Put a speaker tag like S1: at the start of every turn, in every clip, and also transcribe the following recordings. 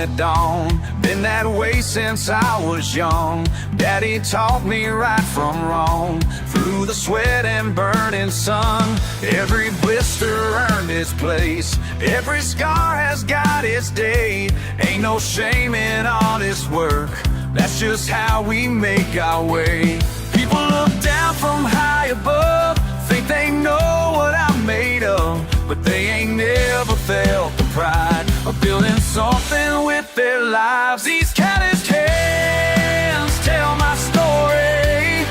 S1: at dawn. Been that way since I was young. Daddy taught me right from wrong. Through the sweat and burning sun, every blister earned its place. Every scar has got its day. Ain't no shame in honest work. That's just how we make our way. People look down from high above, think they know what I'm made of, but they ain't never felt the pride of building something with their lives. These calloused hands tell my story.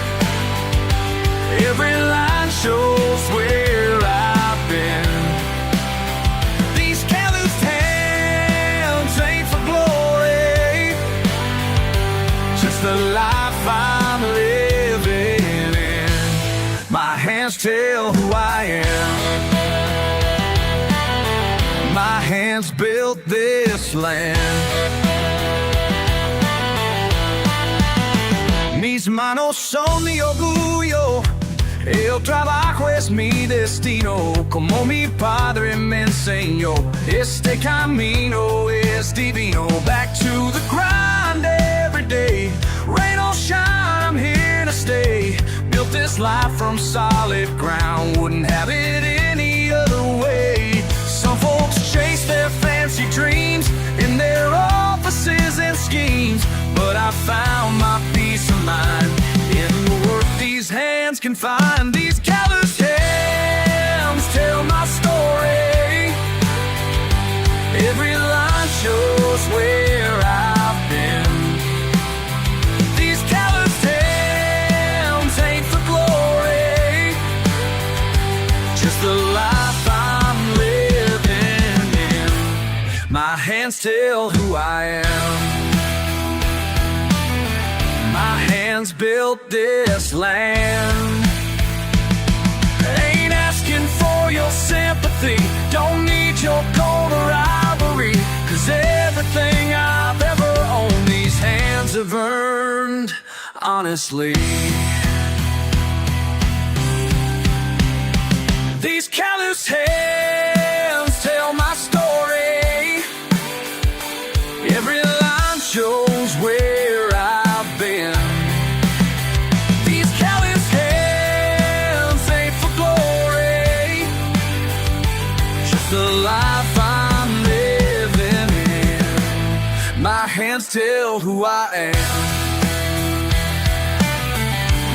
S1: Every line shows where I've been. These calloused hands ain't for glory, just the life I'm living in. My hands tell who I am. My hands built this land. Mis manos son mi orgullo. El trabajo es mi destino. Como mi padre me enseñó, este camino es divino. Back to the grind every day. Rain or shine, I'm here to stay. Built this life from solid ground. Wouldn't have it any other way. Some folks chase their fancy dreams in their offices and schemes, but I found my peace of mind in the work these hands can find. These calloused hands tell my story. Every line shows where I've been. These calloused hands ain't for glory, just the life I'm living in. My hands tell who I am. My hands built this land. Ain't asking for your sympathy, don't need your gold or ivory, 'cause everything I've ever owned these hands have earned honestly. These callous hands tell my story. Every line shows where I've been. These callous hands ain't for glory, just the life I'm living in. My hands tell who I am.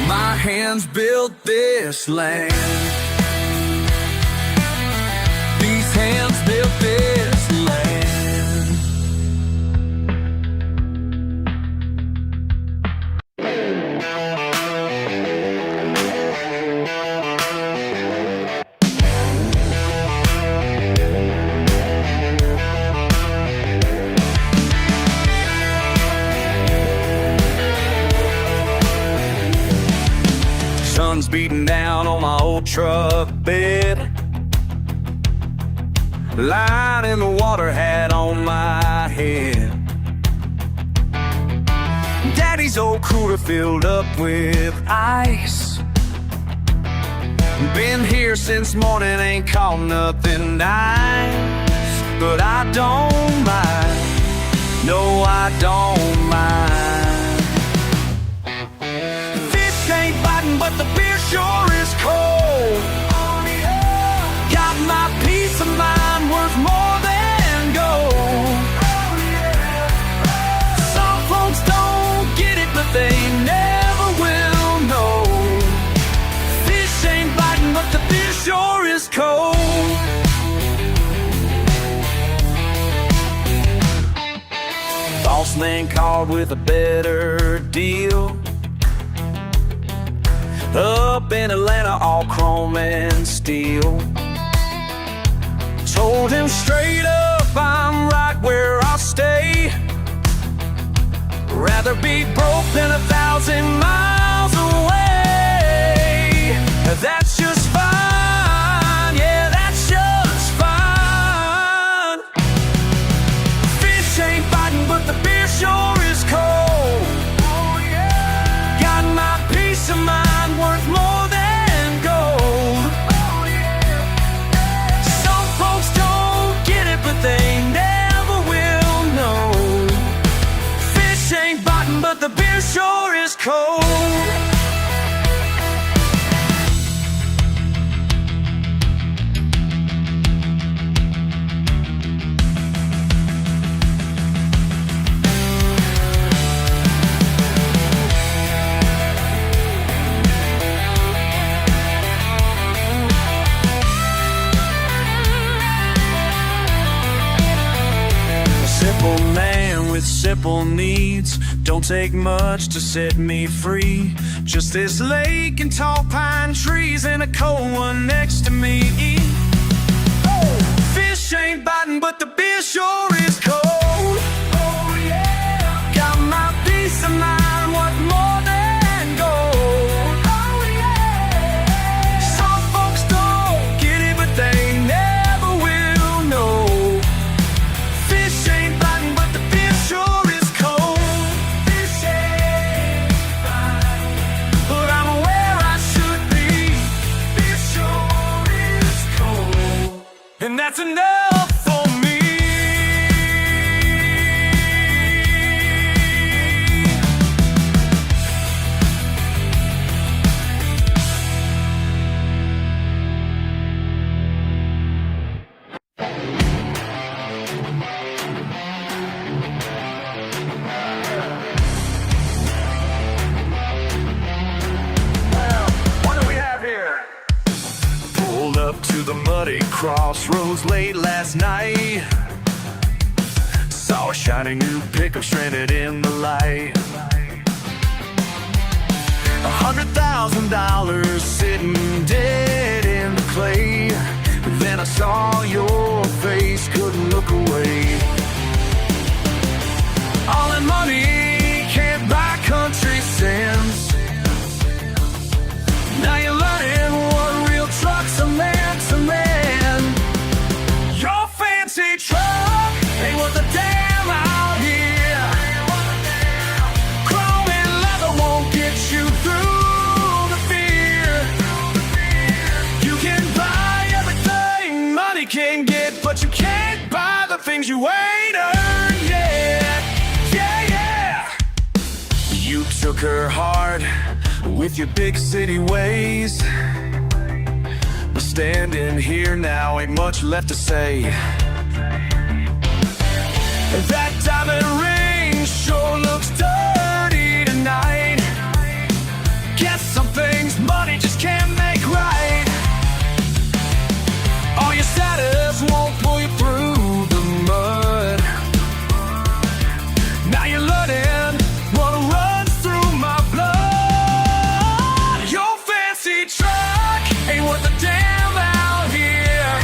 S1: My hands built this land. These hands built this land. Sun's beating down on my old truck bed. Line in the water hat on my head. Daddy's old cooler filled up with ice. Been here since morning, ain't caught nothing nice, but I don't mind. No, I don't mind. Fish ain't biting, but the beer sure is cold. Got my peace of mind worth more than gold. Some folks don't get it, but they never will know. Fish ain't biting, but the beer sure is cold. Boss man called with a better deal. Up in Atlanta, all chrome and steel. Told him straight up, I'm right where I'll stay. Rather be broke than 1,000 miles away. That's just fine, yeah, that's just fine. Fish ain't biting, but the beer sure is cold. Got my peace of mind worth more than gold. Some folks don't get it, but they never will know. Fish ain't biting, but the beer sure is cold. Simple man with simple needs. Don't take much to set me free. Just this lake and tall pine trees and a cold one next to me. Fish ain't biting, but the beer sure is cold. Oh yeah, got my peace of mind worth more than gold. Oh yeah, some folks don't get it, but they never will know. Fish ain't biting, but the beer sure is cold. Fish ain't biting, but I'm where I should be. Beer sure is cold, and that's enough for me. What do we have here? Pulled up to the muddy crossroads late last night. Saw a shiny new pickup stranded in the light. $100,000 sitting dead in the clay. Then I saw your face, couldn't look away. All in money can't buy country sense. Now you're learning what real trucks are meant to man. Your fancy truck ain't worth a damn out here. Chrome and leather won't get you through the fear. You can buy everything money can get, but you can't buy the things you ain't earned yet. Yeah, yeah. You took her heart with your big city ways, but standing here now ain't much left to say. That diamond ring sure looks dirty tonight. Guess some things money just can't make right. All your status won't pull you through the mud. Now you're learning what runs through my blood. Your fancy truck ain't worth a damn out here.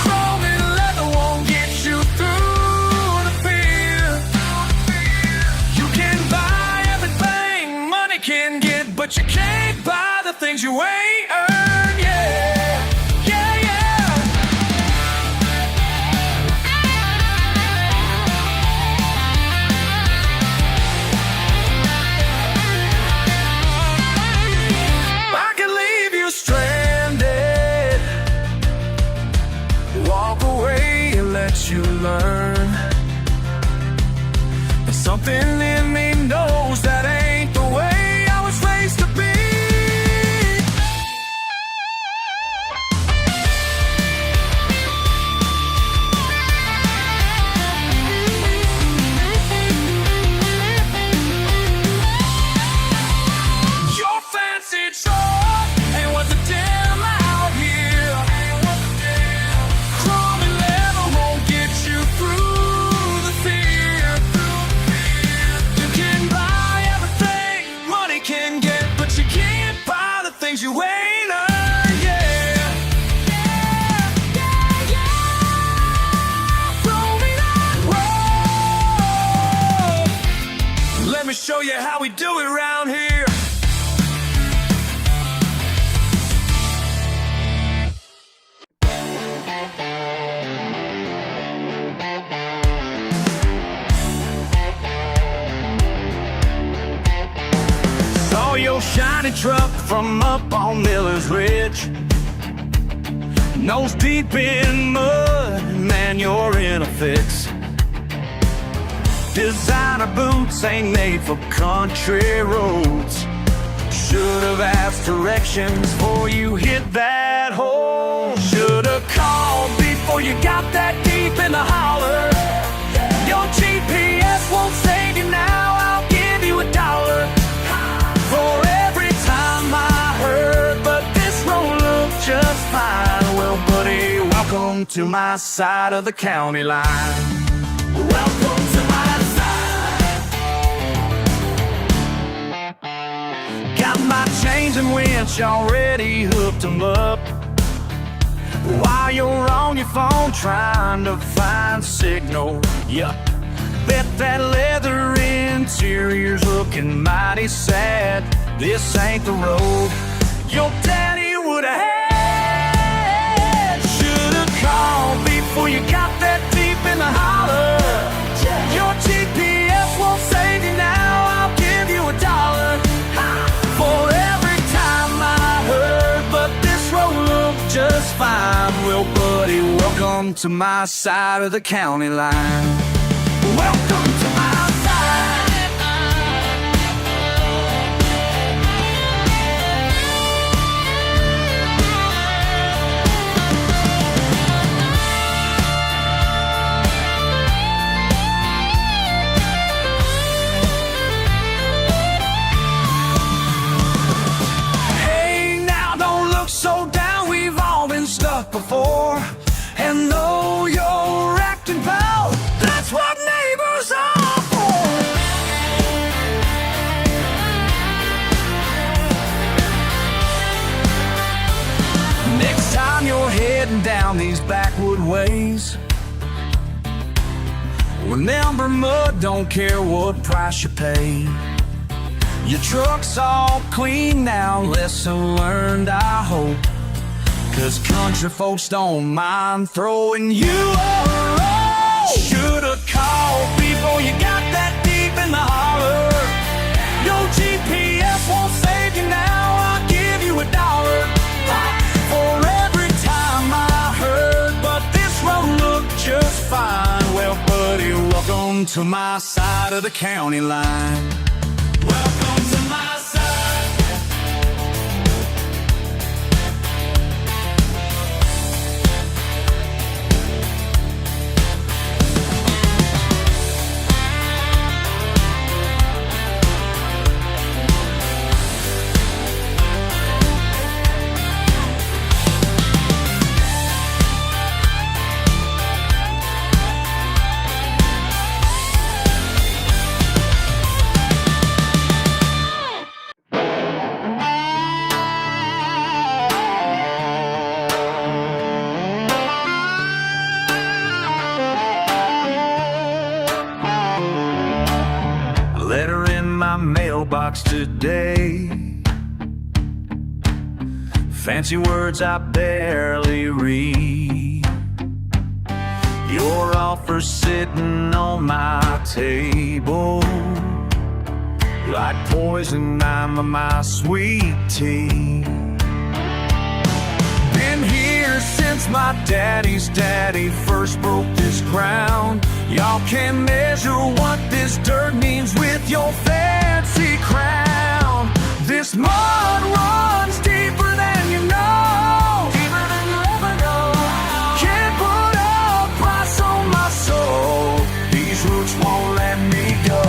S1: Chrome and leather won't get you through the fear. You can buy everything money can get, but you can't buy the things you ain't earned yet. Yeah, yeah. I can leave you stranded, walk away and let you learn. And something in me knows that ain't the way I was raised to be. Your fancy truck ain't worth a damn out here. Chrome and leather won't get you through the fear. You can buy everything money can get, but you can't buy the things you ain't earned yet. Yeah, yeah, yeah. Throw me that road. Let me show you how we do it around here. Saw your shiny truck from up on Miller's Ridge. Nose deep in mud, man, you're in a fix. Designer boots ain't made for country roads. Should've asked directions before you hit that hole. Should've called before you got that deep in the holler. Your GPS won't save you now, I'll give you $1 for every time I heard, but this road looked just fine. Well, buddy, welcome to my side of the county line. Welcome to my side. Got my chains and winch already hooked 'em up, while you're on your phone trying to find signal. Yeah, bet that leather interior's looking mighty sad. This ain't the road your daddy would've had. Should've called before you got that deep in the holler. Your GPS won't save you now, I'll give you $1 for every time I heard, but this road looked just fine. Well, buddy, welcome to my side of the county line. Welcome to my side. Hey, now don't look so down, we've all been stuck before. And though you're acting pal, that's what neighbors are for. Next time you're heading down these backwood ways, remember, mud don't care what price you pay. Your truck's all clean now, lesson learned, I hope, 'cause country folks don't mind throwing you a roll. Should've called before you got that deep in the holler. Your GPS won't save you now, I'll give you $1 for every time I heard, but this road looked just fine. Well, buddy, welcome to my side of the county line. Welcome to my side. Letter in my mailbox today. Fancy words I barely read. Your offer sitting on my table, like poison I'm my sweet tea. Been here since my daddy's daddy first broke this ground. Y'all can measure what this dirt means with your fancy crown. This mud runs deeper than you know, deeper than you ever know. Can't put a price on my soul, these roots won't let me go.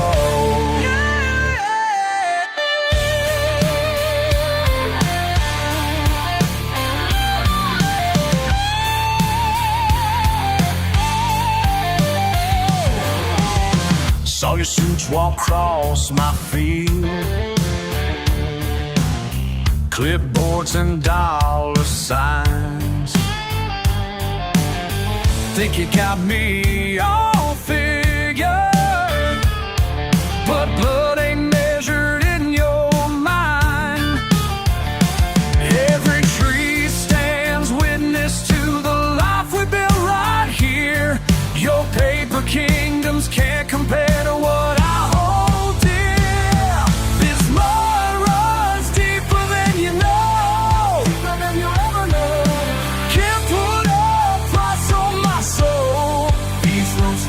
S1: Saw your suits walk across my field, clipboards and dollar signs. Think you got me all figured, but blood ain't measured in your mind. Every tree stands witness to the life we built right here. Your paper kingdoms can't compare to what I hold dear. This mud runs deeper than you know, deeper than you ever know. Can't put a price on my soul, these roots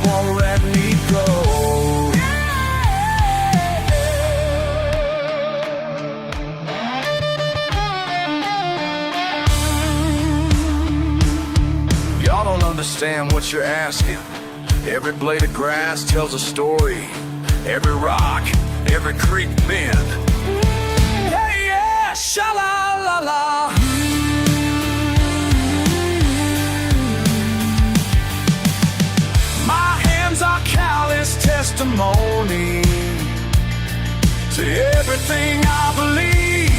S1: understand what you're asking. Every blade of grass tells a story. Every rock, every creek bend. Hey, yeah, sha-la-la-la. My hands are callous testimony to everything I believe.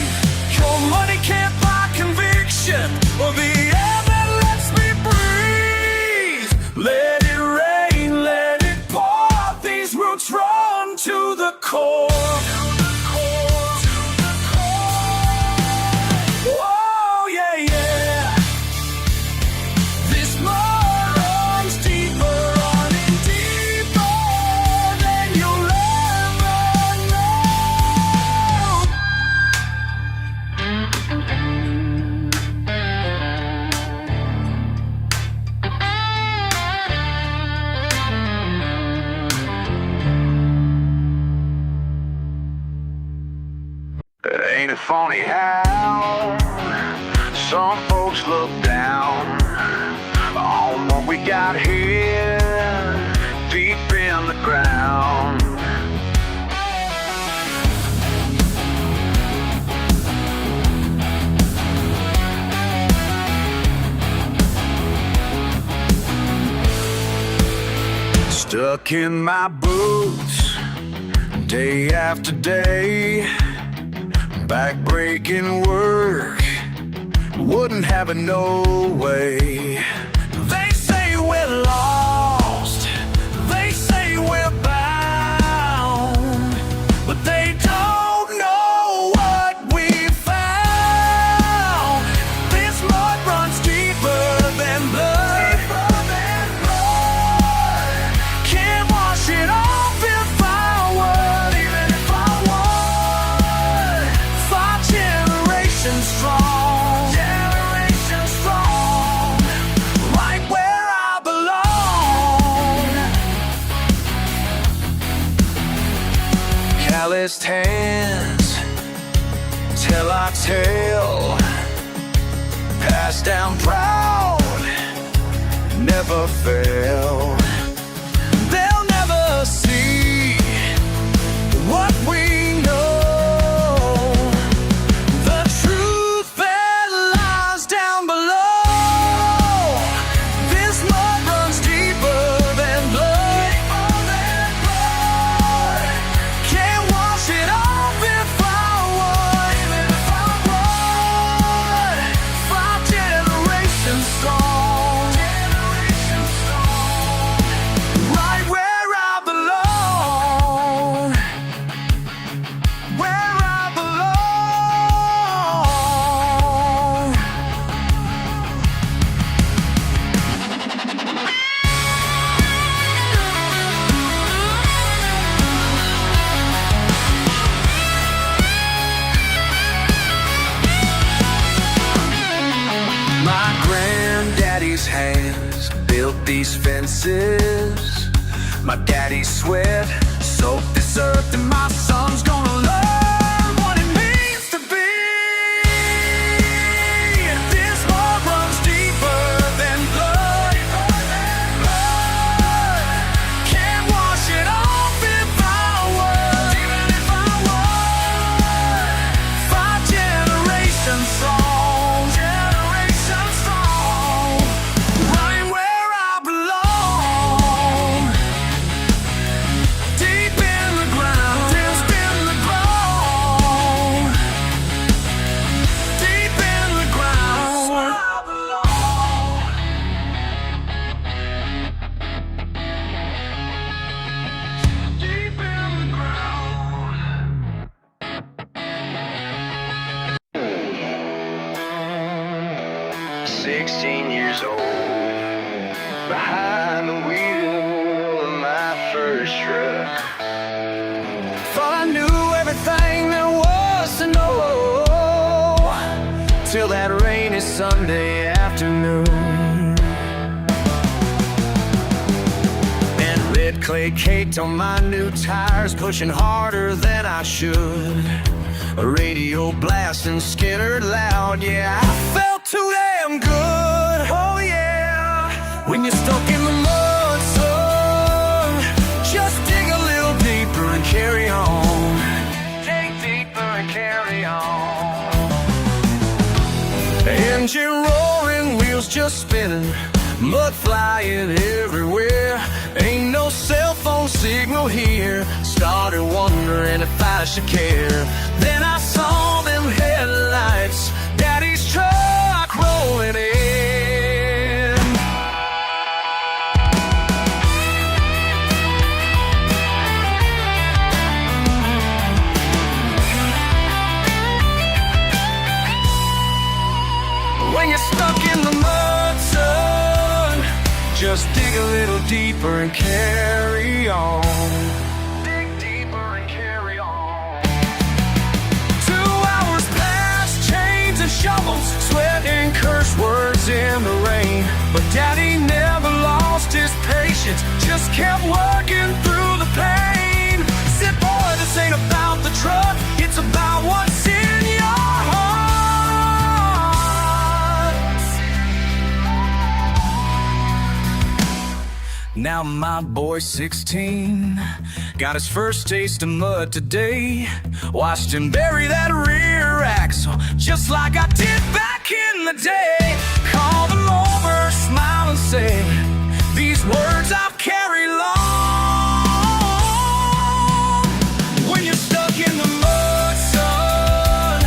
S1: Your money can't buy conviction or the air that lets me breathe. Let it rain, let it pour. These roots run to the core. Whoa, yeah, yeah. This mud runs deeper, running deeper than you'll ever know. Ain't it funny how some folks look down on what we got here deep in the ground? Stuck in my boots day after day, back-breaking work, wouldn't have it no way. They say we're lost, they say we're bound, but they don't know what we found. This mud runs deeper than blood, can't wash it off if I would, even if I would. 5 generations strong, right where I belong. Calloused hands tell our tale, passed down proud, never fail. They'll never see what we know, the truth that lies down below. This mud runs deeper than blood, can't wash it off if I would, even if I would. 5 generations strong, right where I belong, where I belong. 'My granddaddy's hands built these fences. My daddy's sweat soaked this earth, and my son's gonna learn what it means to be. This mud runs deeper than blood, can't wash it off if I would, even if I would. 5 generations strong, right where I belong. Deep in the ground, deep in the ground, deep in the ground, where I belong. Deep in the ground. 16 years old, behind the wheel of my first truck. Thought I knew everything there was to know, till that rainy Sunday afternoon. And red clay caked on my new tires, pushing harder than I should. A radio blasting Skynyrd loud, yeah, I felt too damn good. Oh yeah, When you're stuck in the mud, son, just dig a little deeper and carry on. Dig deeper and carry on. Engine roaring, wheels just spinning, mud flying everywhere. Ain't no cell phone signal here. Started wondering if I should care. Then I saw them headlights, Daddy's truck rolling in. When you're stuck in the mud, son, just dig a little deeper and carry on. Dig deeper and carry on. 2 hours past, chains and shovels, sweat and curse words in the rain. But Daddy never lost his patience, just kept working through the pain. Said, boy, this ain't about the truck, it's about what's in your heart. Now my boy's 16, got his first taste of mud today. Watched him bury that rear axle, just like I did back in the day. Call them over, smile and say, these words I'll carry long. When you're stuck in the mud, son,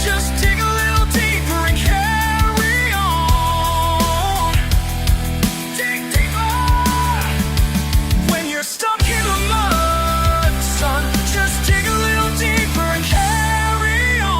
S1: just dig a little deeper and carry on. Dig deeper. When you're stuck in the mud, son, just dig a little deeper and carry on.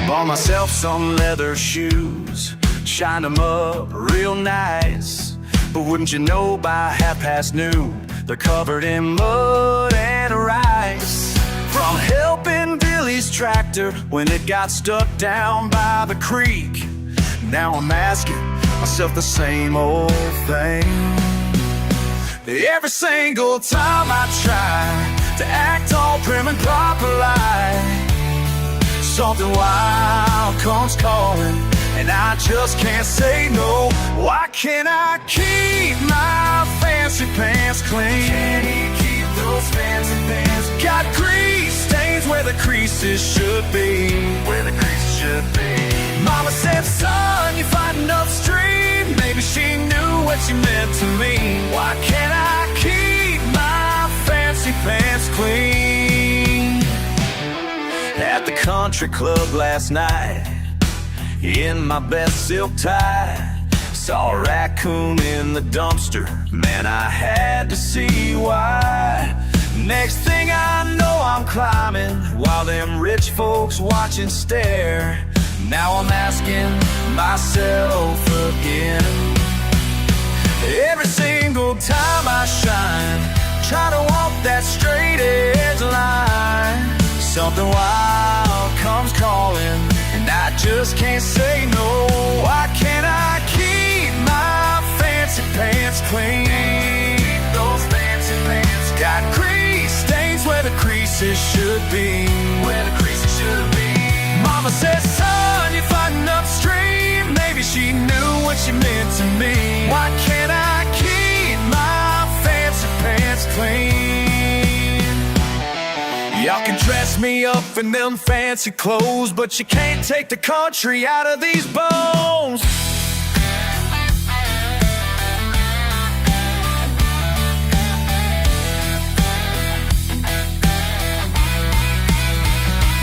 S1: Bought myself some leather shoes, shined them up real nice. But wouldn't you know, by noon, they're covered in mud and rice. From helping Billy's tractor when it got stuck down by the creek, now I'm asking myself the same old thing. Every single time I try to act all prim and proper like, something wild comes calling, and I just can't say no. Why can't I keep my fancy pants clean? Can he keep those fancy pants? Got grease stains where the creases should be. Where the creases should be. Mama said, son, you're fighting upstream. Maybe she knew what you meant to me. Why can't I keep my fancy pants clean? At the country club last night, in my best silk tie, saw a raccoon in the dumpster. Man, I had to see why. Next thing I know, I'm climbing while them rich folks watch and stare. Now I'm asking myself again. Every single time I shine, try to walk that straight edge line, something wild comes calling, and I just can't say no. Why can't I keep my fancy pants clean? Those fancy pants got grease stains where the creases should be. Where the creases should be. Mama says, son, you're fighting upstream. Maybe she knew what she meant to me. Why can't I keep my fancy pants clean? Y'all can dress me up in them fancy clothes, but you can't take the country out of these bones.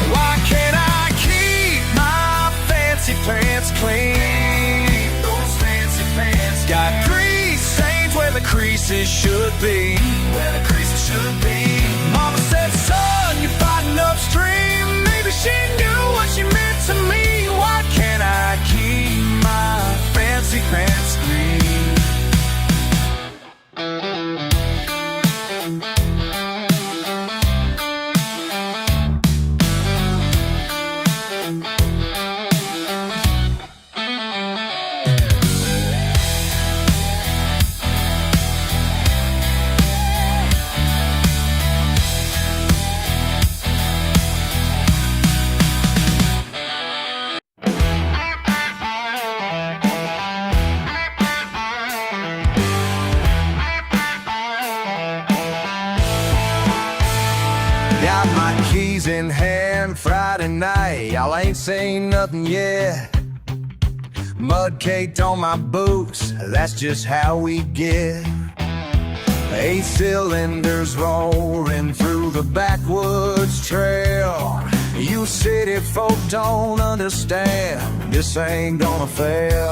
S1: Why can't I keep my fancy pants clean? Those fancy pants got grease stains where the creases should be. Where the creases should be. Mama said, son, you're fighting upstream. Maybe she knew what she meant to me. Why can't I keep Got my keys in hand Friday night, y'all ain't saying nothing yet. Mud caked on my boots, that's just how we get. 8 cylinders roaring through the backwoods trail. You city folk don't understand, this ain't gonna fail.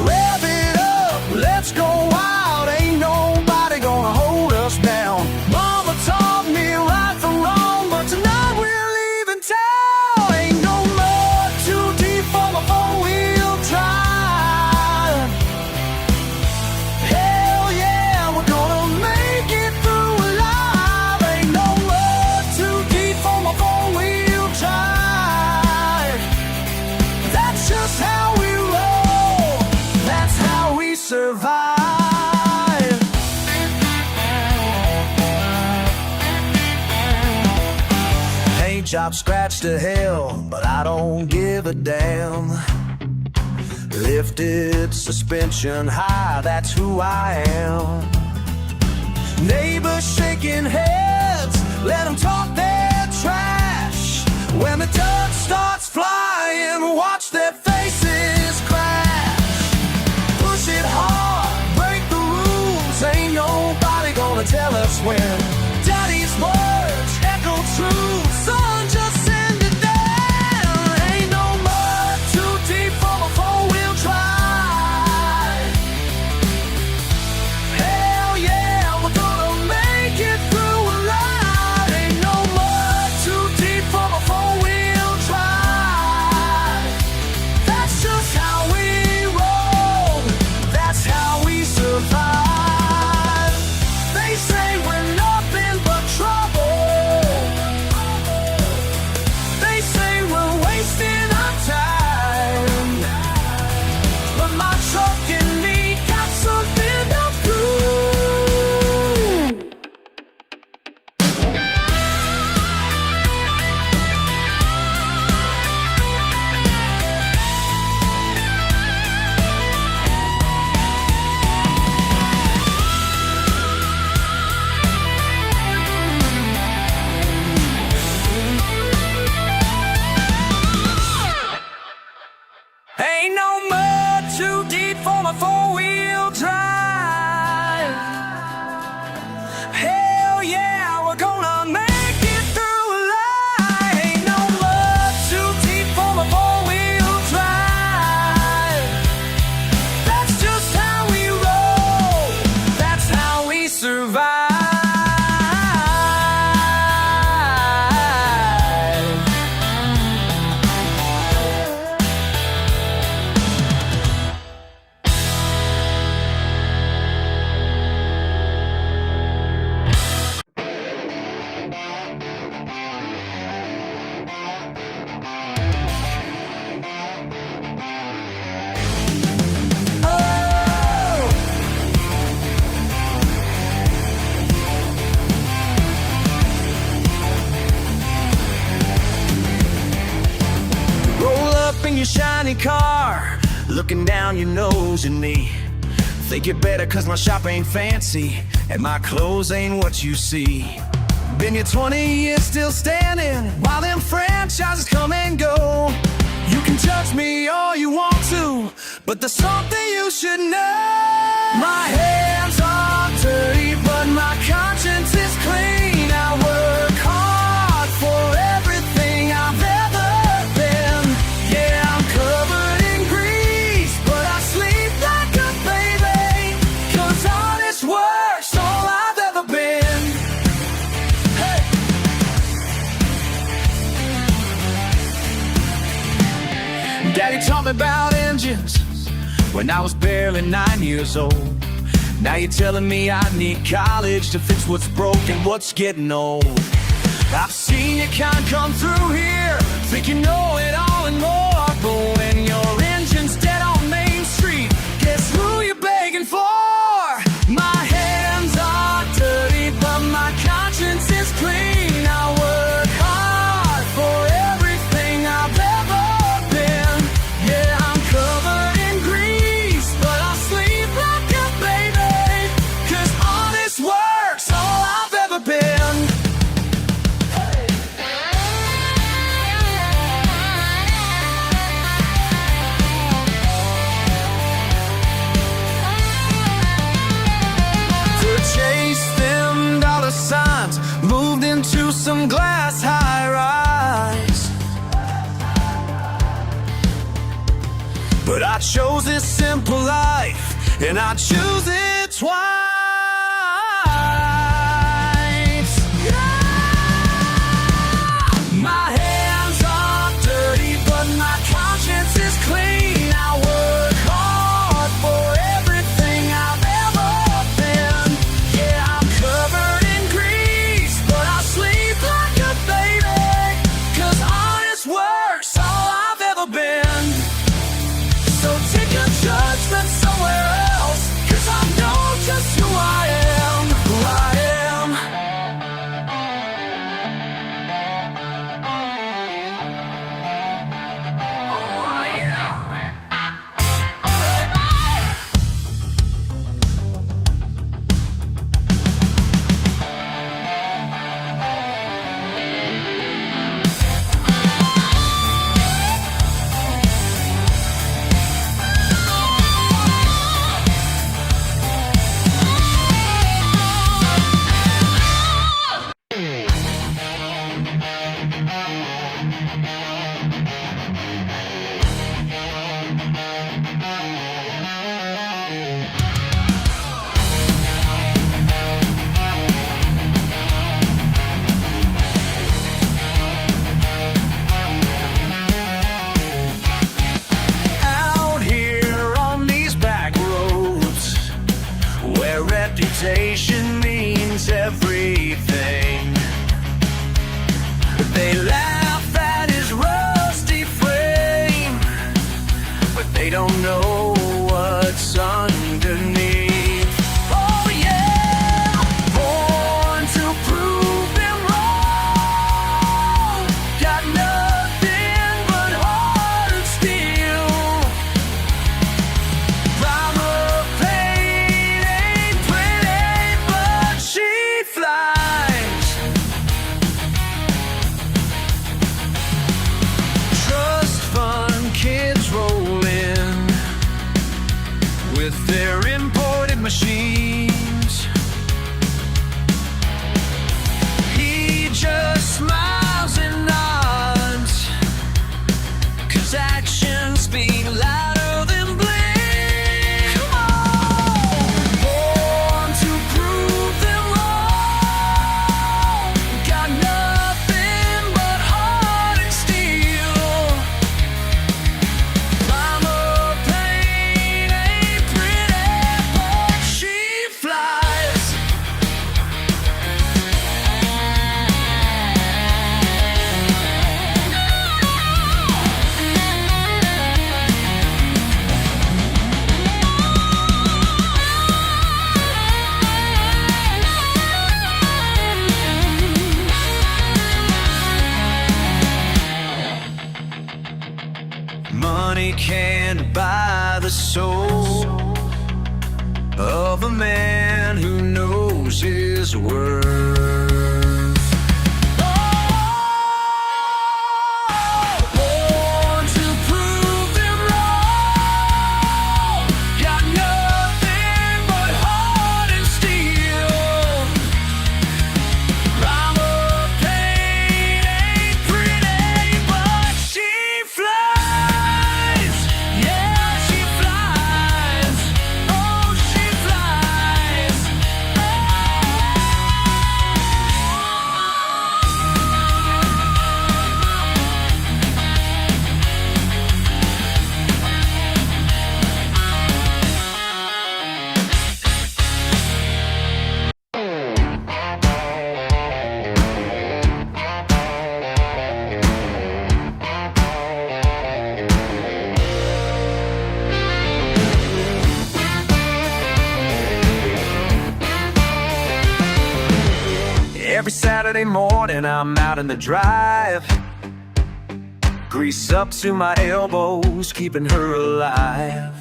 S1: Rev it up, let's go wild, ain't nobody gonna hold us down. Mama taught me right from wrong, but tonight we're leaving town. Ain't no mud too deep for my four-wheel drive. Hell yeah, we're gonna make it through alive. Ain't no mud too deep for my four-wheel drive. That's just how we roll, that's how we survive. Job scratched to hell, but I don't give a damn. Lifted suspension high, that's who I am. Neighbors shaking heads, let them talk their trash. When the dirt starts flying, watch their faces crash. Push it hard, break the rules, ain't nobody gonna tell us when. Daddy's words echo true. Son, just send it down. Ain't no mud too deep for my four-wheel drive. Hell yeah, we're gonna make it through alive. Ain't no mud too deep for my four-wheel drive. That's just how we roll, that's how we survive. They say we're nothing but trouble. Ain't no mud too deep for my four-wheel drive. Hell yeah, we're gonna make it through alive. Ain't no mud too deep for my four-wheel drive. That's just how we roll, that's how we survive. In your shiny car, looking down your nose at me. Think you're better cause my shop ain't fancy and my clothes ain't what you see. Been here 20 years still standing while them franchises come and go. You can judge me all you want to, but there's something you should know. My hands are dirty, but my conscience is clean. I work hard for everything I've ever been. Yeah, I'm covered in grease, but I sleep like a baby, cause honest work's all I've ever been. Hey. Daddy taught me about engines when I was barely 9 years old. Now you're telling me I need college to fix what's broken, what's getting old. I've seen your kind come through here, think you know it all and more. But when your engine's dead on Main Street, guess who you're begging for? My hands are dirty, but my conscience is clean. I work hard for everything I've ever been. Yeah, I'm covered in grease, but I sleep like a baby, cause honest work's all I've ever been. chose this simple life, and I choose it twice. My hands are dirty, but my conscience is clean. I work hard for everything I've ever been. Yeah, I'm covered in grease, but I sleep like a baby, 'cause honest work's all I've ever been. So take your judgment somewhere else, 'cause I know just who I am, who I am. Out here on these back roads, where reputation means everything, they laugh at his rusty frame, but they don't know what's underneath. Oh yeah, born to prove them wrong, got nothing but heart and steel. Mama pain ain't pretty, but she flies. Trust fund kids roll in with their imported machines. He just smiles and nods, 'cause actions speak louder than bling. Come on, born to prove them wrong, got nothing but heart and steel. Mama pain ain't pretty, but she flies. Money can't buy the soul of a man who knows his worth. Born to prove them wrong, got nothing but heart and steel. Mama pain ain't pretty, but she flies. Yeah, she flies. Oh, she flies. Every Saturday morning I'm out in the drive, grease up to my elbows, keeping her alive.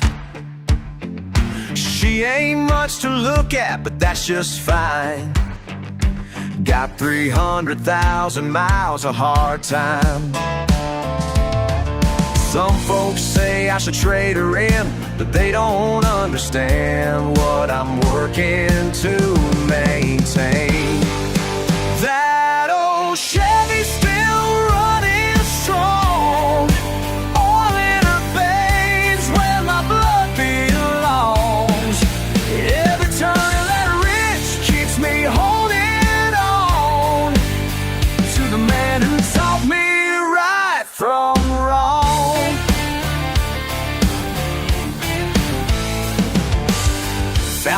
S1: She ain't much to look at, but that's just fine. Got 300,000 miles of hard time. Some folks say I should trade her in, but they don't understand what I'm working to maintain. That old Chevy's still running strong, oil in her veins when my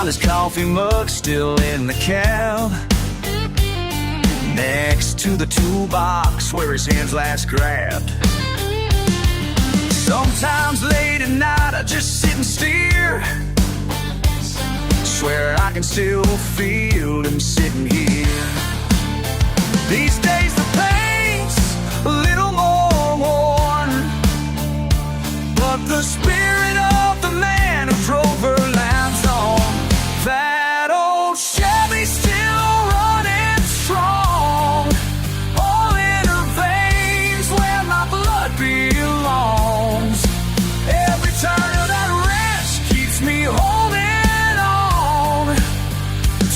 S1: his coffee mug still in the cab, next to the toolbox where his hands last grabbed. Sometimes late at night I just sit and stare, swear I can still feel him sitting here. These days the paint's a little more worn, but the spirit of the man who drove her lives on. That old Chevy's still running strong, all in her veins where my blood belongs. Every turn of that wrench keeps me holding on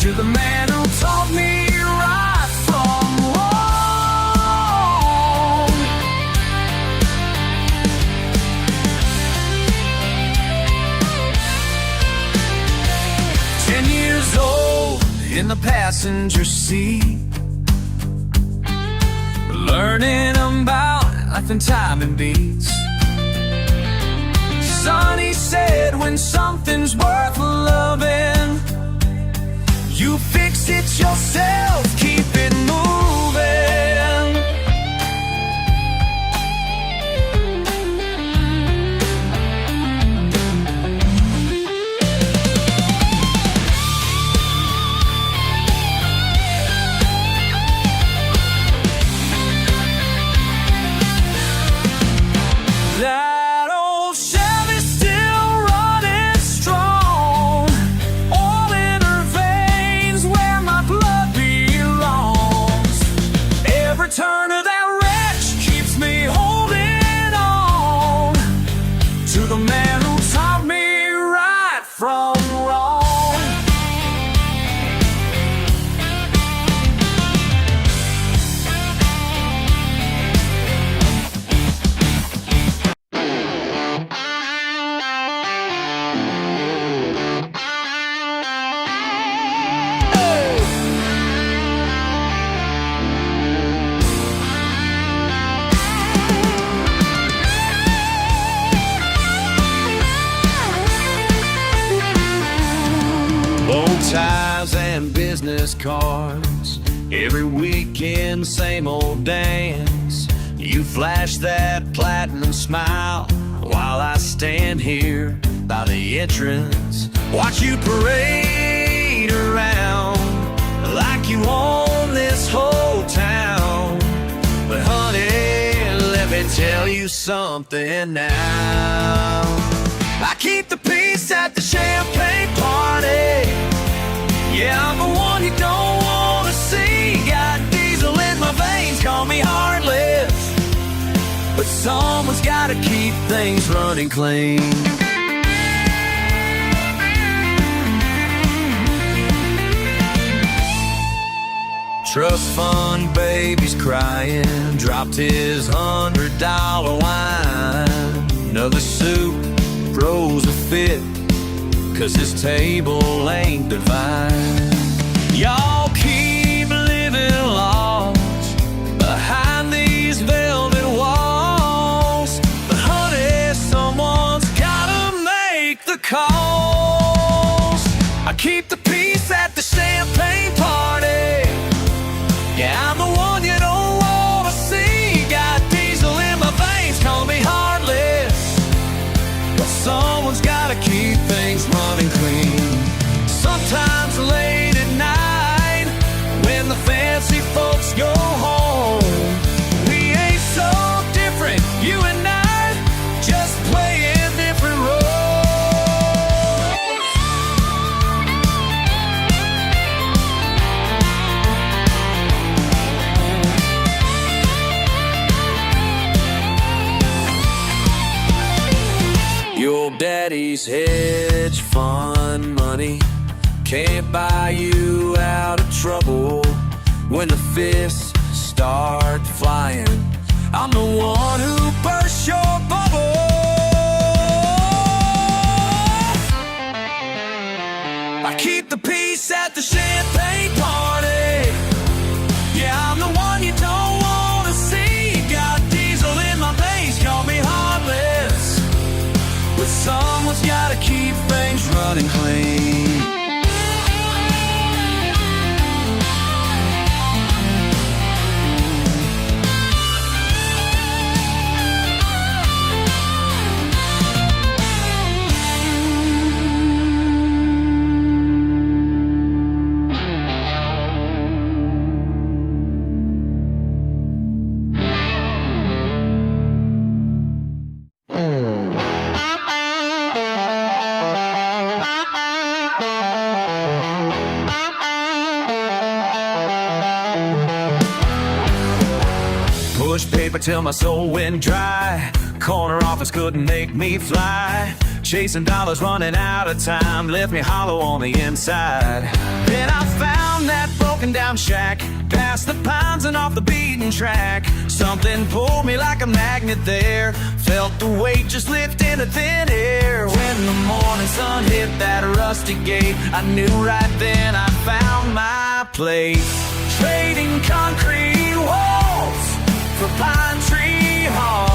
S1: to the man who taught me right from wrong. 10 years old in the passenger seat, learning about life and time and beats. Sonny said when something's worth loving, you fix it yourself, keep it moving. That old Chevy's still running strong, all in her veins where my blood belongs. Every turn of that wrench keeps me holding on to the man who taught me right from wrong. Bow ties and business cards, every weekend same old dance. You flash that platinum smile while I stand here by the entrance. Watch you parade around like you own this whole town. But honey, let me tell you something now. I keep the peace at the champagne party. Yeah, I'm the one you don't wanna see. Got diesel in my veins, call me heartless, but someone's gotta keep things running clean. Trust fund baby's crying, dropped his $100 wine. Another soup froze a fit, 'cause this table ain't divine. Y'all keep living lost behind these velvet walls, but honey, someone's gotta make the calls. I keep the peace at the champagne party. Yeah, I'm the one you don't wanna see. Got diesel in my veins, call me heartless, but someone's gotta keep things running clean. Sometimes late at night, when the fancy folks go home, we ain't so different, you and I, just playing different roles. Your daddy's hedge fund money can't buy you out of trouble. When the fists start flying, I'm the one who bursts your bubble. I keep the peace at the champagne party. Yeah, I'm the one you don't wanna see. Got diesel in my veins, call me heartless, but someone's gotta keep things running clean. Pushed paper till my soul went dry. Corner office couldn't make me fly. Chasing dollars, running out of time, left me hollow on the inside. Then I found that broken down shack, past the pines and off the beaten track. Something pulled me like a magnet there. Felt the weight just lift into thin air. When the morning sun hit that rusty gate, I knew right then I found my place. Trading concrete walls for pine tree halls.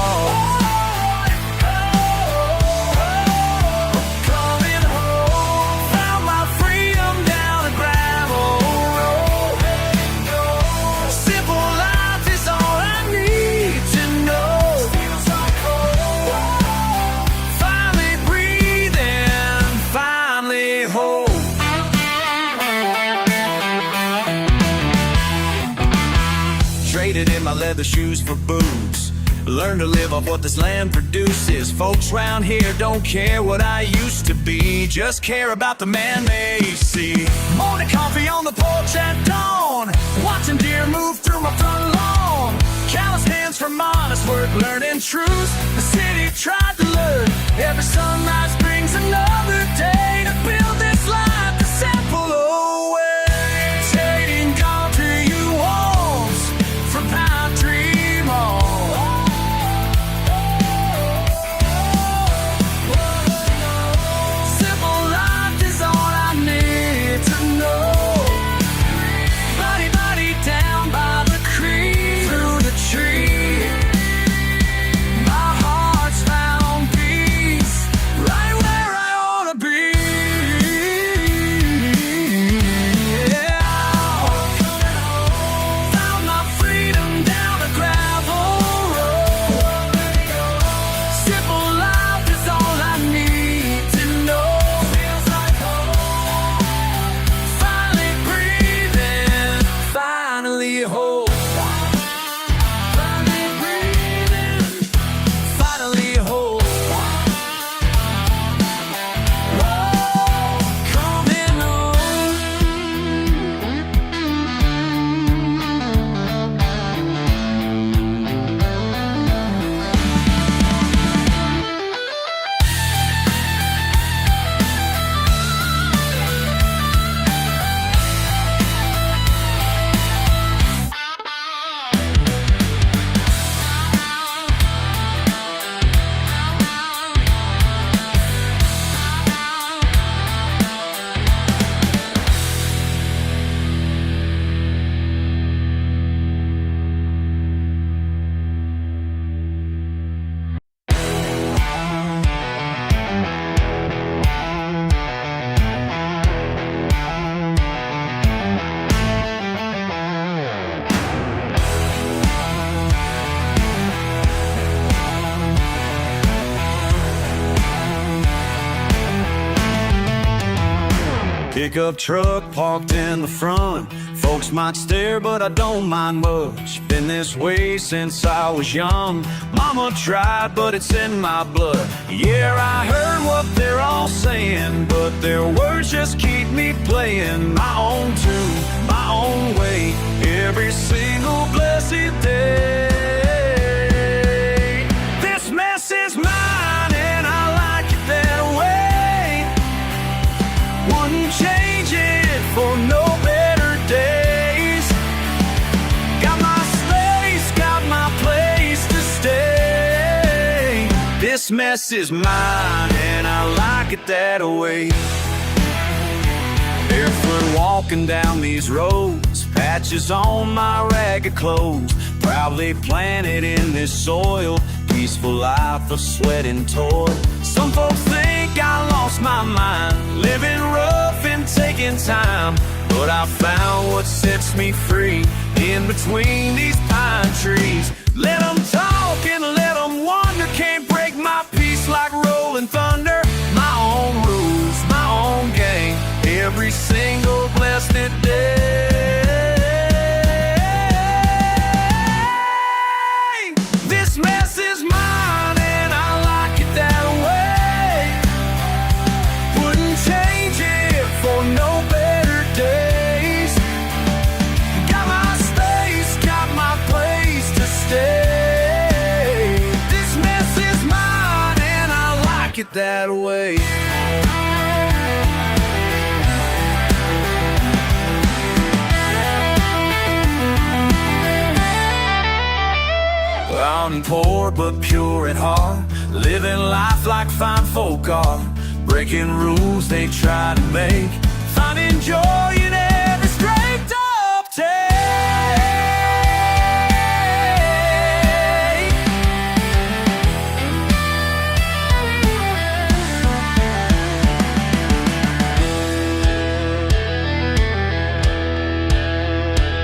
S1: Traded in my leather shoes for booze. Learn to live off what this land produces. Folks round here don't care what I used to be, just care about the man they see. Morning coffee on the porch at dawn, watching deer move through my front lawn. Callous hands from honest work, learning truths the city tried to learn. Every sunrise brings another day to build this life the simple way. Trading concrete walls for pine tree malls. Simple life is all I need to know. Body down by the creek, through the tree. My heart's found peace right where I ought to be. Yeah. Found my freedom down a gravel road. Simple life is all I need to know. Feels like home. Finally breathing, finally whole. Finally breathing, finally whole. Whoa, coming home. Pickup truck parked in the front. Folks might stare, but I don't mind much. Been this way since I was young. Mama tried, but it's in my blood. Yeah, I heard what they're all saying, but their words just keep me playing my own tune, my own way, every single blessed day. This mess is mine, and I like it that way. Wouldn't change it for no better days. Got my space, got my place to stay. This mess is mine, and I like it that way. Barefoot walking down these roads, patches on my ragged clothes, proudly planted in this soil, peaceful life of sweat and toil. Some folks think I lost my mind, living rough and taking time, but I found what sets me free in between these pine trees. Let them talk and let them wonder, can't break my peace like rolling thunder. My own rules, my own game, every single blessed day. This mess is mine, and I like it that way. Wouldn't change it for no better days. Got my space, got my place to stay. that way. I'm poor but pure at heart, living life like fine folk are, breaking rules they try to make, finding joy in every straight up take.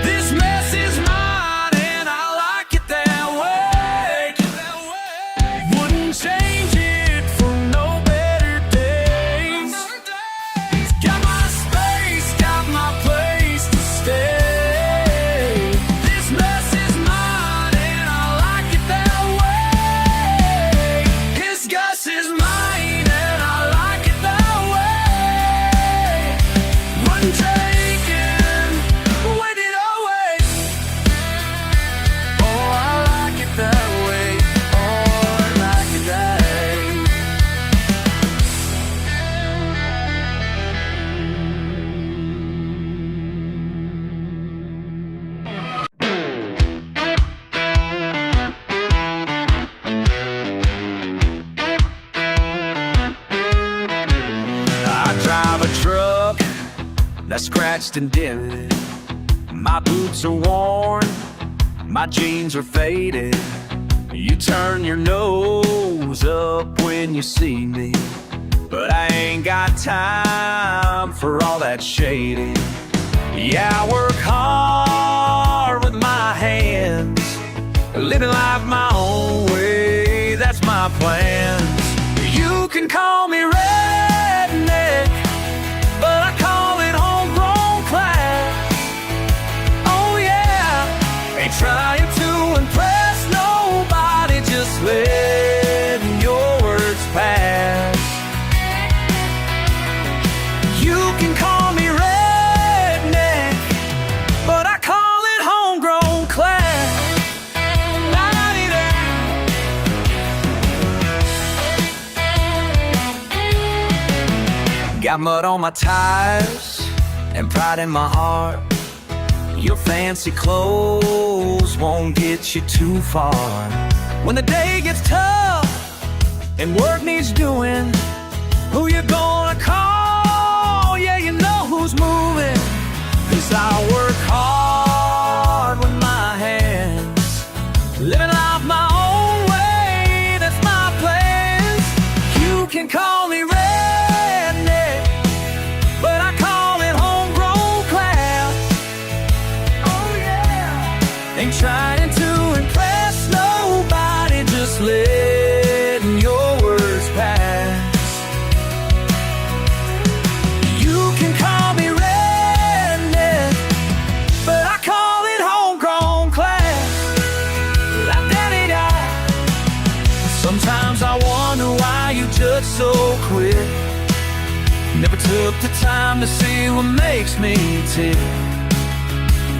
S1: This mess is mine and I like it that way. Wouldn't change it for no better days. Got my space, got my place to stay. This mess is mine and I like it that way. His Gus is mine and I like it that way. Wouldn't take it, wait it away. Oh, I like it that way. Oh, I like it that way. I drive a truck that's scratched and dented. My boots are worn, my jeans are faded. You turn your nose up when you see me, but I ain't got time for all that shading. Yeah, I work hard with my hands, living life my own way, that's my plans. You can call me redneck, but I call it homegrown class. Oh yeah, ain't trying to impress nobody, just letting your words pass. You can call me redneck, but I call it homegrown class. La-di-da. Got mud on my tires and pride in my heart. Your fancy clothes won't get you too far. When the day gets tough and work needs doing, who you gonna call? Yeah, you know who's moving. 'Cause I work hard with my hands, living life my own way, that's my plans. You can call me redneck, but I call it homegrown class. Oh yeah, ain't trying to impress nobody, just letting your words pass. You can call me redneck, but I call it homegrown class. La-da-di-da. Sometimes I wonder why you judge so quick. Never took the time to see what makes me tick.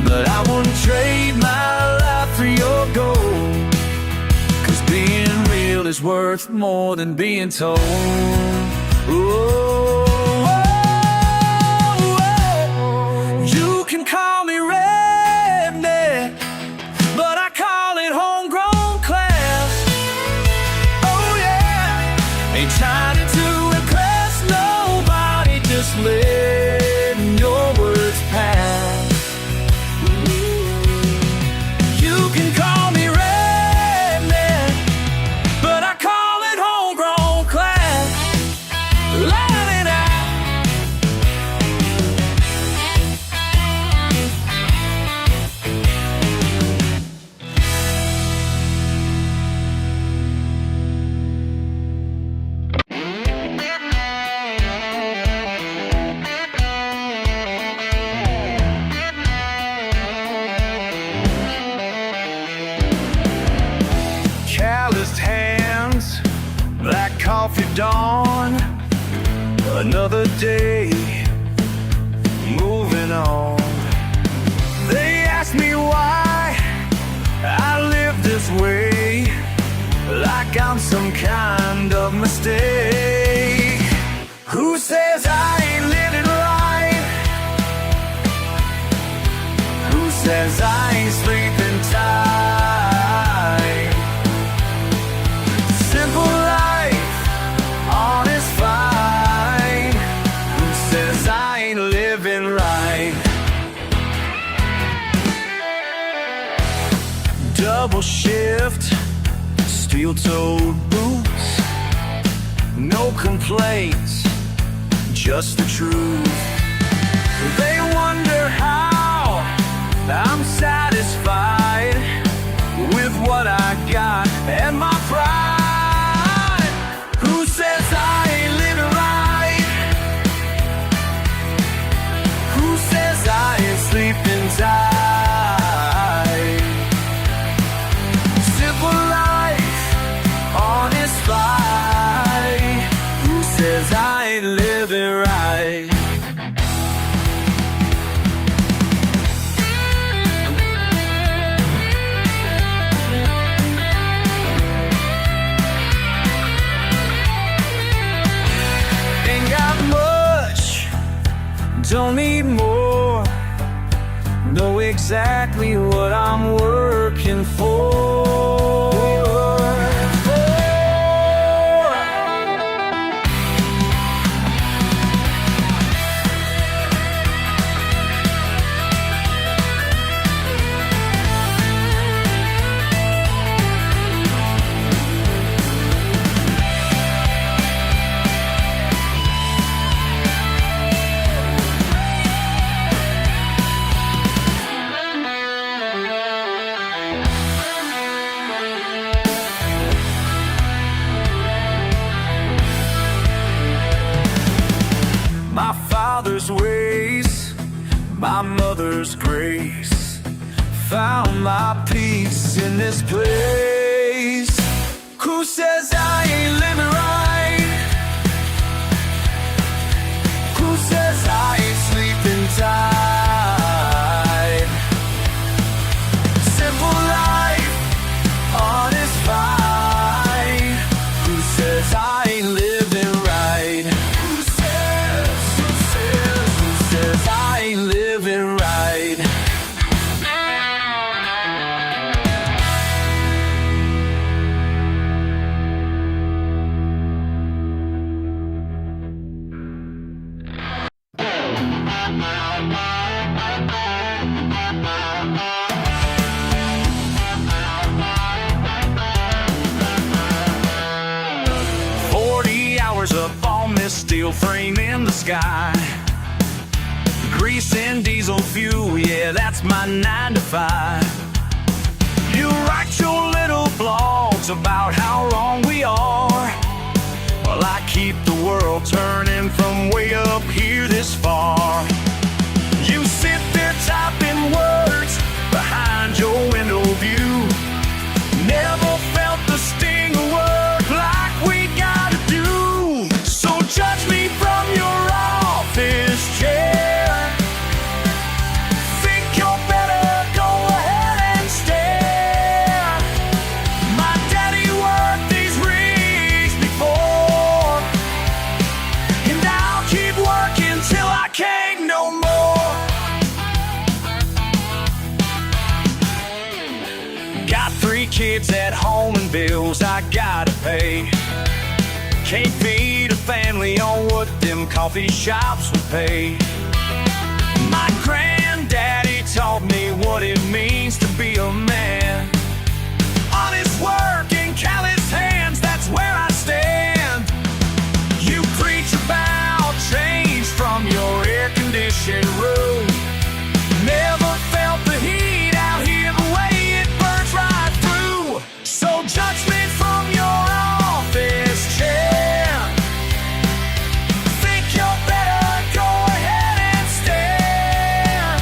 S1: But I wouldn't trade my life for your gold, 'cause being real is worth more than being told. Oh, you can call me redneck, but I call it homegrown class. Oh yeah, ain't trying to impress nobody, just letting your words pass. You can call me redneck, but I call it homegrown class. La-di-da. Calloused hands, black coffee dawn, another day, moving on. They ask me why I live this way, like I'm some kind of mistake. says I ain't sleeping tight? Simple life, honest fight. Who says I ain't living right? Double shift, steel-toed boots, no complaints, just the truth. They wonder how I'm satisfied with what I got and my pride. Who says I ain't living right? Who says I ain't sleeping tight? Simple life, honest fight. Who says I ain't living right? Don't need more. Know exactly what I'm working for. My father's ways, my mother's grace, found my peace in this place. Who says I ain't living right? Who says I ain't sleeping tight? Simple life, honest fight. Who says I ain't living right? I ain't living right. Up on this steel frame in the sky, grease and diesel fuel, yeah, that's my 9 to 5. You write your little blogs about how wrong we are. Well, I keep the world turning from way up here this far. You sit there typing words behind your window view. Never felt the sting of work like we gotta do. So judge me from your office chair. Think you're better, go ahead and stare. My daddy worked these rigs before, and I'll keep working till I can't no more. Got 3 kids at home and bills I gotta pay. Can't feed a family on what them coffee shops would pay. My granddaddy taught me what it means to be a man. Honest work and callous hands, that's where I stand. You preach about change from your air-conditioned room. Never felt the heat out here the way it burns right through. So judgment from your office chair. Think you're better, go ahead and stare.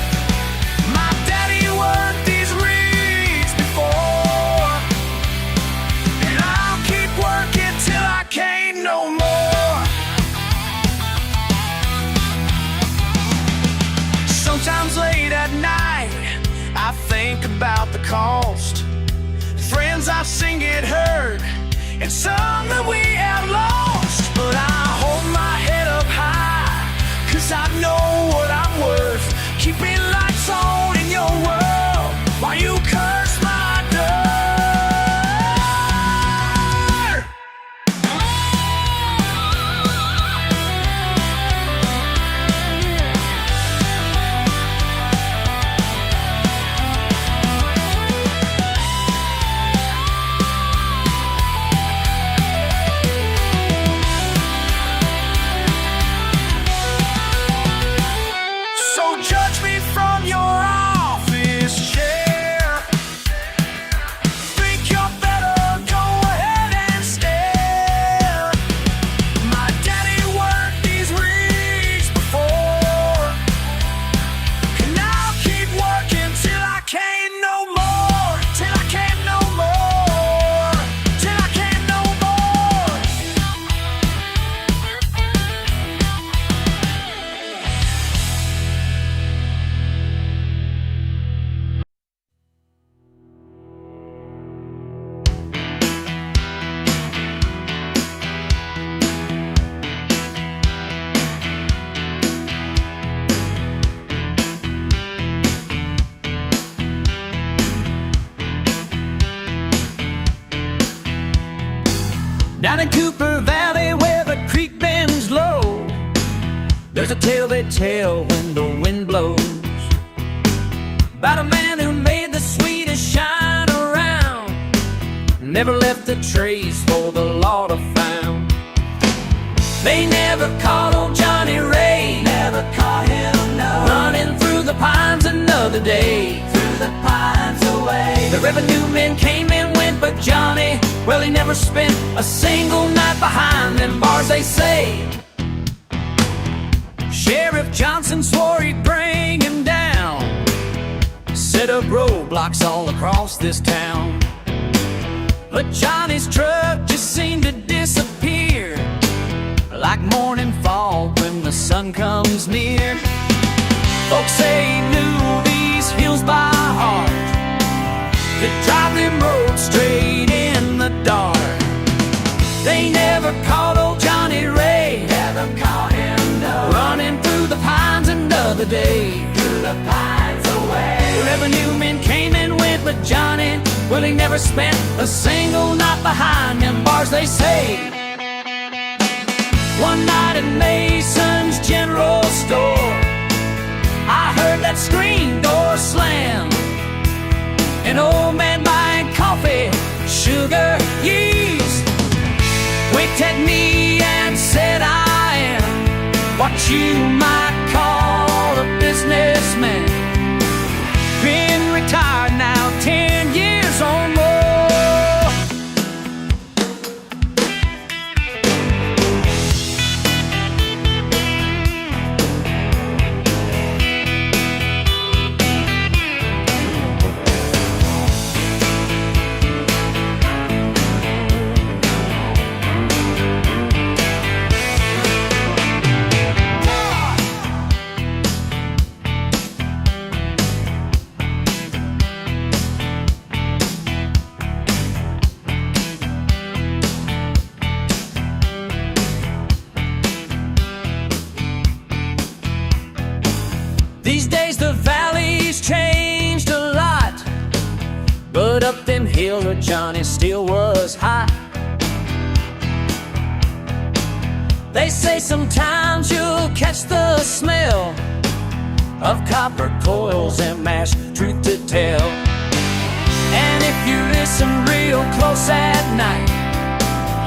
S1: My daddy worked these rigs before, and I'll keep working till I can't no more. Sometimes late at night, I think about the cost. Friends I've seen get hurt, and some that we have lost. But I hold my head up high, 'cause I know what I'm worth. Keeping lights on in your world. Down in Cooper Valley where the creek bends low, there's a tale they tell when the wind blows, about a man who made the sweetest shine around, never left a trace for the law to find. They never caught old Johnny Ray, never caught him, no, running through the pines another day, through the pines away. The revenue men came and went, but Johnny, well, he never spent a single night behind them bars, they say. Sheriff Johnson swore he'd bring him down, set up roadblocks all across this town, but Johnny's truck just seemed to disappear, like morning fog when the sun comes near. Folks say he knew these hills by heart, could drive them roads straight in the dark. They never caught old Johnny Ray, never caught him, no, running through the pines another day, through the pines away. The revenue men came and went, but Johnny, well, he never spent a single night behind them bars, they say. One night at Mason's General Store, I heard that screen door slam, an old man buying coffee, sugar, yeast, winked at me and said, I am what you might call a businessman. Been retired now 10 years or more. These days the valley's changed a lot, but up them hills where Johnny still was hot. They say sometimes you'll catch the smell of copper coils and mashed truth to tell. And if you listen real close at night,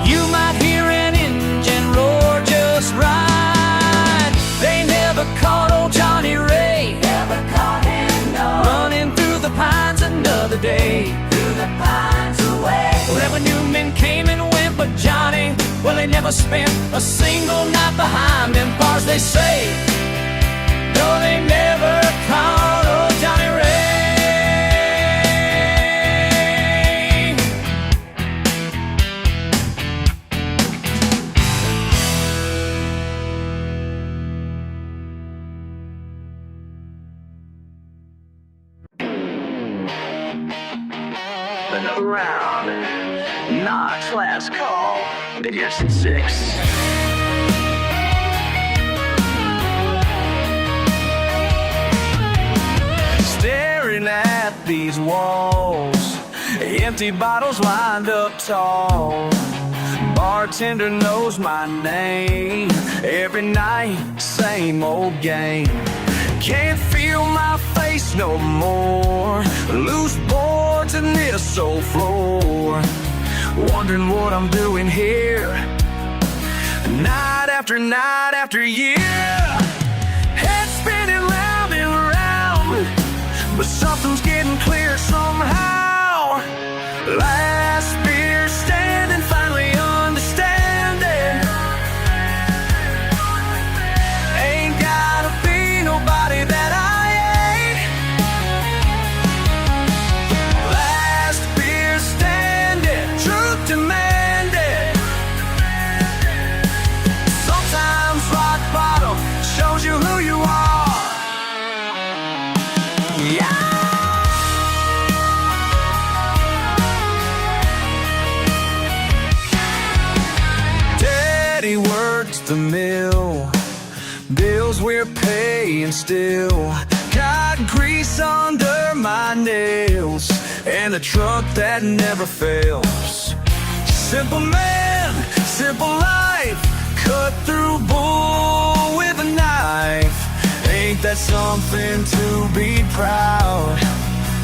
S1: you might hear an engine roar just right. They never caught old Johnny Ray, never caught him, no, running through the pines another day, through the pines away. Revenue men came and went, but Johnny, well, he never spent a single night behind them bars, they say. No, they never caught old Johnny Ray. Another round. Knox last call. Yes, 6. Staring at these walls, empty bottles lined up tall. Bartender knows my name. Every night, same old game. Can't feel my face no more. Loose boards in this old floor. Wondering what I'm doing here, night after year. Head spinning round and round, but something's getting clear somehow. Last beer standing, finally understanding. Ain't gotta be nobody that I ain't. Last beer standing, truth demanding. Sometimes rock bottom shows you who you are. Yeah. Daddy works the mill, bills we're paying still. Got grease under my nails, and a truck that never fails. Simple man, simple life, cut through bull with a knife. Ain't that something to be proud?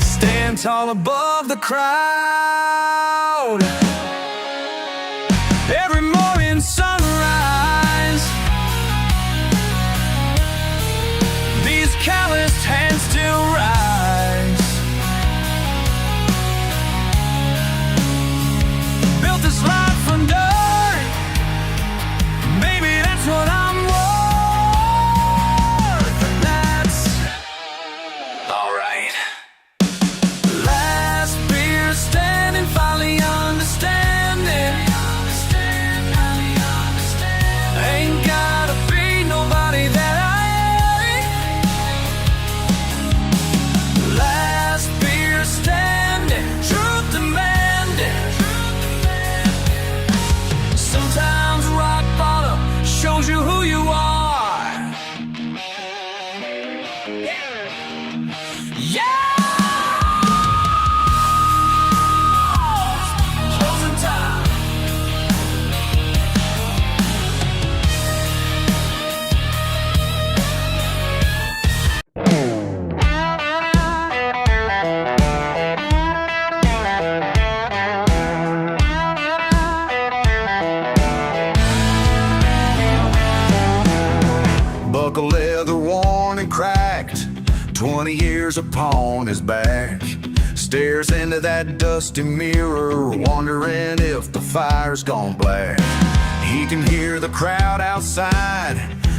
S1: Stand tall above the crowd. Every morning sunrise, these calloused hands still rise. Built this life from dirt, maybe that's what I'm worth, and that's alright. Last beer standing, finally understanding. Ain't gotta be nobody that I ain't. Last beer standing, truth demanding. Sometimes rock bottom shows you who you are. Yeah! Closing time. Buckle leather worn and cracked, 20 years upon his back. Stares into that dusty mirror, wondering if the fire's gone black. He can hear the crowd outside,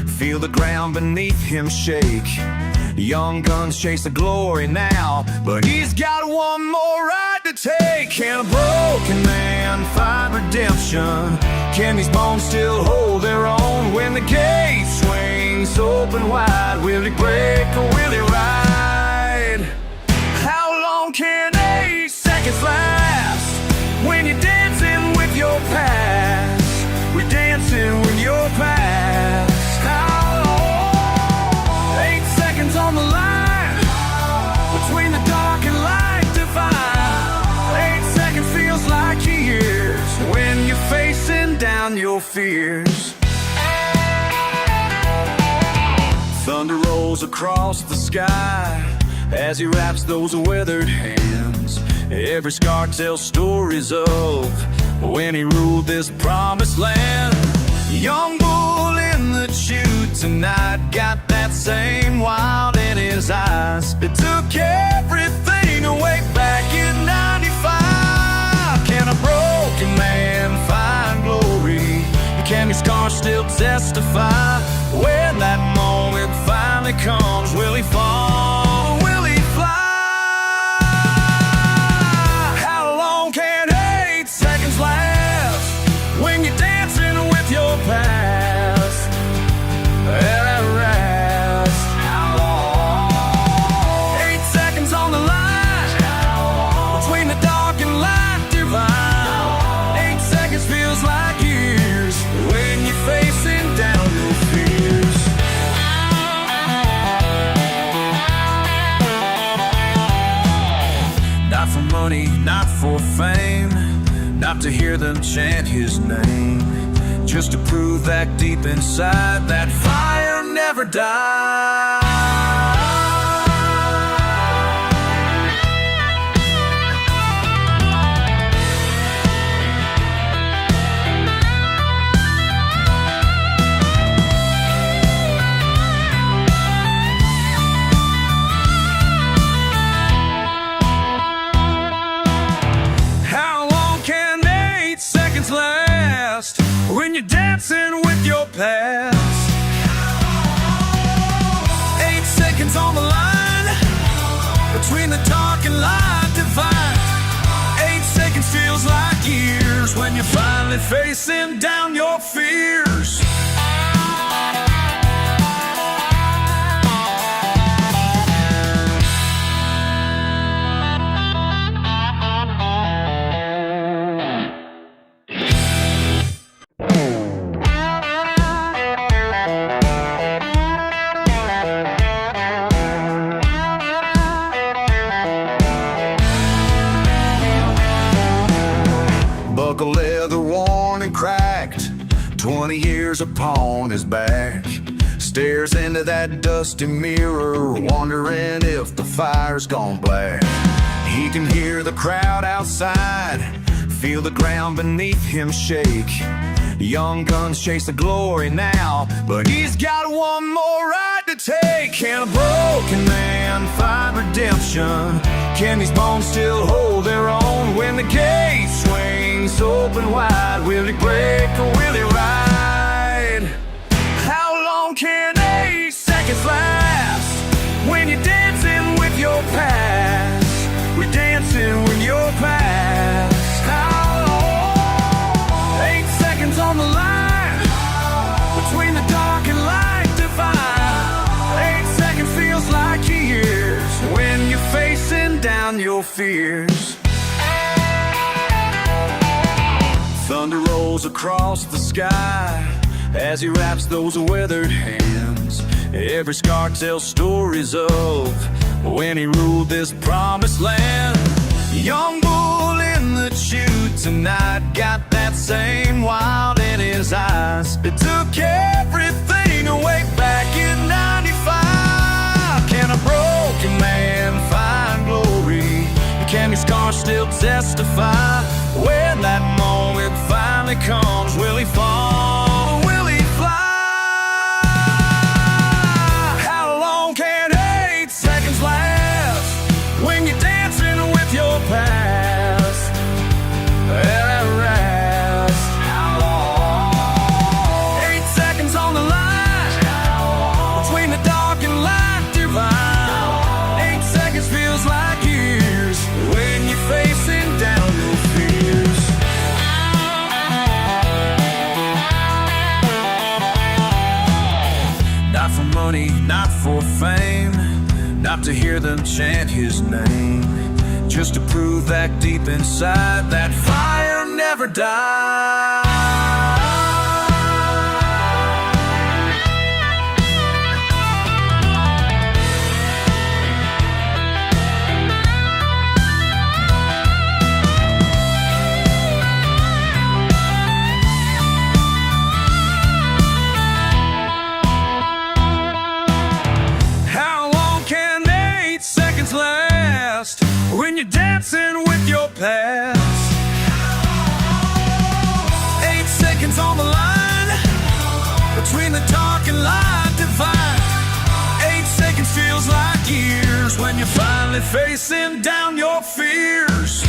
S1: feel the ground beneath him shake. Young guns chase the glory now, but he's got one more ride to take. Can a broken man find redemption? Can these bones still hold their own when the gate swings open wide? Will he break or will he ride? How long can 8 seconds last when you're dancing with your past? We're dancing with your past. How long? 8 seconds on the line between the dark and light divine. 8 seconds feels like years when you're facing down your fears. Thunder rolls across the sky as he wraps those weathered hands. Every scar tells stories of when he ruled this promised land. Young bull in the chute tonight, got that same wild in his eyes. It took everything away back in 95. Can a broken man find glory? Can his scars still testify? When that moment finally comes, will he fall or will he fly? How long can 8 seconds last when you're dancing with your past? At rest. How long? 8 seconds on the line between the dark and light divine. 8 seconds feels like years when you're facing down your fears. Not for money, not for fame, not to hear them chant his name, just to prove that deep inside that fire never dies. How long can 8 seconds last when you're dancing with your past? 8 seconds on the line between the dark and light divine. 8 seconds feels like years when you're finally facing down your fears. Buckle leather 20 years upon his back, stares into that dusty mirror, wondering if the fire's gone black. He can hear the crowd outside, feel the ground beneath him shake. Young guns chase the glory now, but he's got one more ride to take. Can a broken man find redemption? Can these bones still hold their own when the gate swings open wide? Will he break or will he ride? How long can 8 seconds last when you're dancing with your past? We're dancing with your past. How long? 8 seconds on the line between the dark and light divide. 8 seconds feels like years when you're facing down your fears. Thunder rolls across the sky as he wraps those weathered hands. Every scar tells stories of when he ruled this promised land. Young bull in the chute tonight got that same wild in his eyes. It took everything away back in 95. Can a broken man find glory? Can his scars still testify? When that moment finally comes, will he fall or will he fly? How long can 8 seconds last when you're dancing with your past? At rest. How long? 8 seconds on the line between the dark and light divine. 8 seconds feels like years when you're facing down your fears. Not for money, not for fame, not to hear them chant his name, just to prove that deep inside that fire never dies. Last when you're dancing with your past. 8 seconds on the line between the dark and light divine. 8 seconds feels like years when you're finally facing down your fears.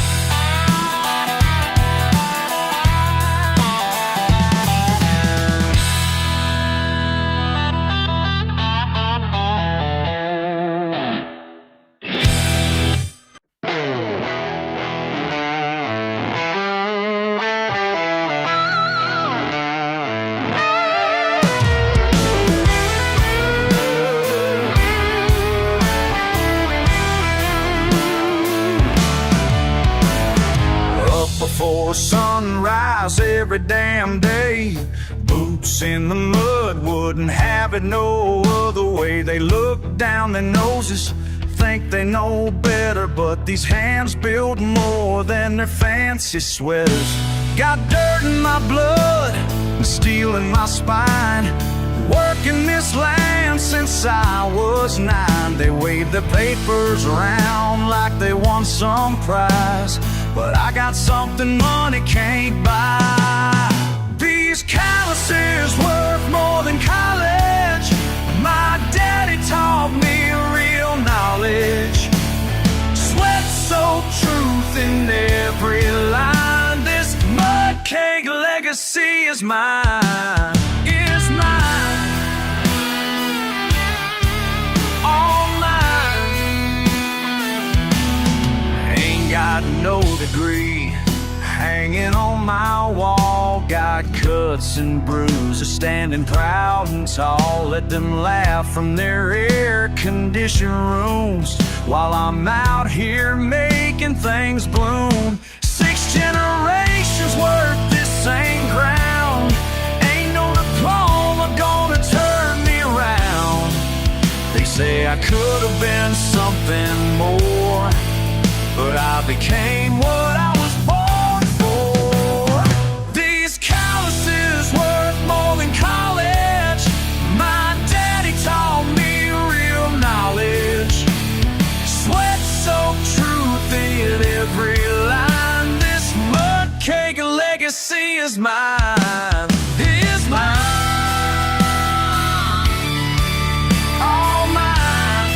S1: Before sunrise every damn day, boots in the mud wouldn't have it no other way. They look down their noses, think they know better, but these hands build more than their fancy sweaters. Got dirt in my blood and steel in my spine, working this land since I was 9. They wave their papers around like they won some prize, but I got something money can't buy. These calluses worth more than college. My daddy taught me real knowledge. Sweat-soaked truth in every line. This mud cake legacy is mine. Is mine. All mine. Ain't got no degree hanging on my wall. Got cuts and bruises, standing proud and tall. Let them laugh from their air-conditioned rooms while I'm out here making things bloom. 6 generations worth this same ground. Ain't no diploma gonna turn me around. They say I could have been something more, but I became what I was born for. These calluses worth is mine, is mine. All mine.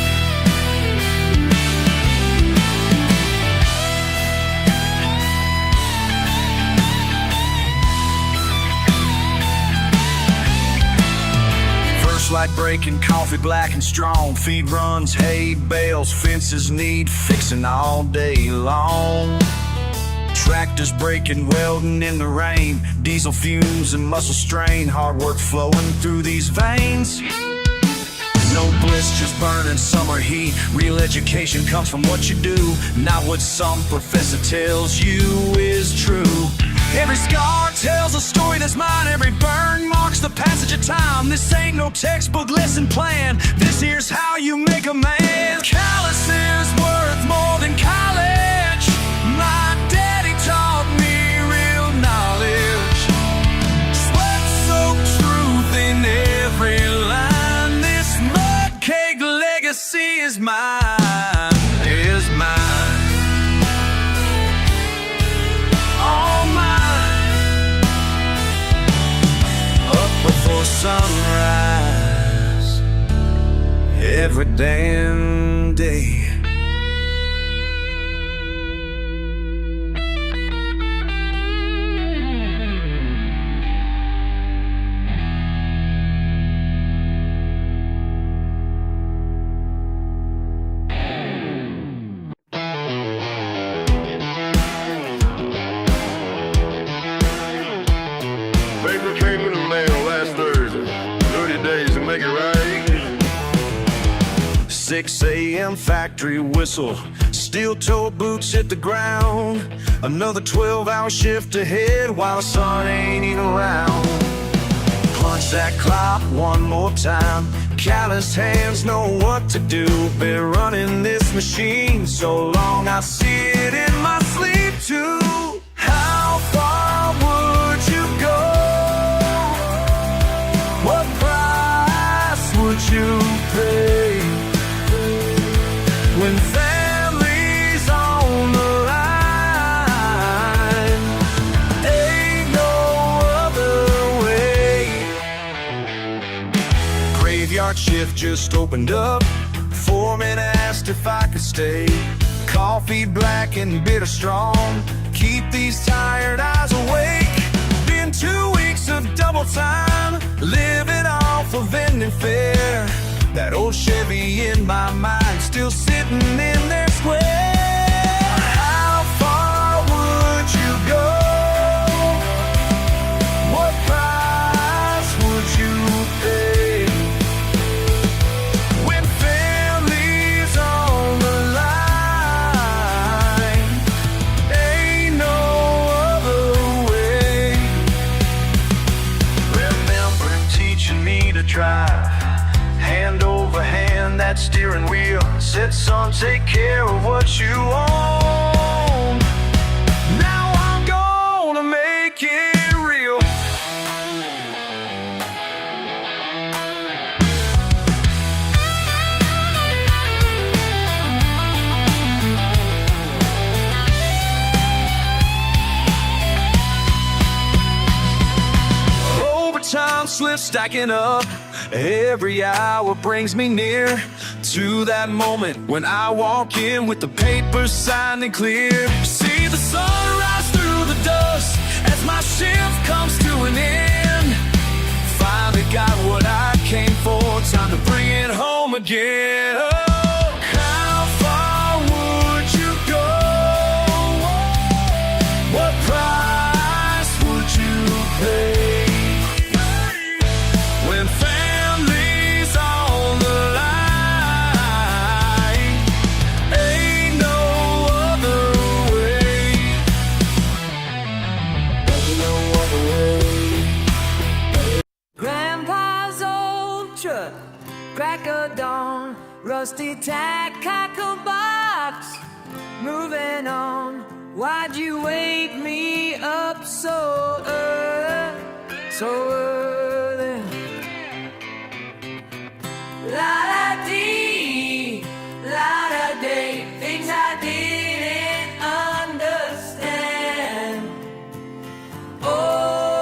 S1: First light breaking, coffee black and strong. Feed runs, hay bales, fences need fixing all day long. Tractors breaking, welding in the rain. Diesel fumes and muscle strain. Hard work flowing through these veins. No blisters burning summer heat. Real education comes from what you do, not what some professor tells you is true. Every scar tells a story that's mine. Every burn marks the passage of time. This ain't no textbook lesson plan. This here's how you make a man. Callous is worth more than college. My daddy taught me real knowledge. Sweat-soaked truth in every line. This mud cake legacy is mine, is mine. All mine. Up before sunrise every damn day.
S2: Paper came in the mail last Thursday. 30 days to make it right.
S1: 6 a.m. factory whistle. Steel-toe boots hit the ground. Another 12-hour shift ahead while the sun ain't even around. Punch that clock one more time. Calloused hands know what to do. Been running this machine so long I see it in my sleep too. How far would you go? What price would you pay when family's on the line? Ain't no other way. Graveyard shift just opened up. Foreman asked if I could stay. Coffee black and bitter strong. Keep these tired eyes awake. Been 2 weeks of double time, living off of vending fare. That old Chevy in my mind, still sitting in their square. How far would you go? What price would you pay when family's on the line? Ain't no other way. Remember teaching me to drive, hand over hand, that steering wheel. Said, son, take care of what you own. Now I'm gonna make it real. Overtime slips stacking up. Every hour brings me near to that moment when I walk in with the papers signed and clear. See the sun rise through the dust as my shift comes to an end. Finally got what I came for, time to bring it home again. Oh, how far would you go? What price would you pay when family's on the line? Ain't no other way. Ain't no other way.
S3: Grandpa's old truck, crack of dawn, rusty tackle box, moving on. Why'd you wake me up so early, so early? La-da-dee, la-da-day, things I didn't understand. Oh,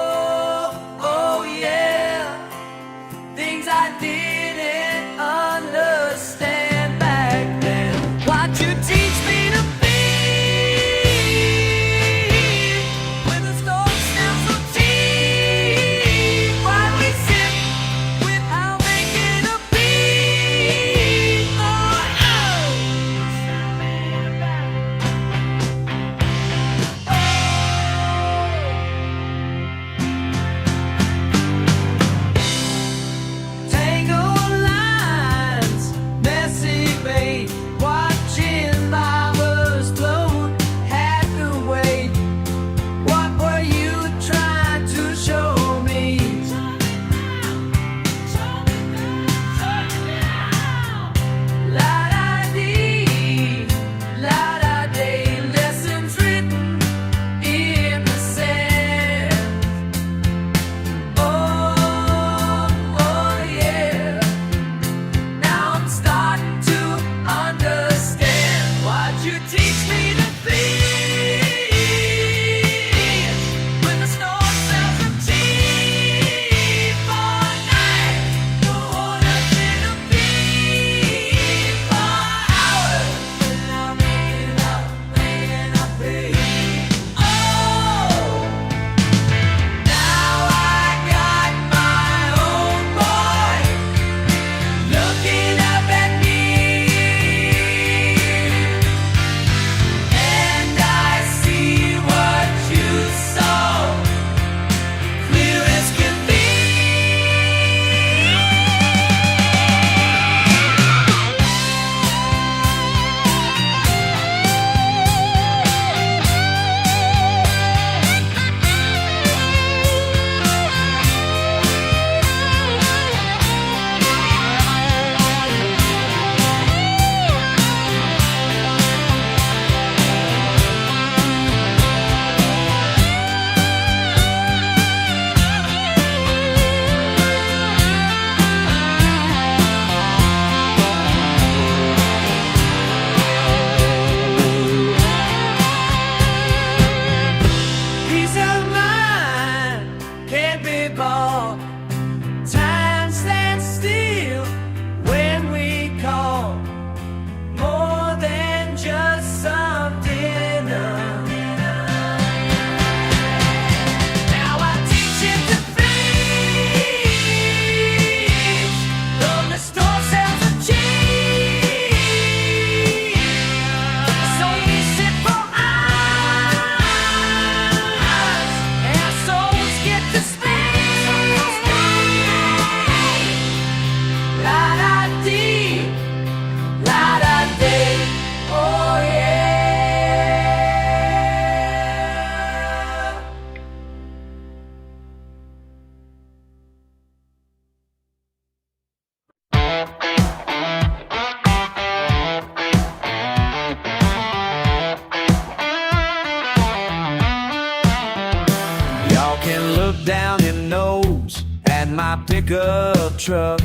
S1: my pickup truck.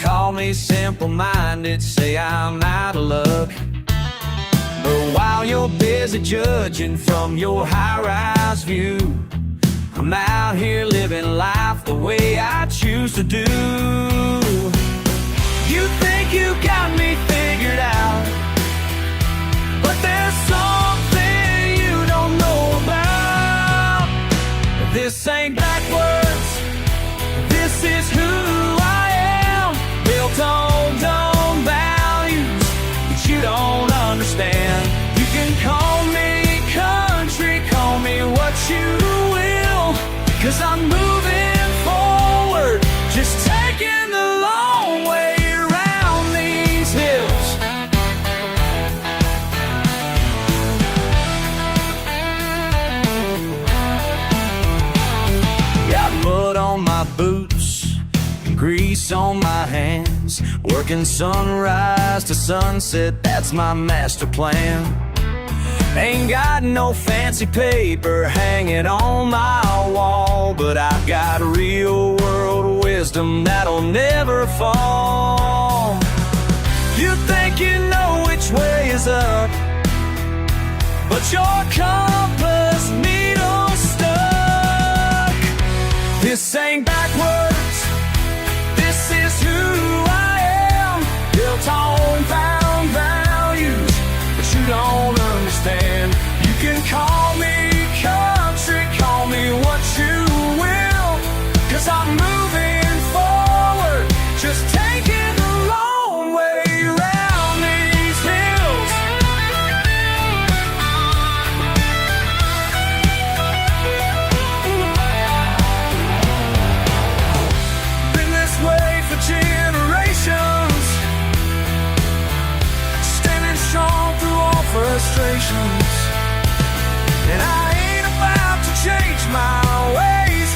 S1: Call me simple-minded, say I'm out of luck. But while you're busy judging from your high-rise view, I'm out here living life the way I choose to do. You think you got me figured out, but there's something you don't know about. This ain't backwards, this is who I am. Built on dumb values that you don't understand. You can call me country, call me what you will, 'cause I'm moving forward, just taking the long way around these hills. Got mud on my boots, grease on my hands, working sunrise to sunset, that's my master plan. Ain't got no fancy paper hanging on my wall, but I've got real world wisdom that'll never fall. You think you know which way is up, but your compass needle's stuck. This ain't backwards, this is who I am. Built on found values, but you don't understand. You can call me country, call me what you will, 'cause I'm moving forward, just taking the long way around these hills. Been this way for generations, standing strong through all frustrations. And I ain't about to change my ways,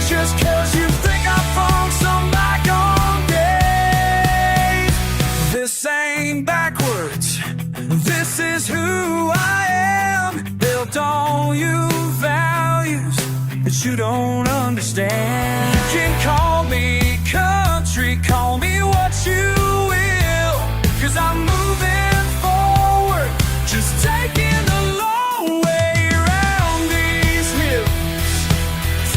S1: just 'cause you think I'm from some bygone days. This ain't backwards, this is who I am. Built on you values that you don't understand. You can call me country, call me what you will, 'cause I'm moving forward, just taking the long way around these hills.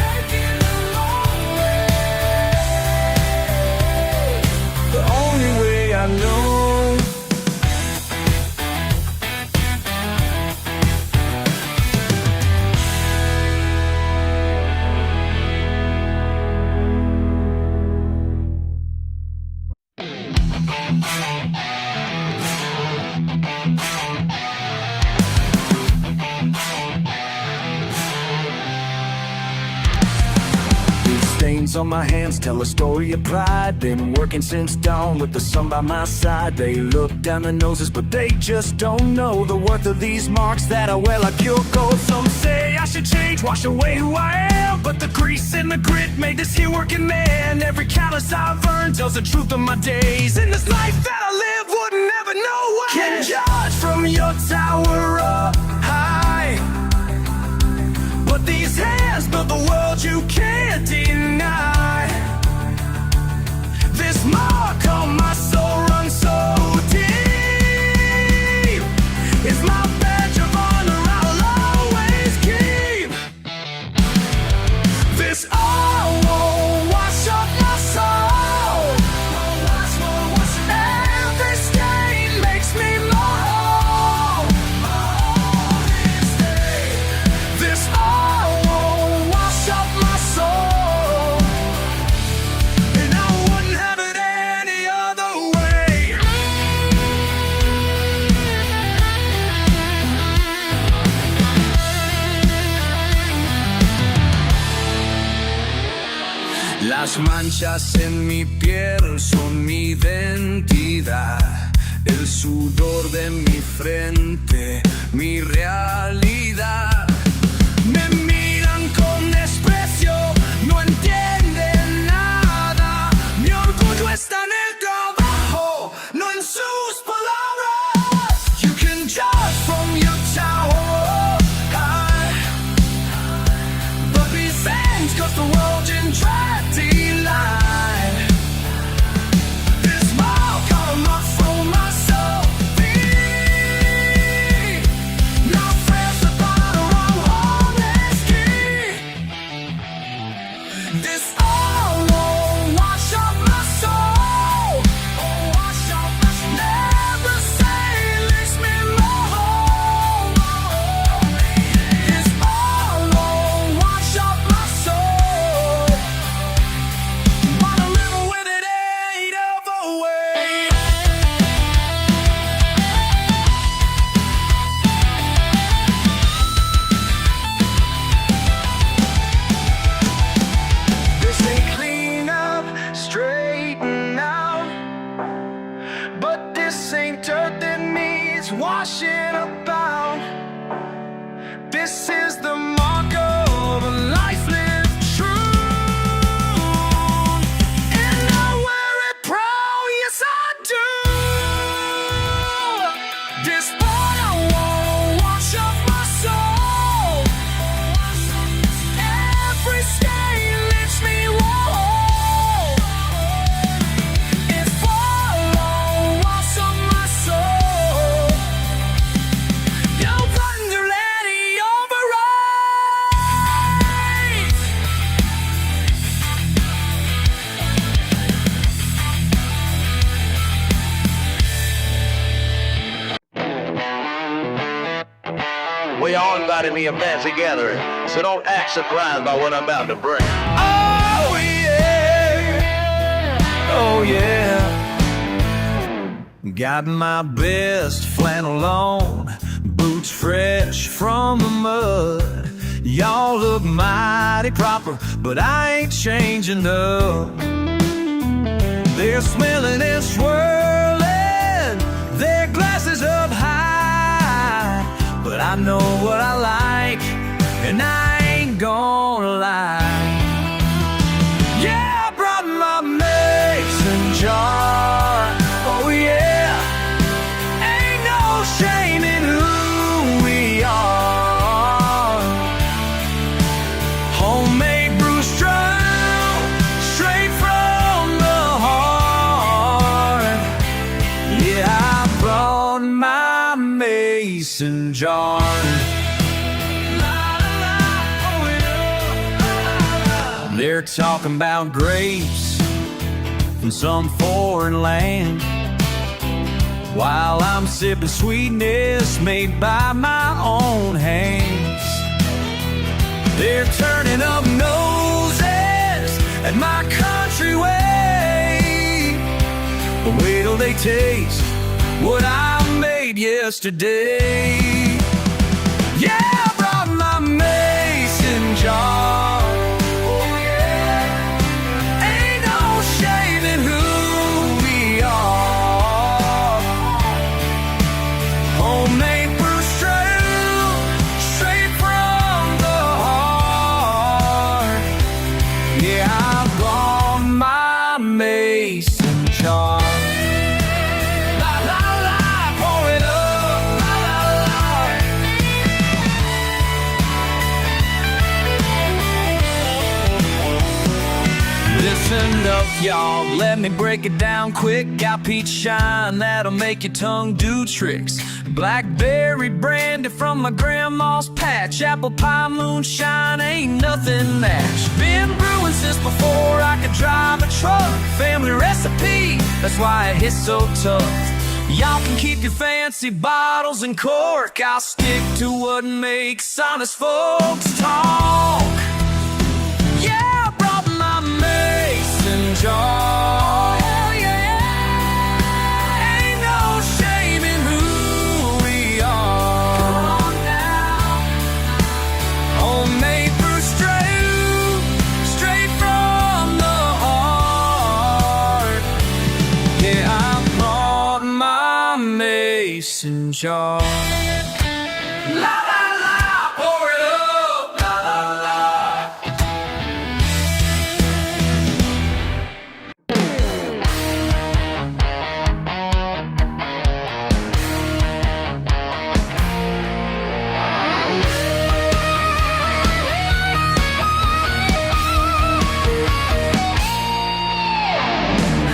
S1: Taking the long way, the only way I know. Stains on my hands tell a story of pride. Been working since dawn with the sun by my side. They look down their noses, but they just don't know the worth of these marks that are wear like pure gold. Some say I should change, wash away who I am, but the grease and the grit made this here working man. Every callus I've earned tells the truth of my days. In this life that I live, wouldn't ever know why. Can judge from your tower up high, but these hands build the world you can't deny. This mark on my soul runs so deep. It's my badge of honor I'll always keep. This all won't wash up my soul. Every stain makes me more whole. This all won't wash up my soul, and I wouldn't have it any other way. Las manchas en mi piel son mi identidad, el sudor de mi frente, mi realidad. Me miran con desprecio, no entienden nada. Mi orgullo está en el trabajo, no en sus palabras. You can judge from your tower high, but be thanked 'cause the world in
S2: We all invited me a fancy gathering, so don't act surprised by what I'm about to bring.
S1: Oh yeah, oh yeah. Got my best flannel on, boots fresh from the mud. Y'all look mighty proper, but I ain't changing up. They're smelling and swirling, their glasses up high. But I know what I like, and I ain't gonna lie. Yeah, I brought my mason jar. Oh yeah, ain't no shame in who we are. Homemade brew strong, straight from the heart. Yeah, I brought my mason jar. They're talking about grapes from some foreign land, while I'm sipping sweetness made by my own hands. They're turning up noses at my country way, but wait till they taste what I made yesterday. Yeah, I brought my mason jar. Oh yeah, ain't no shame in who we are. Homemade brew straight from the heart. Yeah, I brought my mason jar. La la la, pour it up. La la la. Listen up, y'all, let me break it down quick. Got peach shine that'll make your tongue do tricks. Blackberry brandy from my grandma's patch. Apple pie moonshine ain't nothing matched. Been brewing since before I could drive a truck. Family recipe, that's why it hits so tough. Y'all can keep your fancy bottles and cork. I'll stick to what makes honest folks talk. Yeah, I brought my mason jar. Oh yeah, ain't no shame in who we are. Come on now. Homemade brew straight from the heart. Yeah, I brought my mason jar. La la la, pour it up. La la la.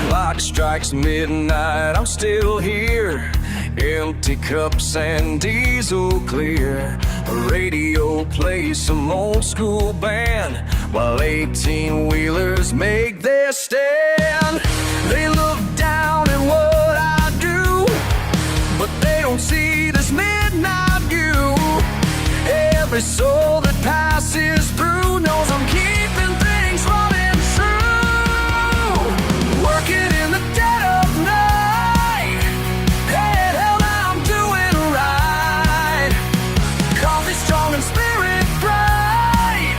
S1: Clock strikes midnight, I'm still here. Empty cups and diesel clear. A radio plays some old school band, while 18-wheelers make their stand. They look down at what I do, but they don't see this midnight view. Every soul that passes through knows I'm keeping things running true. Working in the dead of night, head held, I'm doing right. Coffee strong and spirit bright.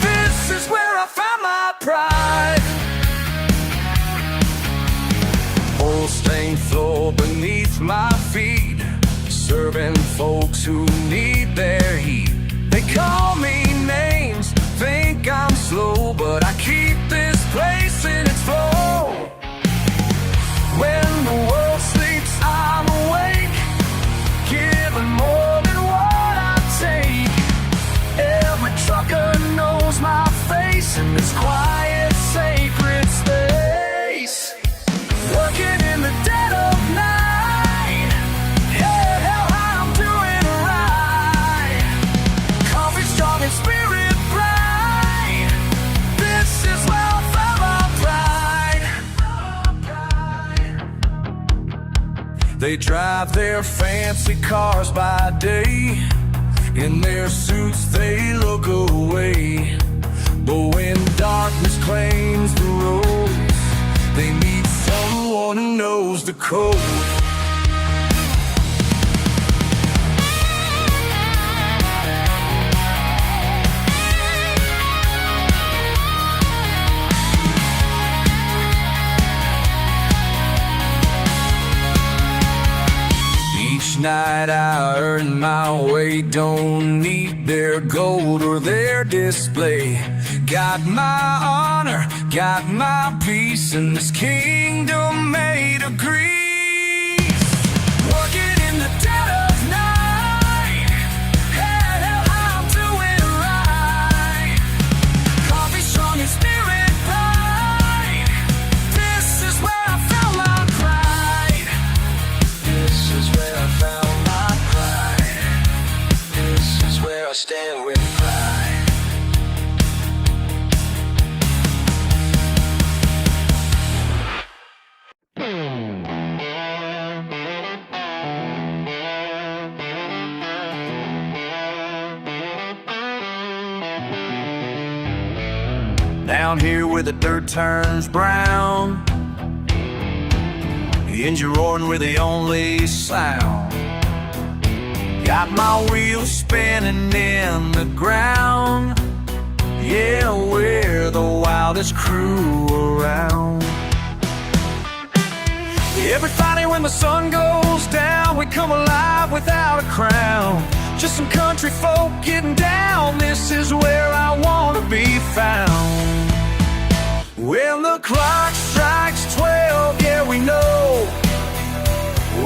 S1: This is where I found my pride. Old stained floor beneath my feet, serving folks who need their heat. They call me names, think I'm slow, but I keep this place in its flow. When the world sleeps, I'm awake, giving more than what I take. Every trucker knows my face in this quiet, sacred space. Working in the dead of night, head held high, I'm doing right. Coffee strong and spirit bright. This is where I found my pride. They drive their fancy cars by day, In their suits they look away, but when darkness claims the roads, they meet someone who knows the code. Each night I earn my way, don't need their gold or their display. Got my honor, got my peace, and this kingdom made of grease. Working in the dead of night, head held high, I'm doing right. Coffee strong and spirit bright. This is where I found my pride. This is where I found my pride. This is where I stand with pride. Down here where the dirt turns brown, the engine roaring with the only sound. Got my wheels spinning in the ground. Yeah, we're the wildest crew around. Every Friday when the sun goes down, we come alive without a crown. Just some country folk getting down. This is where I want to be found. When the clock strikes 12, yeah, we know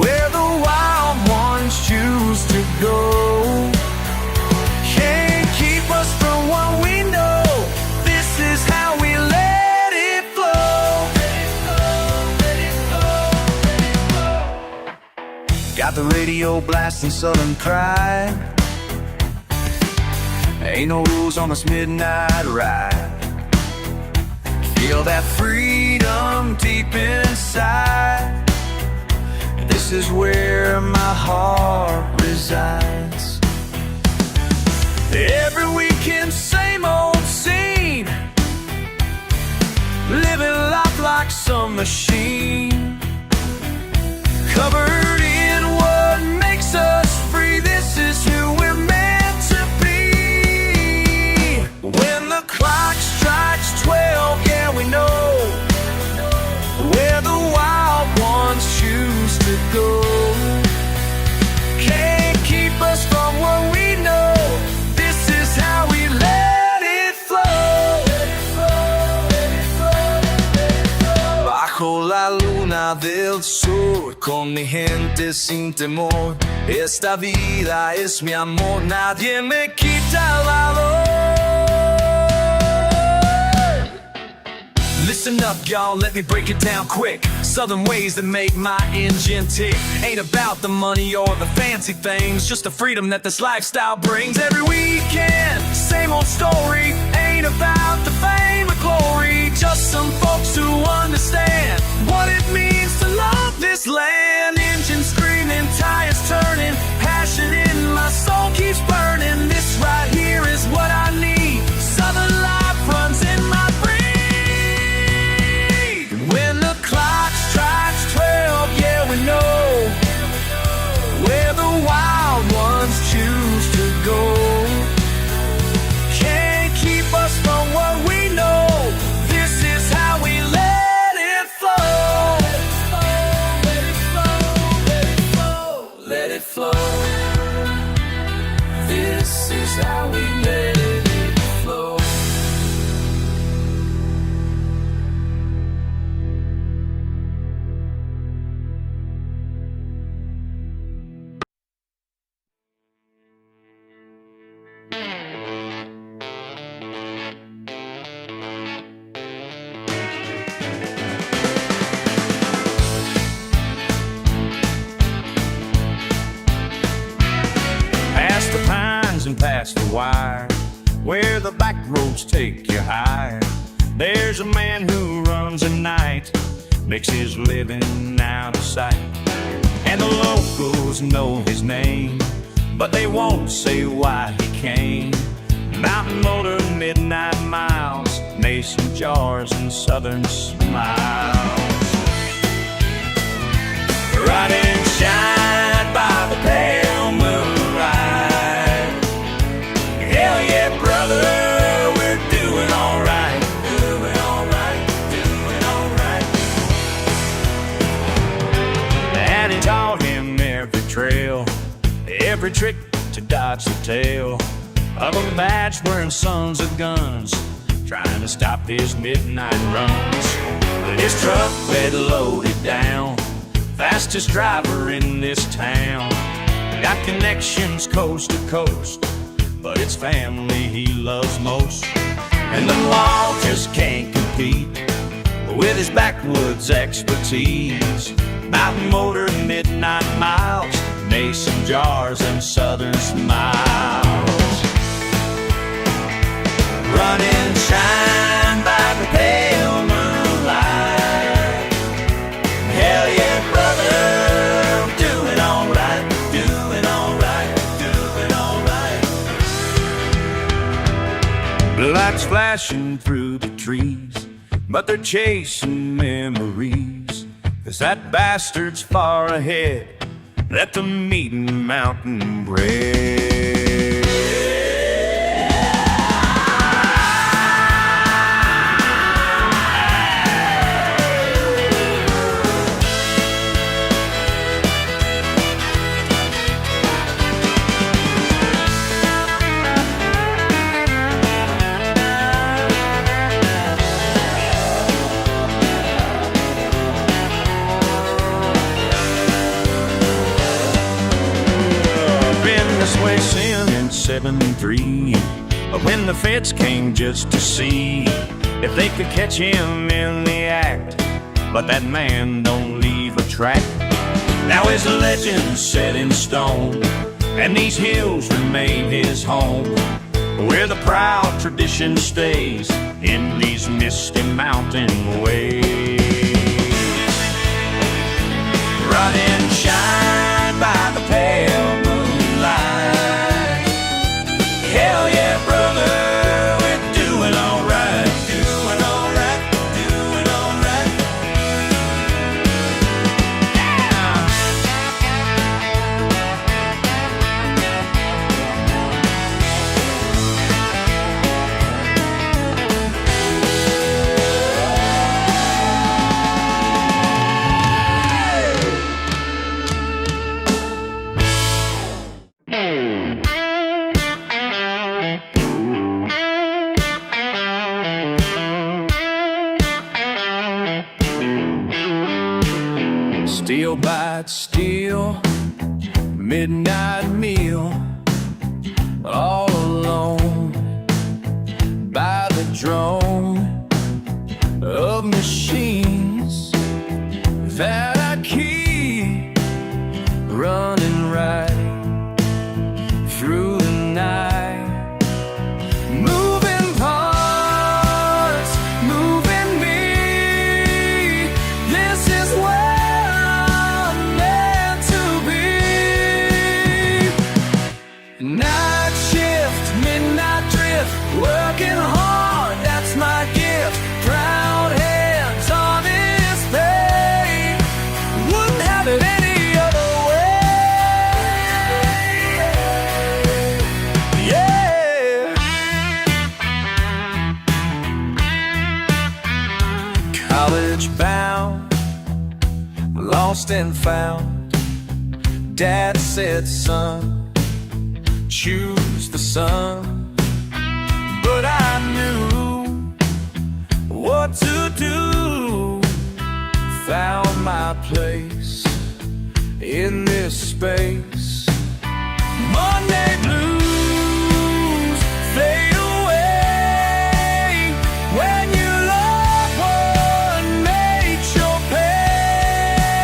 S1: where the wild ones choose to go. Can't keep us from what we know. This is how we let it flow. Let it flow, let it flow, let it flow. Got the radio blasting Southern pride. Ain't no rules on this midnight ride. Feel that freedom deep inside. This is where my heart resides. Every weekend, same old scene. Living life like some machine. Covered in what makes us free. This is who we're meant to be. When the clock strikes 12, yeah, we know where the wild ones choose to go. Can't keep us from what we know. This is how we let it flow. Let it flow, let it flow, let it flow. Bajo la luna del sur, con mi gente sin temor. Esta vida es mi amor, nadie me quita el valor. Listen up, y'all, let me break it down quick. Southern ways that make my engine tick. Ain't about the money or the fancy things, just the freedom that this lifestyle brings. Every weekend, same old story. Ain't about the fame or glory, just some folks who understand what it means to love this land. Engine screaming, tires turning, passion in my soul keeps burning. This right here is what I need. Southern life runs in my brain. When the clock strikes 12, yeah, we know where the wild ones choose to go. Can't keep us from what we know. This is how we let it flow. Let it flow, let it flow, let it flow, let it flow. This is how we let it flow. Past the pines and past the wire, where the back roads take you higher. There's a man who runs a night, makes his living out of sight. And the locals know his name, but they won't say why he came. Mountain motor, midnight miles, mason jars and southern smiles. Riding shine by the pale moonlight. Hell yeah, brother, we're doing alright. Doing alright, doing alright. And he taught him every trail, every trick to dodge the tail of a match-wearing sons of guns, trying to stop his midnight runs. But his truck bed loaded down, fastest driver in this town. Got connections coast to coast, but it's family he loves most. And the law just can't compete with his backwoods expertise. Mountain motor, midnight miles, mason jars and southern smiles. Running shine by the pale moonlight. Hell yeah, brother, doing alright, doing alright, doing alright. Lights flashing through the trees, but they're chasing memories. 'Cause that bastard's far ahead, let the meeting mountain break. In 73, when the feds came just to see if they could catch him in the act, but that man don't leave a track. Now his legend's set in stone, and these hills remain his home, where the proud tradition stays in these misty mountain ways. Riding shine by the pale moonlight. Hell yeah, brother, we're doing alright, doing alright, doing alright. Steel bites steel, midnight meal, all alone by the drone of machines that I keep running right through the night. Moving parts, moving me. This is where I'm meant to be. Night shift, midnight drift, working hard, that's my gift. Proud hands on this page, wouldn't have it any other way. Yeah. College bound, lost and found. Dad said, son, choose the sun. But I knew what to do. Found my place in this space. Monday blues fade away when you love what makes your pay.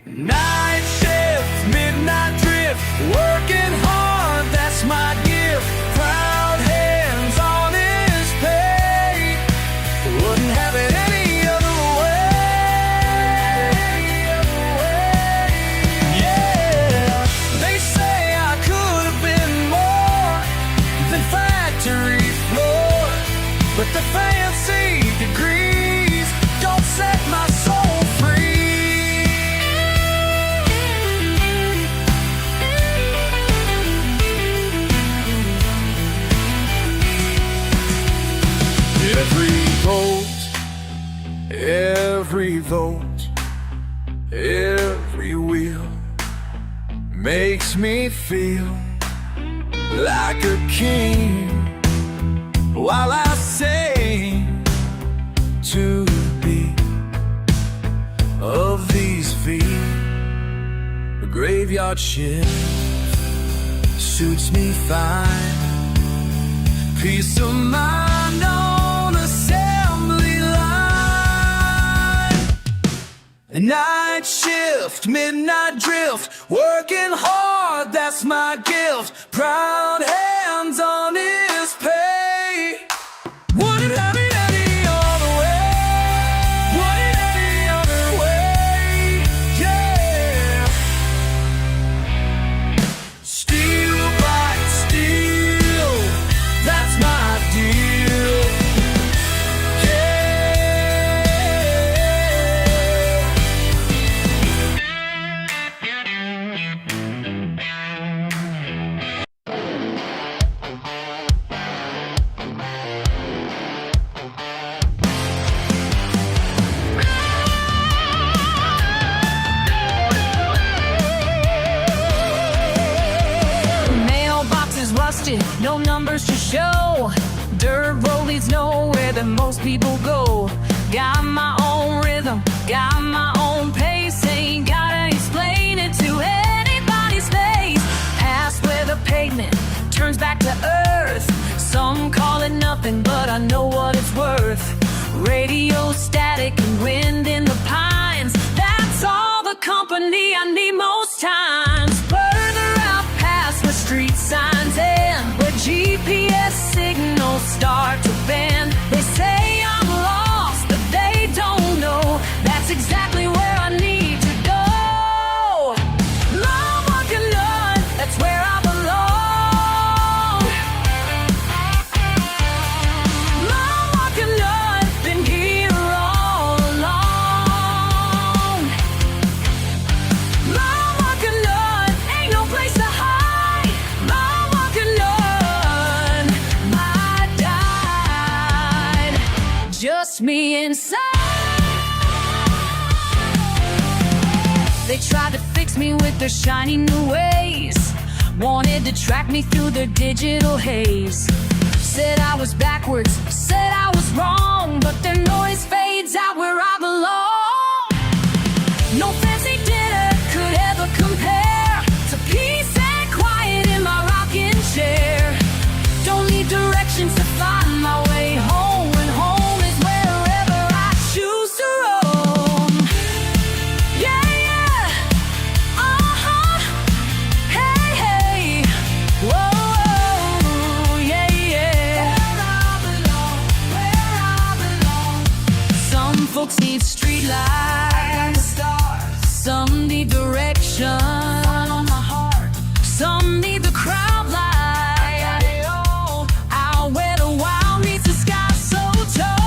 S1: Night shift, midnight drift, working hard, that's my gift. Proud hands on his pay, wouldn't have it any other way. Yeah, they say me feel like a king while I sing to the beat of these feet. A graveyard shift suits me fine. Peace of mind on assembly line. Night shift, midnight drift, working hard, that's my gift. Proud hands on his pay. Would it have been any other way? Would it any other way? Yeah. Steel by steel, that's my deal.
S3: No numbers to show. Dirt road leads nowhere that most people go. Got my own rhythm, got my own pace. Ain't gotta explain it to anybody's face. Past where the pavement turns back to earth. Some call it nothing, but I know what it's worth. Radio static and wind in the pines. That's all the company I need most times. Further out past the street signs end, where GPS signals start to bend. They say I'm lost, but they don't know that's exactly where I need to go. Long walking on, that's where I belong. Long walking on, been here all along. Long walking on, ain't no place to hide. Long walking on, I died. Just me inside. They tried to fix me with their shiny new ways. Wanted to track me through their digital haze. Said I was backwards, said I was wrong, but their noise fades out where I belong. No fancy dinner could ever compare to peace and quiet in my rocking chair. Don't need directions to find my way home, and home is wherever I choose to roam. Yeah, yeah, uh-huh, hey, hey, whoa, yeah, yeah. Where I belong. Some folks need street lights, some need direction, on my heart. Some need the crowd light. Out where the wild meets the sky so tall.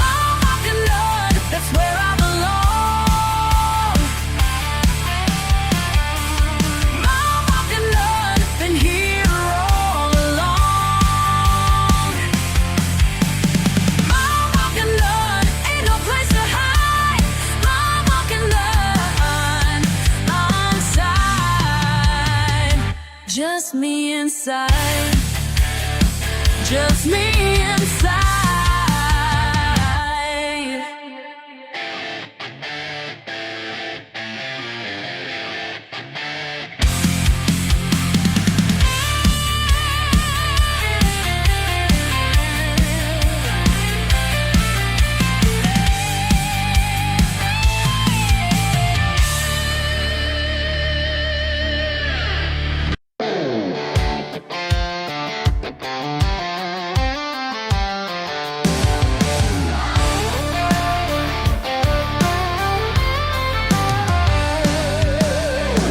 S3: Long walking on, that's where I belong. Long walking on, been here all along. Long walking on, ain't no place to hide. Long walking on, inside. Just me inside. Just me inside.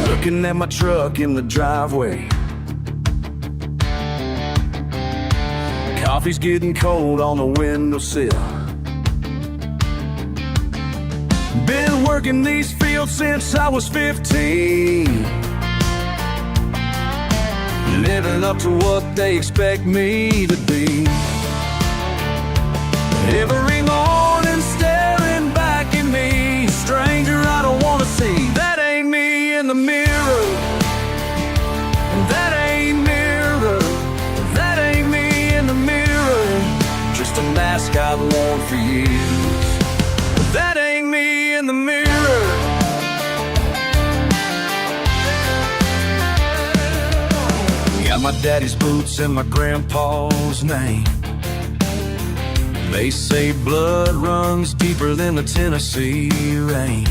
S1: Looking at my truck in the driveway. Coffee's getting cold on the windowsill. Been working these fields since I was 15. Living up to what they expect me to be. Every morning staring back at me. Stranger I don't wanna see. That ain't me in the mirror. worn for years. But that ain't me in the mirror. Got my daddy's boots and my grandpa's name. They say blood runs deeper than the Tennessee rain.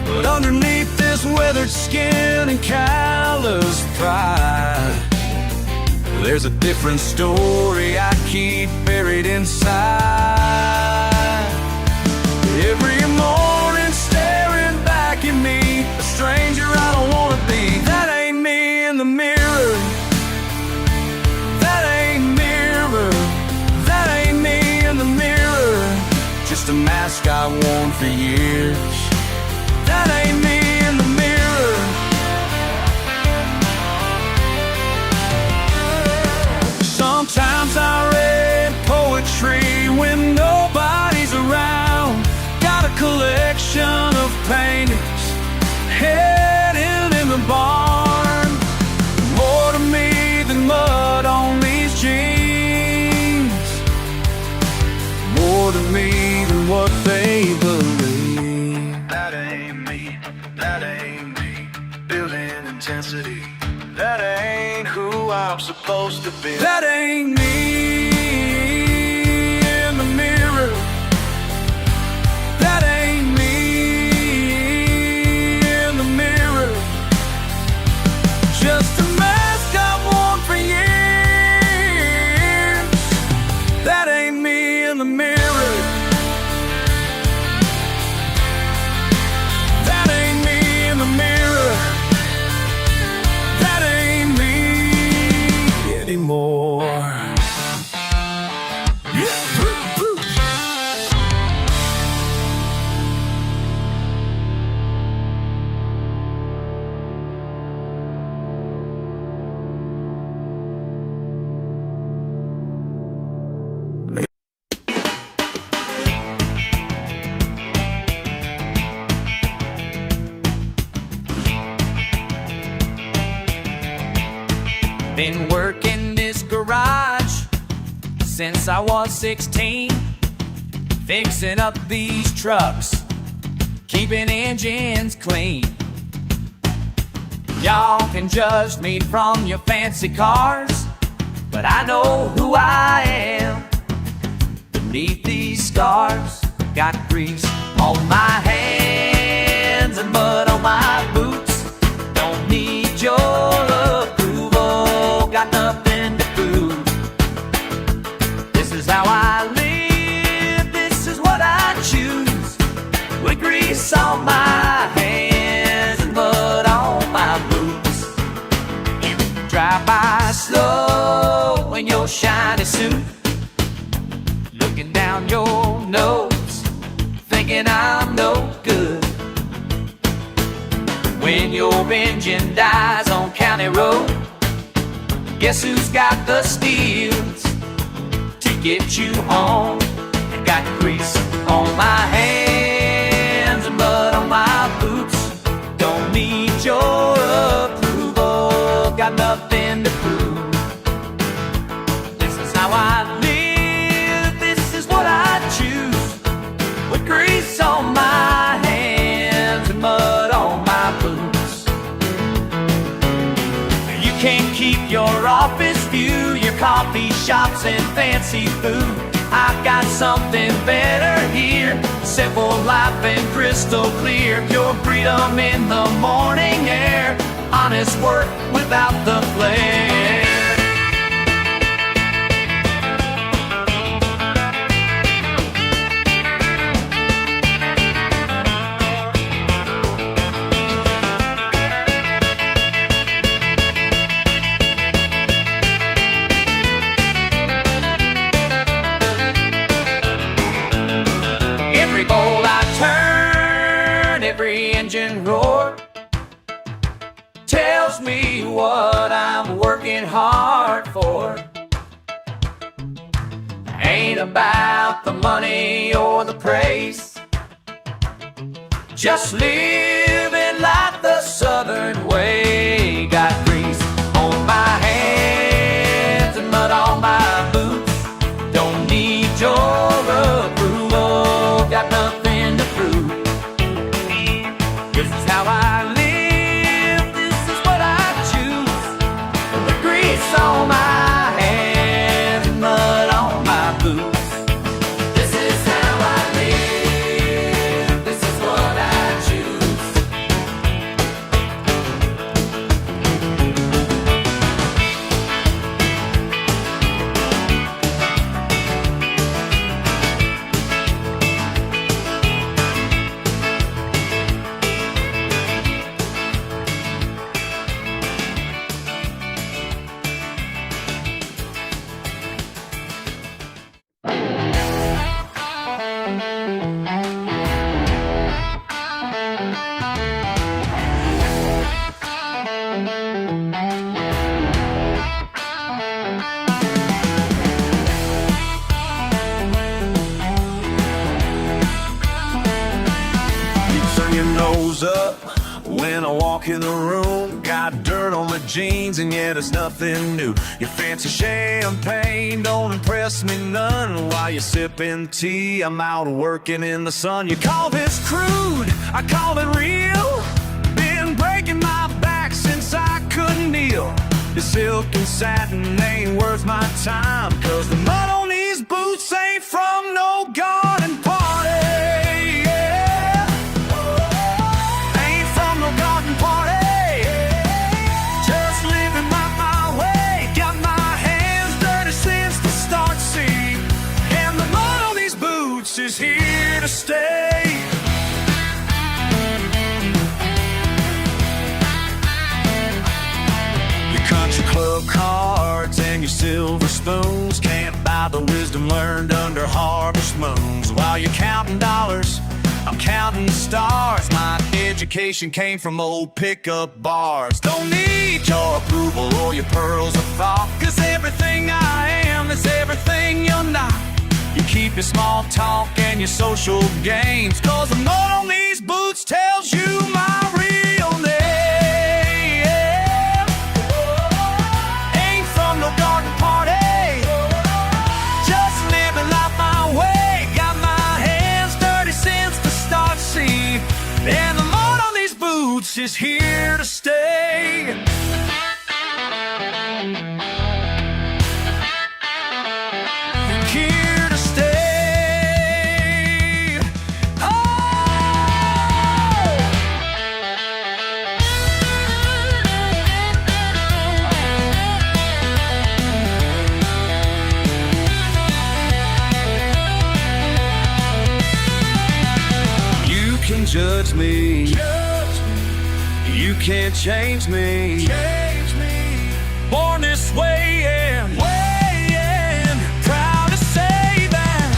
S1: But underneath this weathered skin and calloused pride, there's a different story I keep buried inside. Every morning staring back at me, a stranger I don't wanna be. That ain't me in the mirror. That ain't mirror. That ain't me in the mirror. Just a mask I've worn for years. That ain't me in the mirror. Sometimes I read poetry when nobody's around. Got a collection of paintings hidden in the barn. More to me than mud on these jeans. More to me than what they believe. That ain't me, that ain't me. Building intensity. That ain't who I'm supposed to be. That ain't me in the mirror. That ain't me in the mirror. Just a mask I've worn for years. That ain't me in the mirror. That ain't me in the mirror. That ain't me anymore.
S3: Been working this garage since I was 16, fixing up these trucks, keeping engines clean. Y'all can judge me from your fancy cars, but I know who I am. Beneath these scars, got grease on my hands and mud on my boots. Don't need your approval, got nothing to prove. This is how I live, this is what I choose. With grease on my hands and mud on my boots. Drive by slow in your shiny suit, looking down your nose, thinking I'm no good. When your engine dies on County Road, guess who's got the steels to get you home? Got grease on my hands and mud on my boots. Don't need your approval, got nothing to prove. This is how I live, this is what I choose. With grease on my hands and mud on my boots. You can't keep your office view, your coffee shops and fancy food. I've got something better here, simple life and crystal clear. Pure freedom in the morning air, honest work without the flair. Every bolt I turn, every engine roar, tells me what I'm working hard for. Ain't about the money or the praise, just living like the Southern way. Got grease on my hands and mud on my boots. Don't need your
S1: shows up when I walk in the room. Got dirt on my jeans and yet it's nothing new. Your fancy champagne don't impress me none. While you're sipping tea, I'm out working in the sun. You call this crude, I call it real. Been breaking my back since I couldn't kneel. The silk and satin ain't worth my time, 'cause the mud on these boots ain't from no garden party. Yeah. Ain't from no garden party. Just living my way. Got my hands dirty since the start, see. And the mud on these boots is here to stay. Country club cards and your silver spoons can't buy the wisdom learned under harvest moons. While you're counting dollars, I'm counting stars. My education came from old pickup bars. Don't need your approval or your pearls of thought, 'cause everything I am is everything you're not. You keep your small talk and your social games, 'cause the mud on these boots tells you my real name. Garden party, just living life my way. Got my hands dirty since the start, see. And the mud on these boots is here to stay. Here to stay. Judge me. You can't change me. Born this way and proud to say that.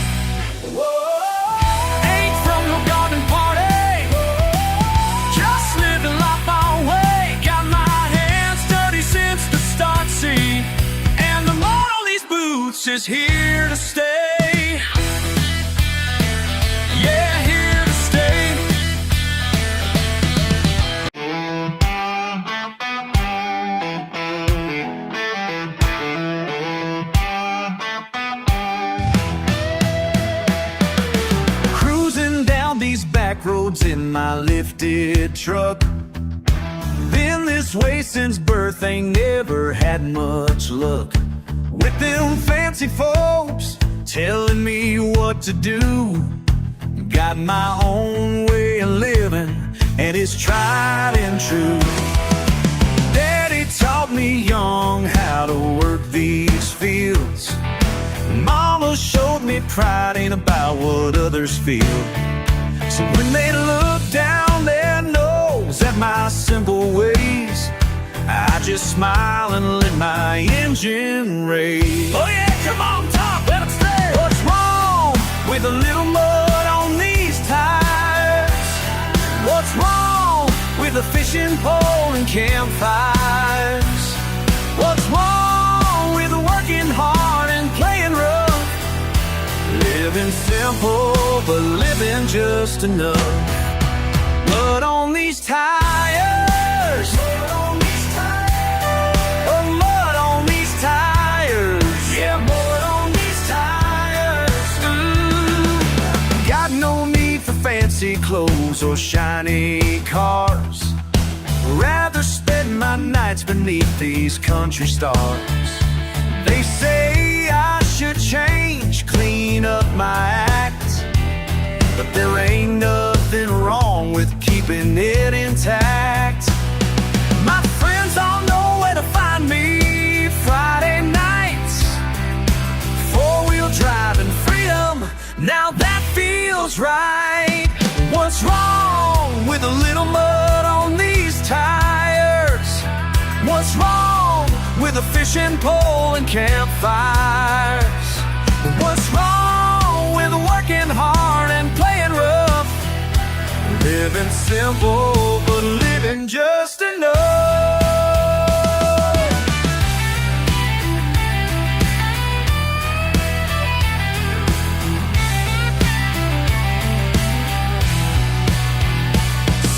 S1: Ain't from no garden party. Just living life my way. Got my hands dirty since the start, see. And the mud on these boots is here to stay. Yeah, here to stay. Roads in my lifted truck. Been this way since birth, ain't never had much luck with them fancy folks telling me what to do. Got my own way of living, and it's tried and true. Daddy taught me young how to work these fields. Mama showed me pride ain't about what others feel. So when they look down their nose at my simple ways, I just smile and let my engine rage. Oh yeah, come on, talk, let them stay. What's wrong with a little mud on these tires? What's wrong with a fishing pole and campfires? What's wrong with working hard and playing rough? Living simple, but living just enough. Mud on these tires. Mud on these tires. Oh, mud on these tires. Yeah, mud on these tires. Ooh. Got no need for fancy clothes or shiny cars. Rather spend my nights beneath these country stars. They say I should change, clean up my act, but there ain't nothing wrong with keeping it intact. My friends all know where to find me Friday nights. Four-wheel drive and freedom, now that feels right. What's wrong with a little mud on these tires? What's wrong with a fishing pole and campfires? What's wrong with working hard and playing rough? Living simple, but living just enough.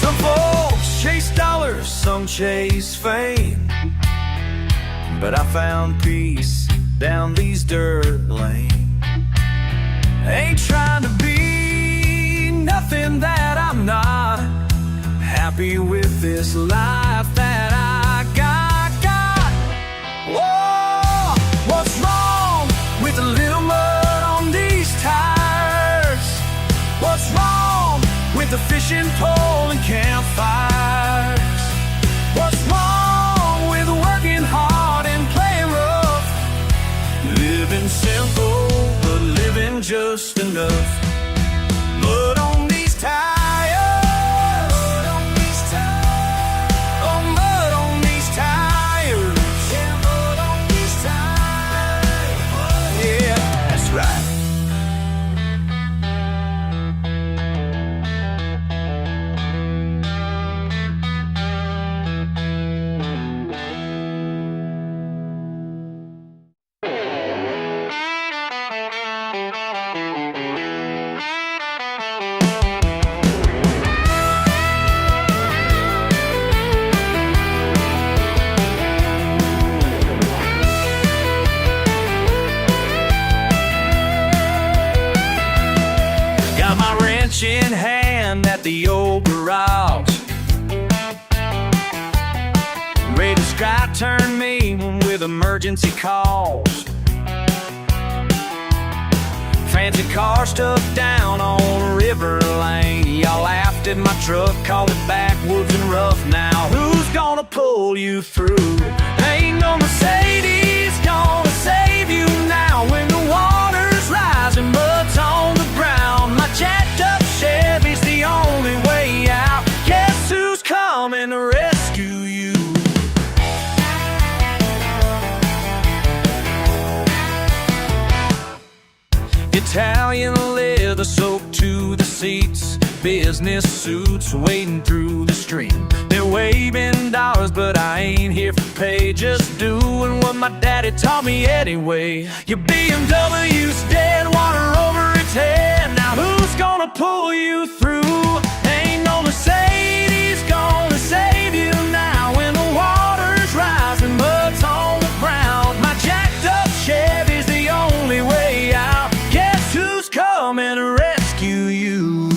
S1: Some folks chase fame, but I found peace down these dirt lanes. Ain't trying to be nothing that I'm not. Happy with this life that I got. Whoa, what's wrong with a little mud on these tires? What's wrong with the fishing pole and campfires? What's wrong with working hard and playing rough? Living simple, but living just enough. Mud on these tires. In hand at the old garage, ready to strike turn me with emergency calls. Fancy car stuck down on River Lane. Y'all laughed at my truck, called it backwoods and rough. Now who's gonna pull you through? Ain't no Mercedes gonna save you now when the water's rising, mud's on the ground. My jacked up Chevy's the only way out. Guess who's coming to rescue you? Italian leather soaked to the seats, business suits wading through the stream. They're waving dollars, but I ain't here for pay, just doing what my daddy taught me anyway. Your BMW's dead, water over its head. Now who's gonna pull you through? Ain't no Mercedes gonna save you now when the water's rising, mud's on the ground. My jacked up Chevy's the only way out. Guess who's coming to rescue you?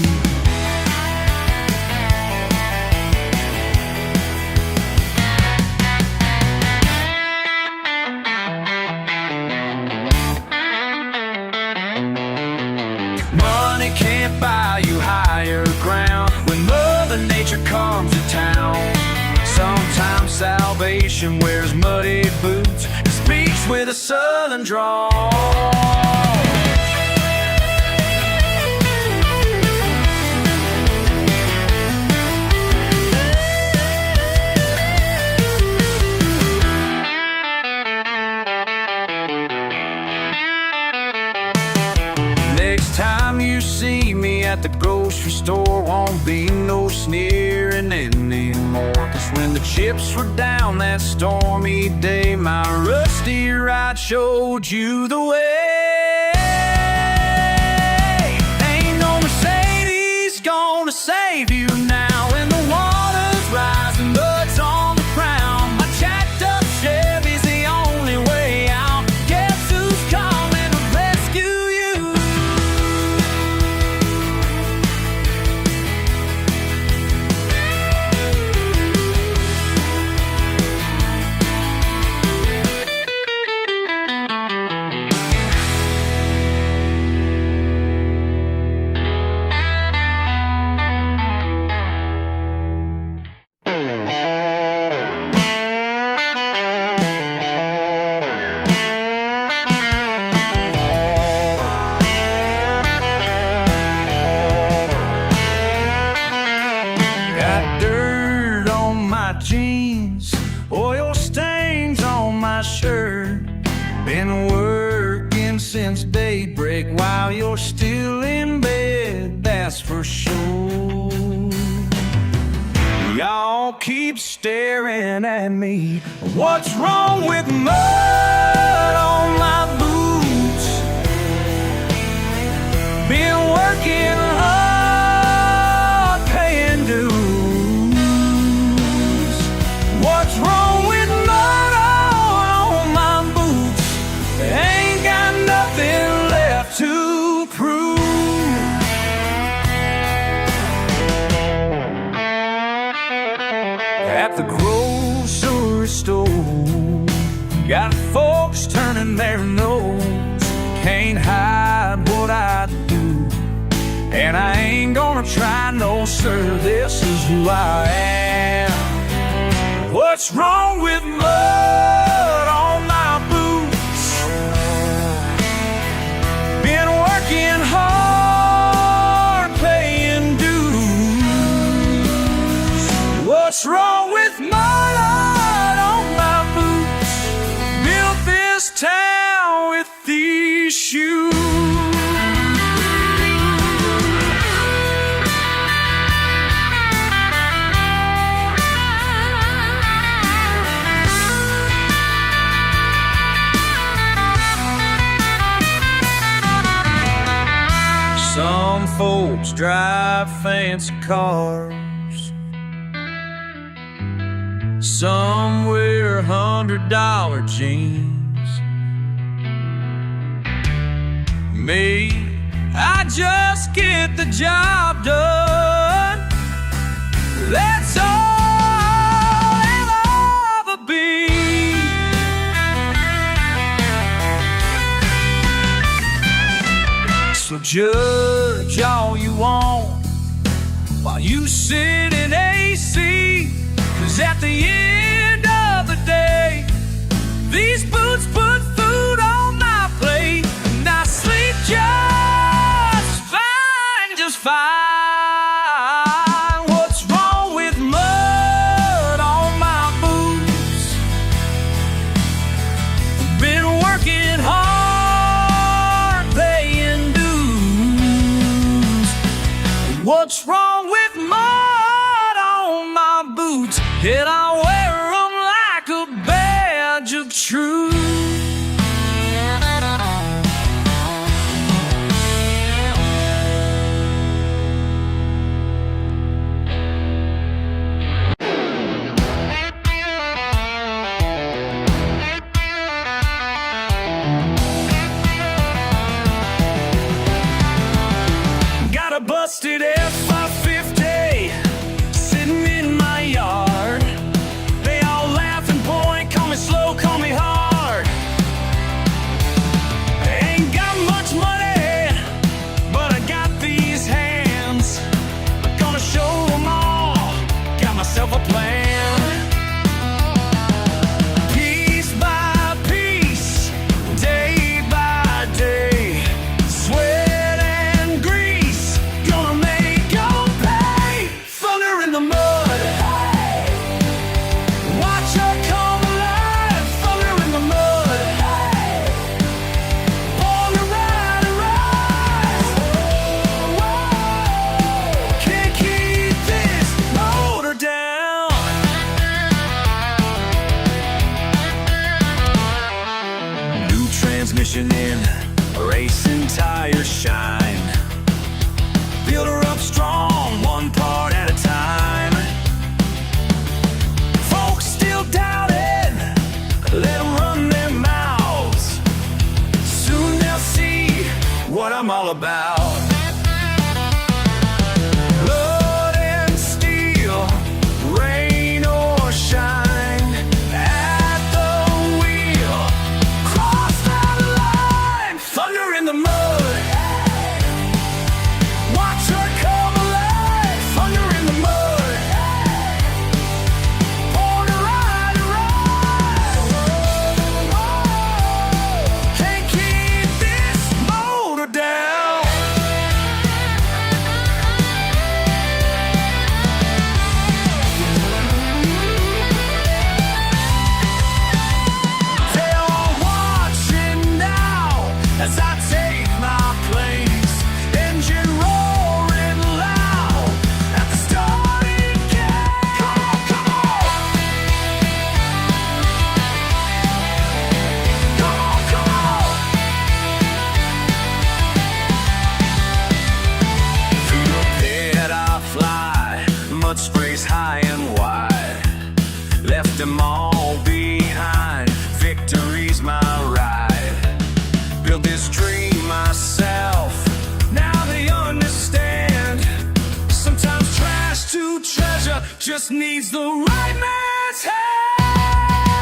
S1: Money can't buy you higher ground when Mother Nature comes to town. Sometimes salvation wears muddy boots and speaks with a southern drawl. Next time you see me at the grocery store, won't be no sneering anymore. 'Cause when the chips were down that stormy day, my rusty ride showed you the way. Ain't no Mercedes gonna save you now when the water's rising, mud's on the ground. My jacked up Chevy's the only way out. Guess who's coming to rescue you? Got dirt on my jeans, oil stains on my shirt. Been working since daybreak while you're still in bed, that's for sure. Y'all keep staring at me. What's wrong with mud on my boots? Been working hard, paying dues. stove. Got folks turning their nose, can't hide what I do. And I ain't gonna try, no sir, this is who I am. What's wrong with mud on my boots? Been working hard, paying dues. What's wrong with mud on my boots? Built this town with these shoes. Some folks drive fancy cars, some wear $100 jeans. Me, I just get the job done. That's all I'll ever be. So judge all you want while you sit in AC, 'cause at the end of the day, these boots put food on my plate, and I sleep just fine, just fine. What's wrong with mud on my boots? Been working hard, paying dues. What's wrong with mud on my boots? And I wear them like a badge of truth. Got a busted F-550 sitting in my yard. They all laugh and point, call me slow, call me hard. Ain't got much money, but I got these hands. I'm gonna show them all, got myself a plan. Piece by piece, day by day, sweat and grease, gonna make your pay. Thunder in the mud, watch her come alive. Thunder in the mud, born to ride and rise. Can't keep this motor down. New transmission in, racing tires shine. Build her up strong, one part at a time. Folks still doubt it, let them run their mouths. Soon they'll see what I'm all about. Blood and steel, rain or shine, at the wheel, cross that line. Thunder in the mud, watch her come alive. Thunder in the mud, born to ride and ride. Can't keep this motor down. They are watching now as I take my place. Engine roaring loud at the starting gate. Come on, come on. Come on, come on. Through the pit I fly, mud sprays high and wide. Left them all behind, victory's my ride. Built this dream myself, now they understand. Sometimes trash to treasure just needs the right man's hand.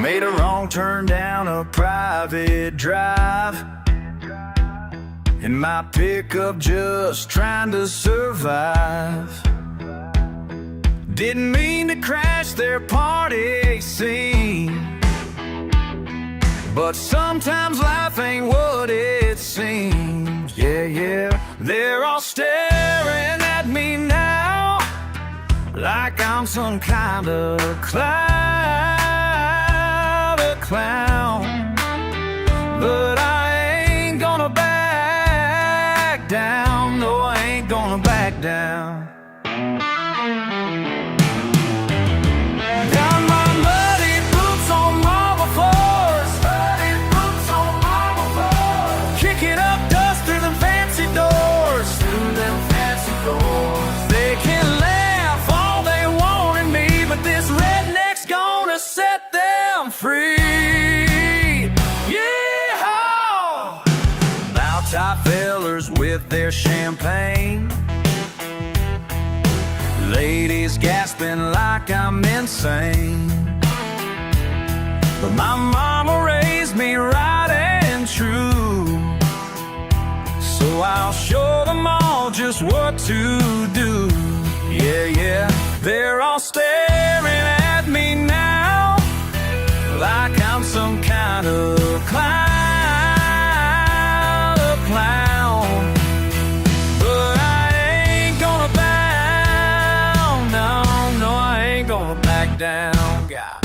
S1: Made a wrong turn down a private drive in my pickup, just trying to survive. Didn't mean to crash their party scene, but sometimes life ain't what it seems. Yeah, they're all staring at me now like I'm some kind of clown. But I ain't gonna back down. No, I ain't gonna back down. Got my muddy boots on marble floors, kicking up dust through them fancy doors, They can laugh all they want at me, but this redneck's gonna set them free. Top fellers with their champagne, ladies gasping like I'm insane. But my mama raised me right and true, so I'll show them all just what to do. Yeah, they're all staring at me now like I'm some kind of clown. But I ain't gonna bow. No, I ain't gonna back down. Got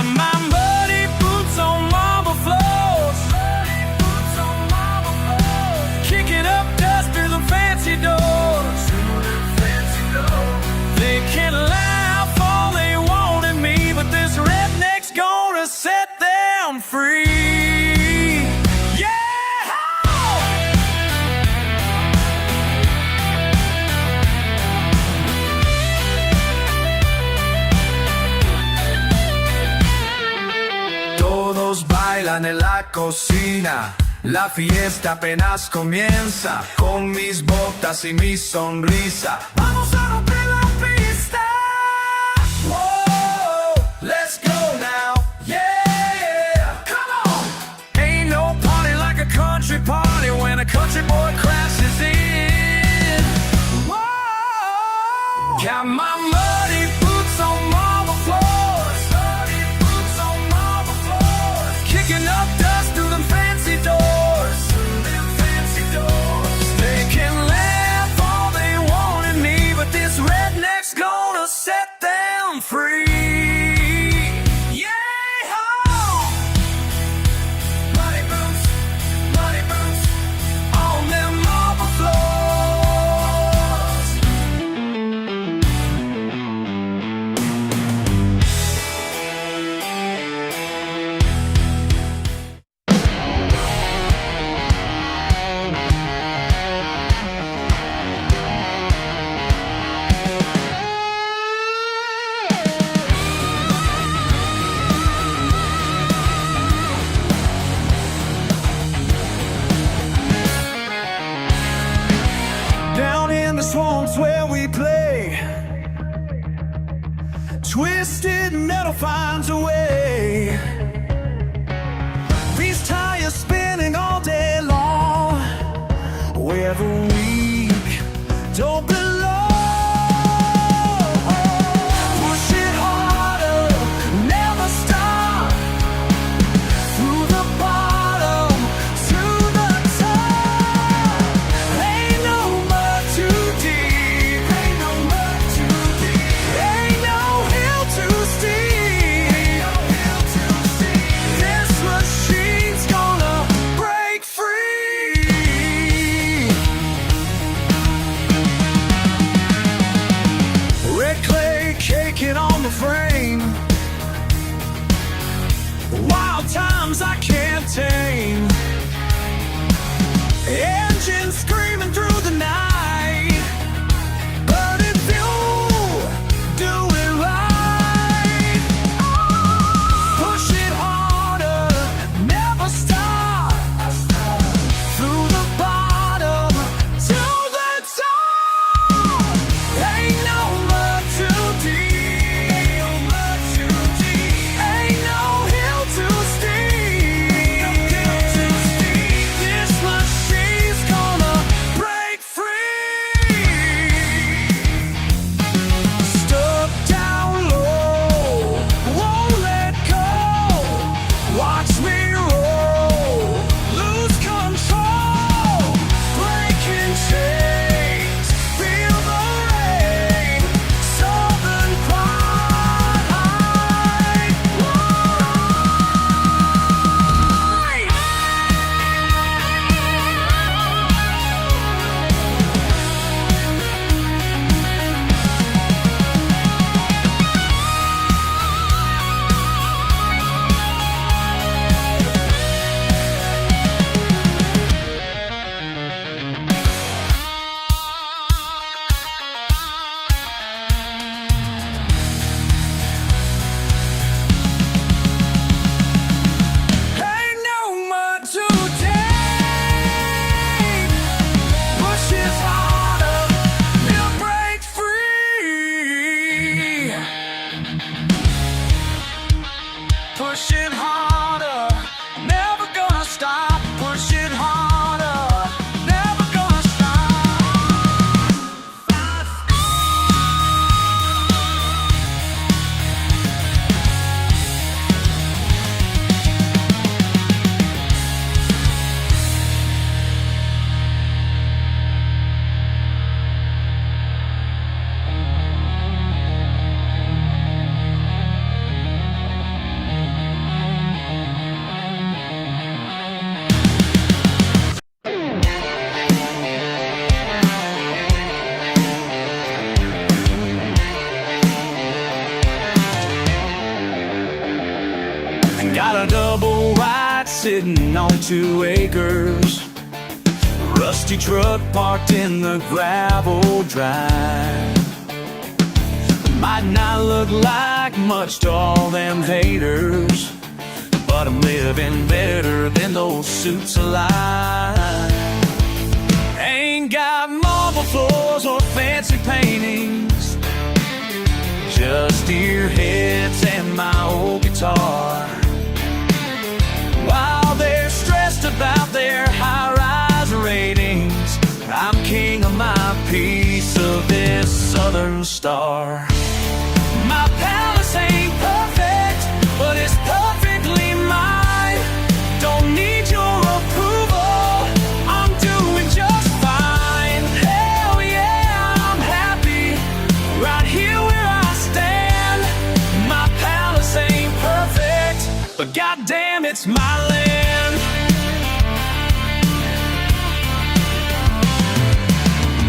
S1: my muddy boots on marble floors, kicking up dust through the fancy doors. They can laugh all they want at me, but this redneck's gonna set them free. Bailan en la cocina, la fiesta apenas comienza. Con mis botas y mi sonrisa, vamos a romper la pista. Whoa, let's go now, yeah, come on. Ain't no party like a country party when a country boy crashes in. Whoa, got my muddy boots on marble floors, kicking up dust through them fancy doors, They can laugh all they want at me, but this redneck's gonna set them free. Muddy boots on them marble floors. Down in the swamps where we play, twisted metal finds a way. These tires spinning all day long, where the weak don't belong. Push it harder, never stop, through the bottom to the top. Ain't no mud too deep, ain't no mud too deep, ain't no hill too steep, ain't no hill too steep. This machine's gonna break free. Red clay caking on the frame, wild times I can't tame. Engine screaming through the night, but if you do it right, push it harder, never stop, through the bottom to the top. Ain't no mud too deep, ain't no pushing harder, never gonna stop, pushing harder, never gonna Got a double wide sitting on 2 acres. Rusty truck parked in the gravel drive. Might not look like much to all them haters, but I'm living better than those suits alive. Ain't got marble floors or fancy paintings, just ear heads and my old guitar. While they're stressed about their high-rise ratings, I'm king of my piece of this southern star. My palace ain't perfect, but it's perfectly mine. Don't need your approval, I'm doing just fine. Hell yeah, I'm happy right here where I stand. My palace ain't perfect, but goddamn, it's my land.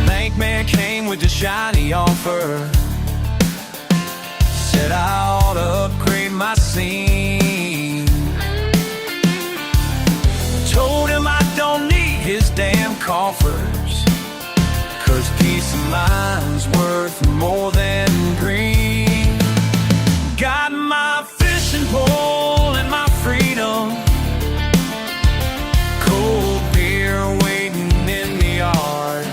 S1: Bank man came with a shiny offer, said I ought to upgrade my scene. Told him I don't need his damn coffers, 'cause peace of mind's worth more than green. Got my fishing pole and my freedom, cold beer waiting in the yard.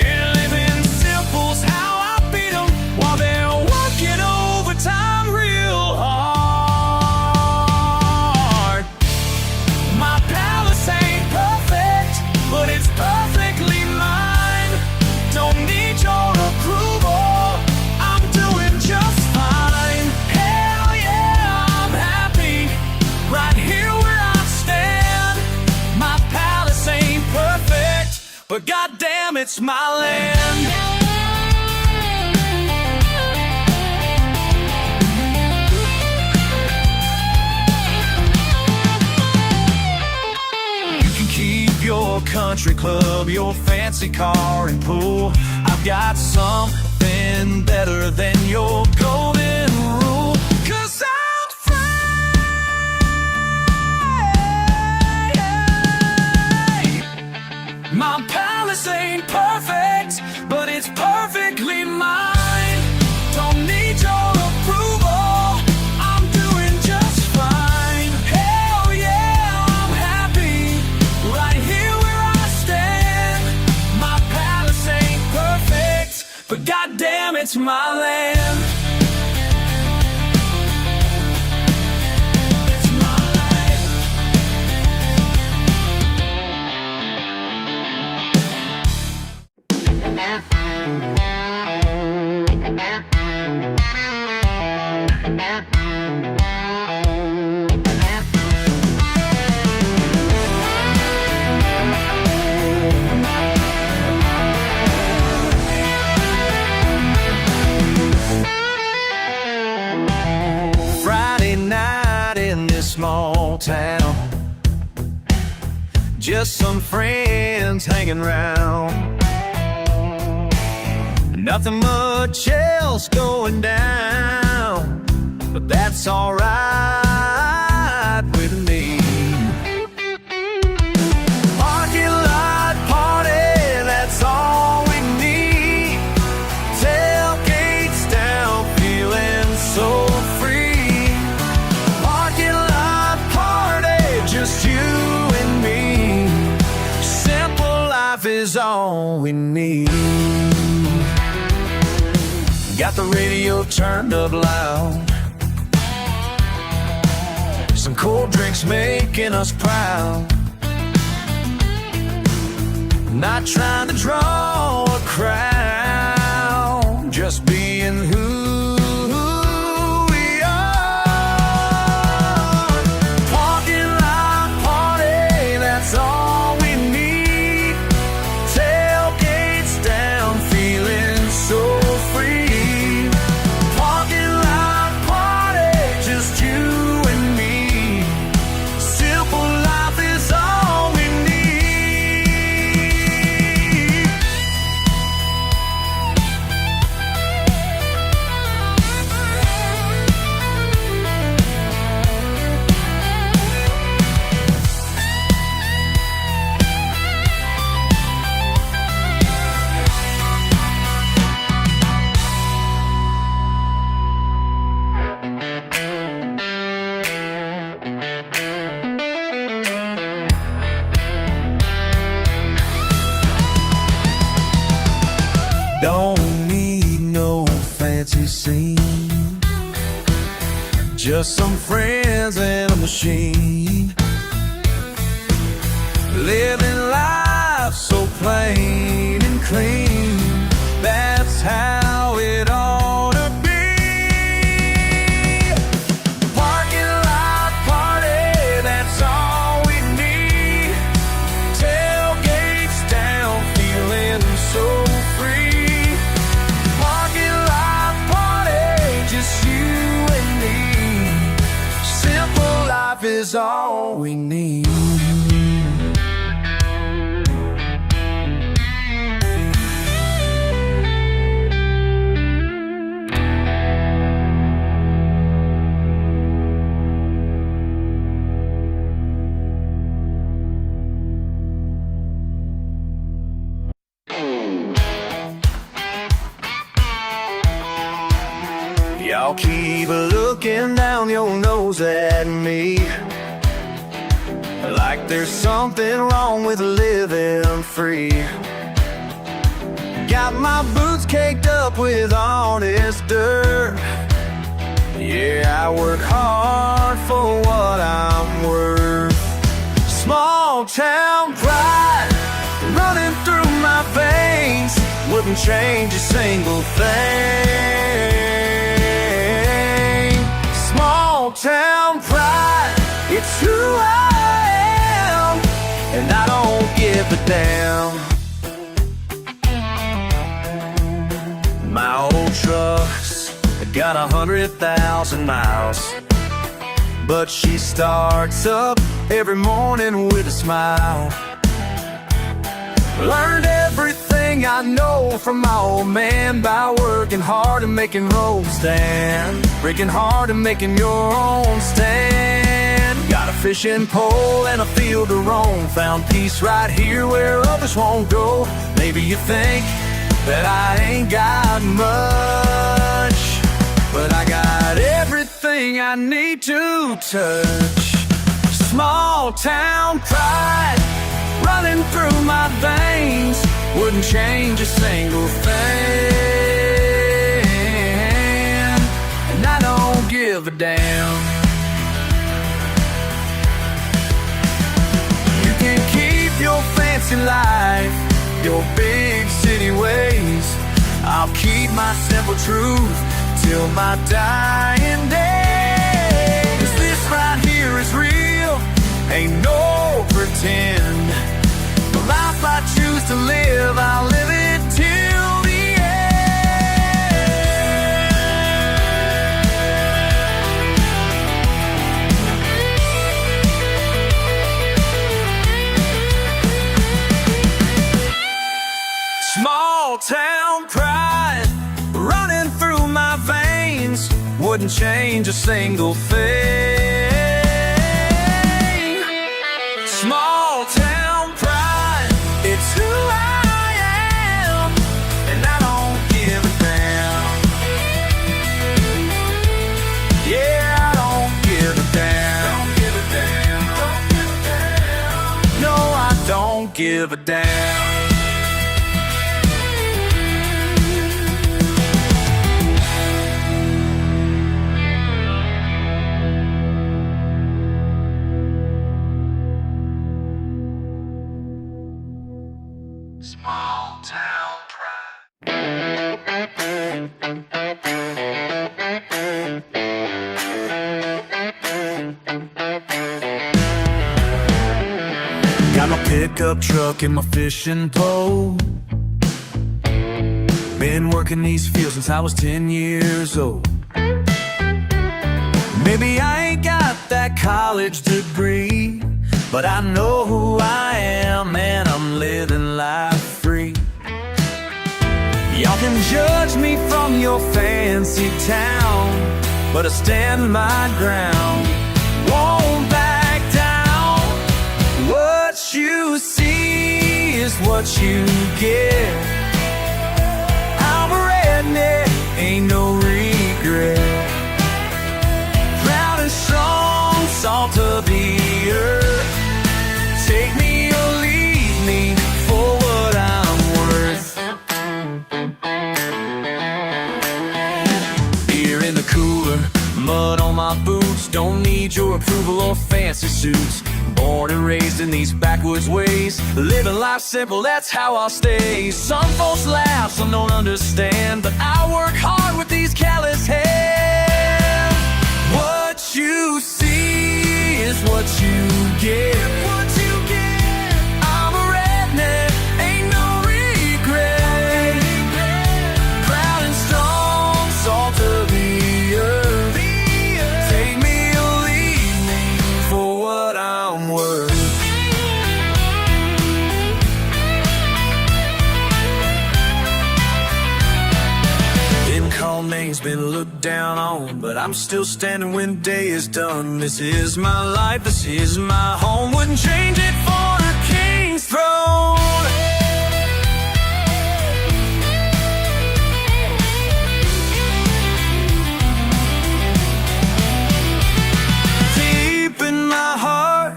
S1: Yeah, living simple's how I beat 'em while they're working overtime real hard. My palace ain't perfect, but it's perfectly mine. Don't need your approval, I'm doing just fine. Hell yeah, I'm happy right here where I stand. My palace ain't perfect, but goddamn, it's my land. You can keep your country club, your fancy car and pool. I've got something better than your golden rule, 'cause I'm free. My palace ain't perfect, but it's perfectly mine. Don't need your approval, I'm doing just fine. Hell yeah, I'm happy right here where I stand. My palace ain't perfect, but goddamn, it's my land. It's my land. Friday night in this small town, just some friends hanging round. Nothing much else going down, but that's alright with me. Parking lot party, that's all we need. Tailgates down, feeling so free. Parking lot party, just you and me. Simple life is all we need. Got the radio turned up loud, some cold drinks making us proud. Not trying to draw a crowd, just being who we are. Parking lot party, that's all we need. Tailgates down, feeling so free. Parking lot party, just you and me. Simple life is all we need. Don't need no fancy scene, just some friends and a machine. Living life so plain and clean, that's how it ought to be. Parking lot party, that's all we need. Tailgates down, feeling so free. Parking lot party, just you and me. Simple life is all we need. Y'all keep looking down your nose at me, like there's something wrong with living free. Got my boots caked up with honest dirt. Yeah, I work hard for what I'm worth. Small town pride running through my veins, wouldn't change a single thing. Small town pride, it's who I am, and I don't give a damn. My old truck's got 100,000 miles, but she starts up every morning with a smile. Learned everything I know from my old man by working hard and making roads stand, breaking hard and making your own stand. Got a fishing pole and a field to roam, found peace right here where others won't go. Maybe you think that I ain't got much, but I got everything I need to touch. Small town pride running through my veins, wouldn't change a single thing, and I don't give a damn. You can keep your fancy life, your big city ways. I'll keep my simple truth till my dying day. 'Cause this right here is real, ain't no pretend. The life I choose to live, I'll live it till the end. Small town pride running through my veins, wouldn't change a single thing. Small town pride, it's who I am, and I don't give a damn. Yeah, I don't give a damn. Don't give a damn. Don't give a damn. No, I don't give a damn. pickup truck and my fishing pole. Been working these fields since I was 10 years old. Maybe I ain't got that college degree, but I know who I am and I'm living life free. Y'all can judge me from your fancy town, but I stand my ground, won't back down. What you see is what you get. I'm a redneck, ain't no regret. Proud and strong, salt of the earth. Take me or leave me for what I'm worth. Here in the cooler, mud on my boots. Don't need your approval or fancy suits. Born and raised in these backwoods ways, living life simple, that's how I'll stay. Some folks laugh, some don't understand, but I work hard with these callous hands. What you see is what you get. I'm a redneck, ain't no regret. Proud and strong, salt of the earth. Take me or leave me for what I'm worth. Been called names, been looked down on, but I'm still standing when day is done. This is my life, this is my home. Wouldn't change it for the king's throne. Deep in my heart,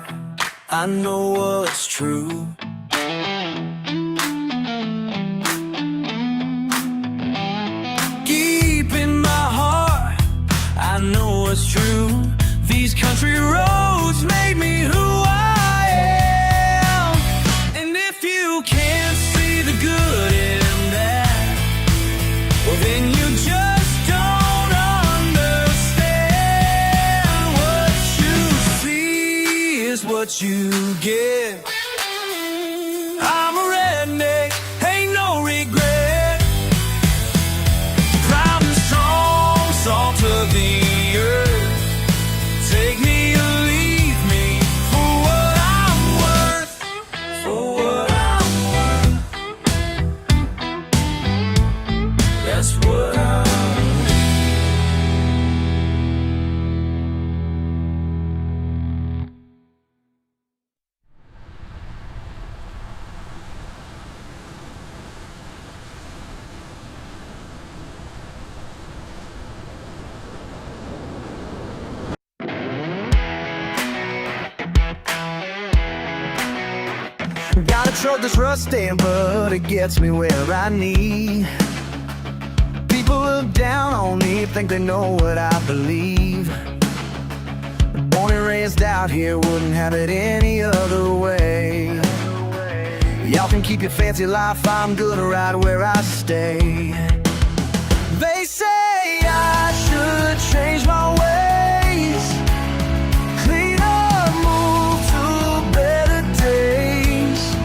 S1: I know what's true. Deep in my heart, I know what's true. These country roads made me who I am. And if you can't see the good in that, well then you just don't understand. What you see is what you get. I'm a redneck, ain't no regret. Proud and strong, salt of the earth. Take me or leave me for what I'm worth. For what I'm worth. That's what I'm worth. Got a truck that's rusting, but it gets me where I need. People look down on me, think they know what I believe. Born and raised out here, wouldn't have it any other way. Y'all can keep your fancy life, I'm good right where I stay. They say I should change my ways, clean up, move to better days.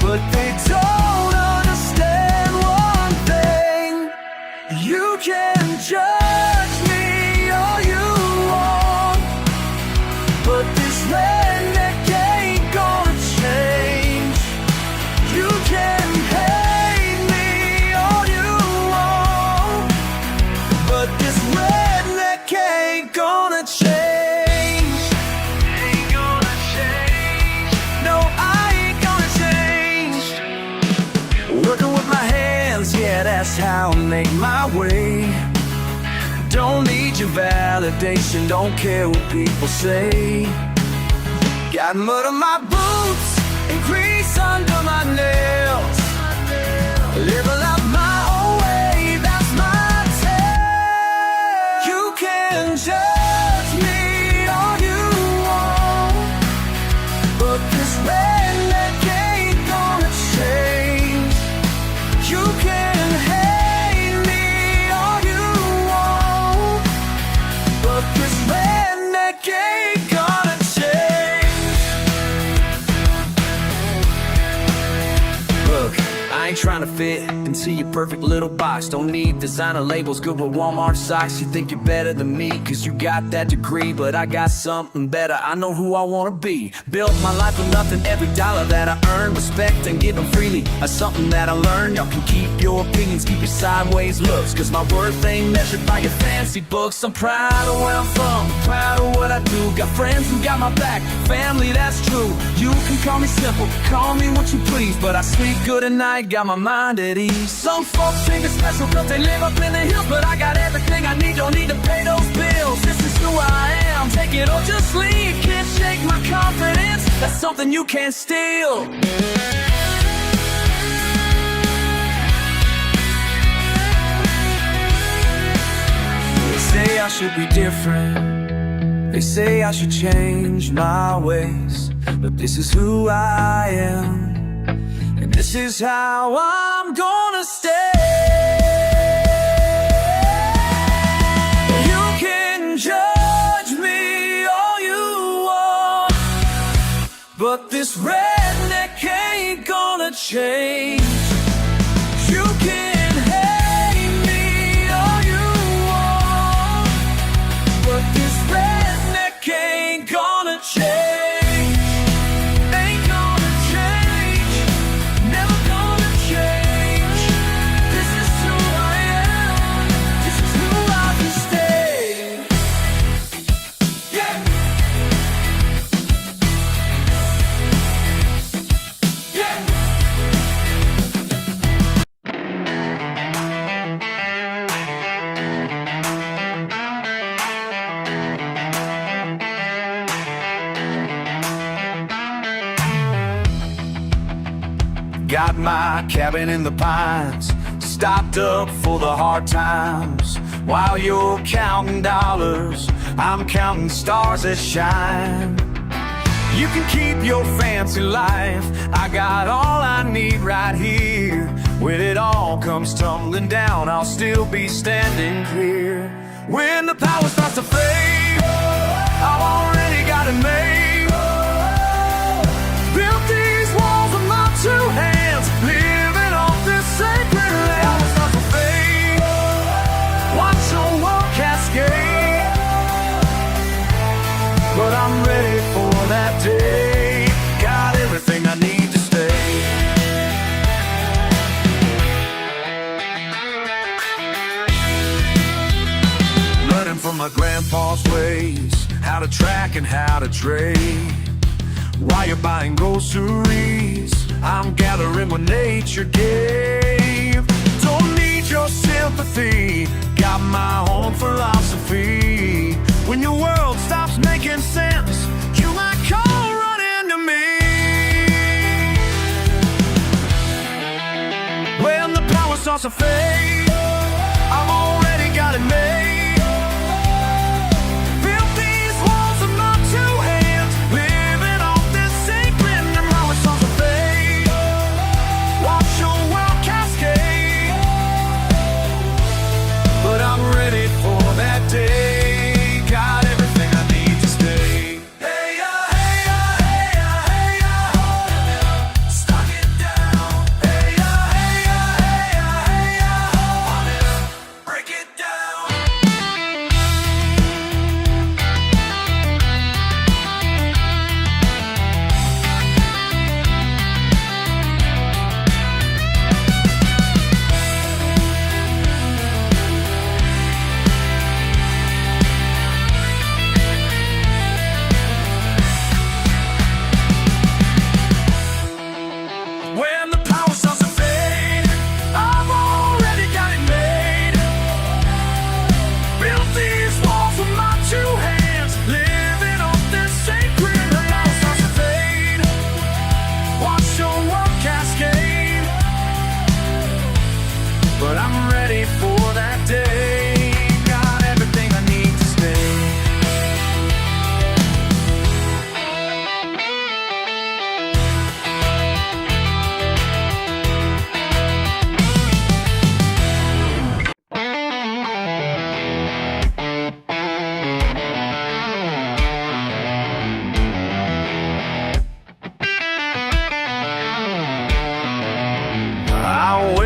S1: But they don't understand one thing. You can judge me all you want, but this redneck ain't gonna change. You can hate me all you want, but this redneck ain't gonna change. Ain't gonna change. No, I ain't gonna change. Working with my hands, yeah, that's how I make my way. Don't need your validation, don't care what people say. Got mud on my boots and grease under my nails. Live a life my own way, that's my tale. You can judge me all you want, but this redneck ain't gonna change. You can hate me all you want, but this redneck ain't gonna change. to fit into your perfect little box. Don't need designer labels, good with Walmart socks. You think you're better than me, cause you got that degree. But I got something better, I know who I wanna be. Built my life with nothing, every dollar that I earn. Respect and give them freely, that's something that I learned. Y'all can keep your opinions, keep your sideways looks, cause my worth ain't measured by your fancy books. I'm proud of where I'm from, proud of what I do. Got friends who got my back, family that's true. You can call me simple, call me what you please, but I sleep good at night, got my mind at ease. Some folks think it's special cause they live up in the hills, but I got everything I need, don't need to pay those bills. This is who I am, take it or just leave. Can't shake my confidence, that's something you can't steal. They say I should be different, they say I should change my ways, but this is who I am, and this is how I'm gonna stay. You can judge me all you want, but this redneck ain't gonna change. You can hate me all you want, but this redneck ain't gonna change. Got my cabin in the pines, stocked up for the hard times. While you're counting dollars, I'm counting stars that shine. You can keep your fancy life, I got all I need right here. When it all comes tumbling down, I'll still be standing clear. When the power starts to fade, I've already got it made. Built these walls with my 2 hands, living off this sacred land. Power starts to fade, watch the world cascade, but I'm ready for that day. Got everything I need to stay. Learning from my grandpa's ways, how to track and how to trade. While you're buying groceries, I'm gathering what nature gave. Don't need your sympathy, got my own philosophy. When your world stops making sense, you might call running to me. When the power starts to fade, I've already got it made. Built these walls with my 2 hands, living off this sacred and power starts to fade. Watch your world cascade, but I'm ready for that day. Got everything I need to stay. Hey ya, hey ya, hey ya, hey ya, stock it down. Hey ya, hey ya, hey ya, hey ya,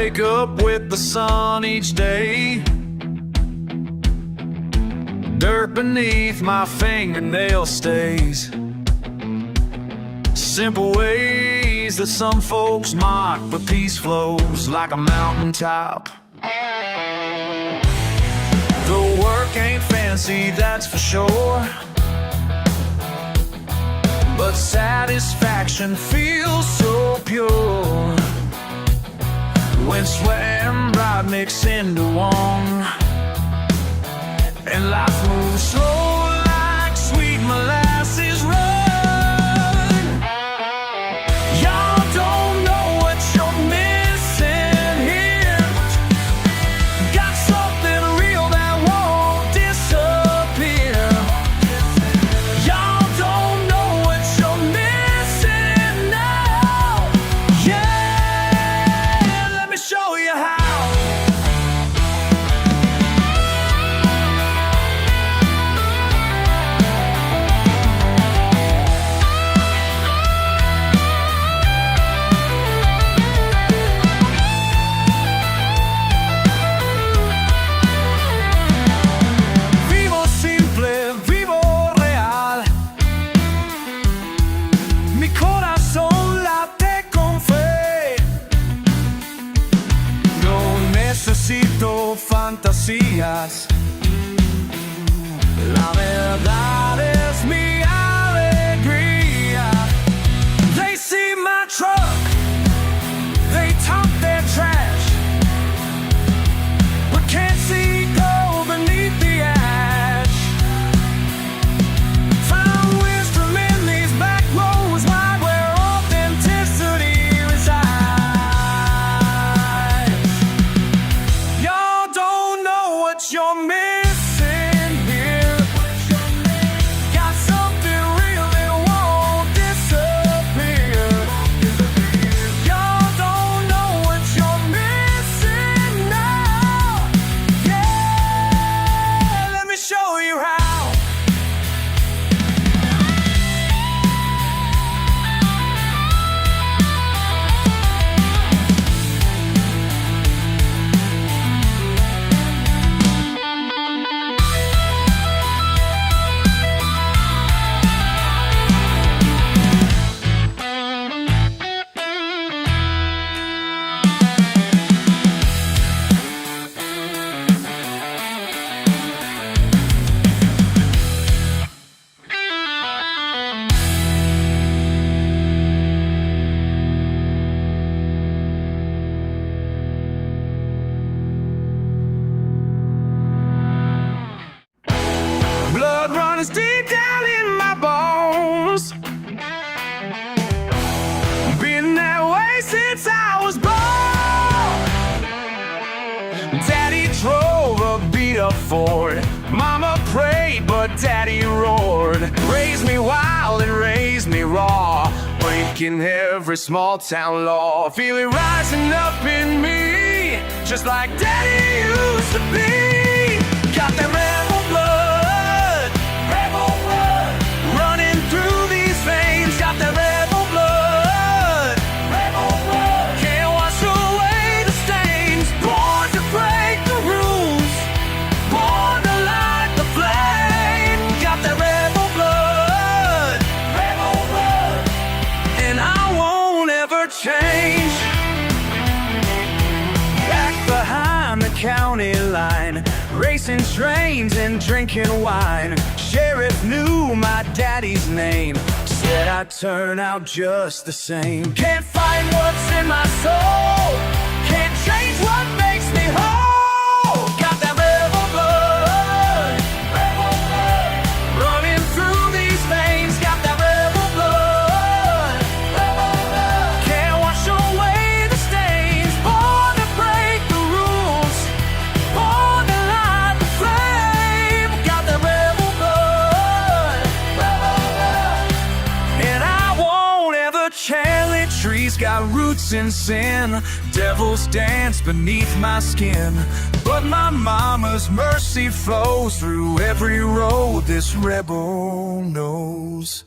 S1: wake up with the sun each day. Dirt beneath my fingernail stays. Simple ways that some folks mock, but peace flows like a mountaintop. The work ain't fancy, that's for sure, but satisfaction feels so pure when sweat and pride mix into one, and life moves slow like sweet molasses run. Y'all don't know what you're missing here. Got something real that won't disappear. Y'all don't know what you're missing now. Yeah, let me show you how. Vivo simple, vivo real. Mi corazón late con fe. No necesito fantasías. La verdad es mi alegría. They see my truck, they talk their trash, but can't see gold beneath the ash. Found wisdom in these back roads wide where authenticity resides. Y'all don't know what you're missing here. Got something real that won't disappear. Y'all don't know what you're missing now. Yeah, let me show you how. Blood runs deep down in my bones. Been that way since I was born. Daddy drove a beat-up Ford. Mama prayed, but Daddy roared. Raised me wild and raised me raw, breaking every small-town law. Feel it rising up in me, just like Daddy used to be. Got that rebel blood running through these veins. Got that rebel blood. Can't wash away the stains. Born to break the rules, born to light the flame. Got that rebel blood, and I won't ever change. Back behind the county line, racing trains and drinking wine. Sheriff knew my daddy's name, said I'd turn out just the same. Can't find what's in my soul, can't change what makes me whole. Got that rebel blood running through these veins. Got that rebel blood, can't wash away the stains. Born to break the rules, born to light the flame. Got that rebel blood, and I won't ever cherry trees got roots in sin. Devils dance beneath my skin, but my mama's mercy flows through every road this rebel knows.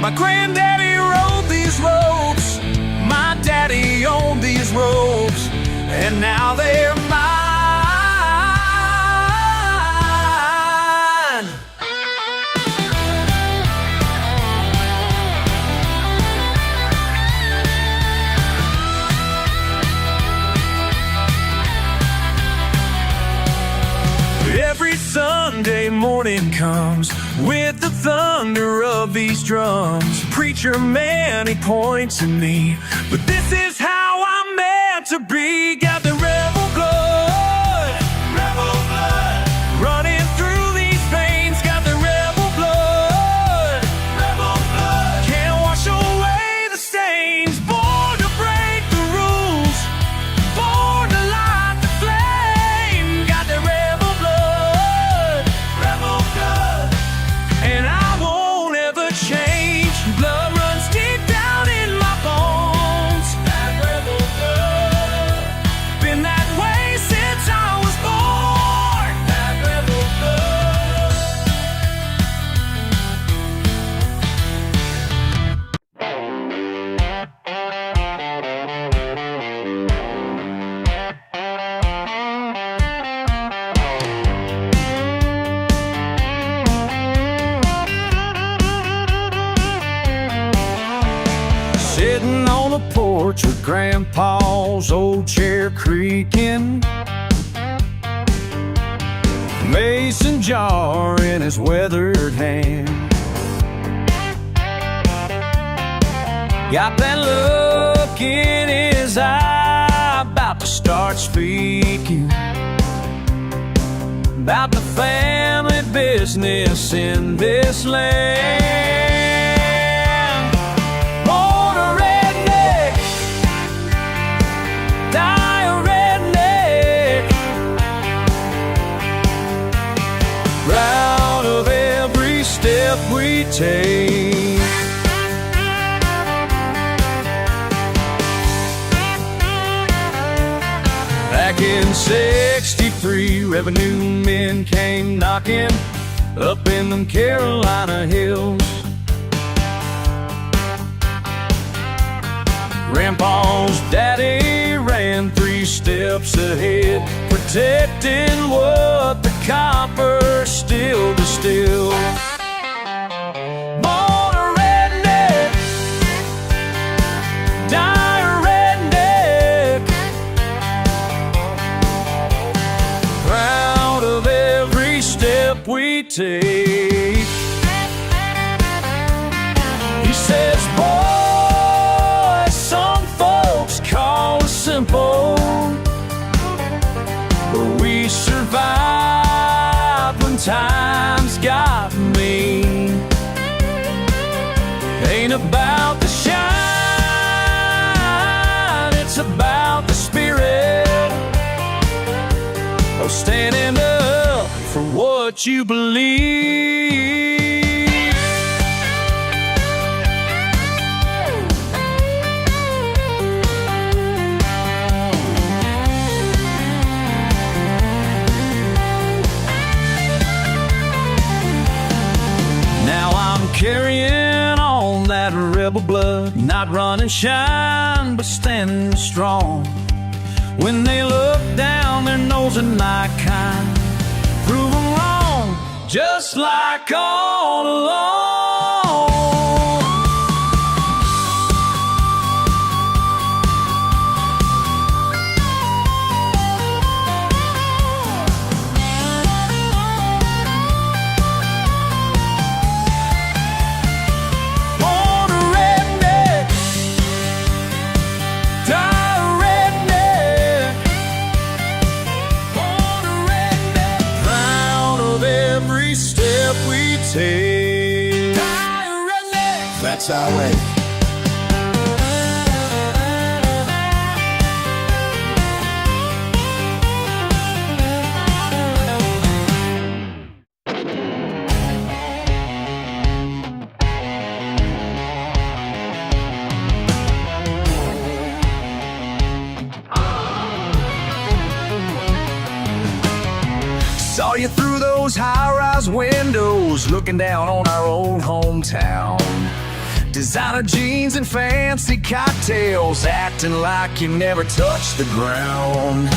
S1: My granddaddy rode these ropes. My daddy owned these ropes, and now they're mine. Every Sunday morning comes with the thunder of these drums. Preacher man, he points at me, but this is how I'm meant to be. Got the rebel blood running through these veins. Got the rebel blood can't wash away the stains. Born to break the rules, born to light the flame. Got the rebel blood, and I won't ever change. Blood runs deep down in my bones. That rebel blood, been that way since I was born. That rebel blood. Sitting on the porch with Grandpa's old chair creaking, mason jar in his weathered hand. Got that look in his eye, about to start speaking about the family business in this land. Born a redneck, die a redneck, proud of every step we take. Back in '63, revenue men came knocking up in them Carolina hills. Grandpa's daddy ran 3 steps ahead, protecting what the copper still distilled. Born a redneck, die a redneck, proud of every step we take. He says, boy, some folks call us simple, but we survive when times got mean. Ain't about the shine, it's about the spirit of standing up for what you believe. Now I'm carrying on that rebel blood, not running shine, but standing strong. When they look down their nose at my kind, prove them wrong, just like all along. Born a redneck, die a redneck, born a redneck, proud of every step we take. Die a redneck, that's our way. Saw you through those high-rise windows, looking down on our old hometown. Designer jeans and fancy cocktails, acting like you never touched the ground.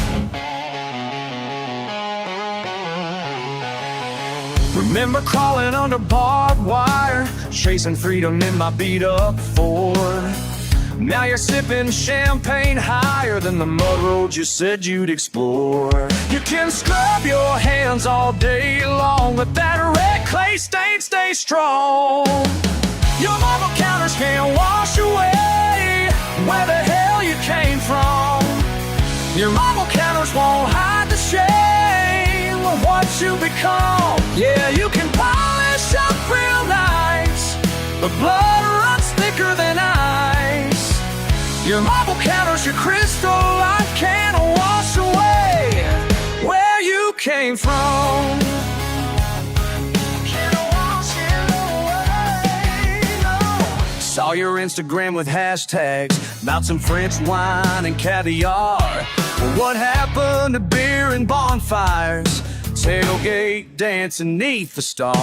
S1: Remember crawling under barbed wire, chasing freedom in my beat-up Ford. Now you're sipping champagne higher than the mud roads you said you'd explore. You can scrub your hands all day long, but that red clay stain stays strong. Your marble counters can't wash away where the hell you came from. Your marble counters won't hide the shame of what you become. Yeah, you can polish up real nice, but blood runs thicker than ice. Your marble counters, your crystal life can't wash away where you came from. Saw your Instagram with hashtags about some French wine and caviar. Well, what happened to beer and bonfires? Tailgate dancing neath the stars.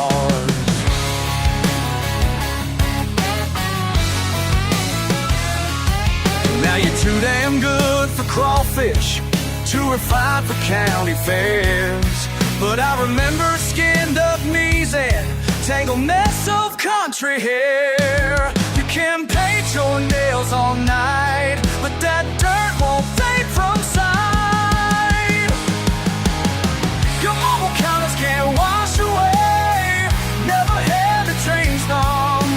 S1: Now you're too damn good for crawfish, too refined for county fairs. But I remember skinned up knees and tangled mess of country hair. You can paint your nails all night, but that dirt won't fade from sight. Your marble counters can't wash away, never had the trains numb.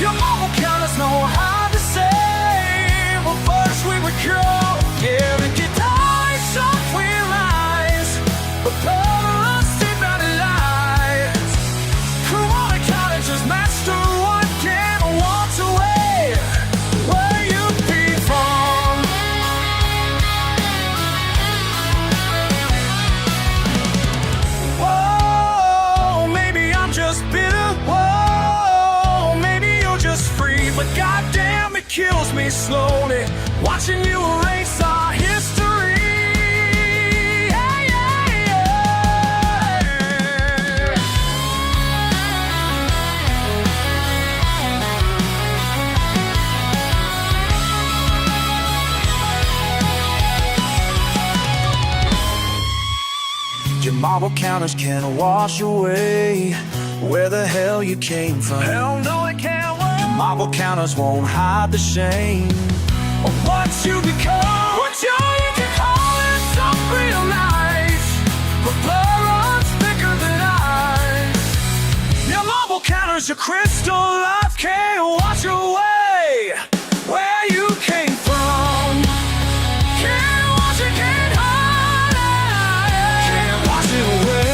S1: Your marble counters know how to say, but first we would go. Yeah, we get eyes up, we rise, but cover us deep out of lies. Chronic cottages master what can walk away where you be from. Whoa, maybe I'm just bitter. Whoa, maybe you're just free, but goddamn it kills me slowly watching you erase our history. Yeah, yeah, yeah. Your marble counters can't wash away where the hell you came from. Hell no, it can't work. Your marble counters won't hide the shame of what you become. What you can call it something real nice, but blood runs thicker than ice. Your marble counters, your crystal life can't wash away where you came from. Can't wash it, can't hide it, can't wash it away.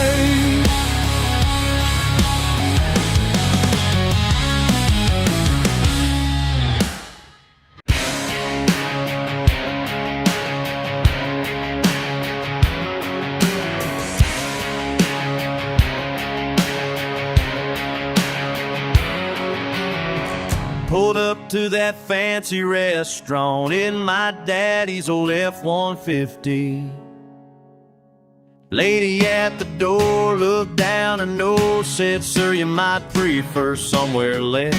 S1: Pulled up to that fancy restaurant in my daddy's old F-150. Lady at the door looked down and nose, said, "Sir, you might prefer somewhere less."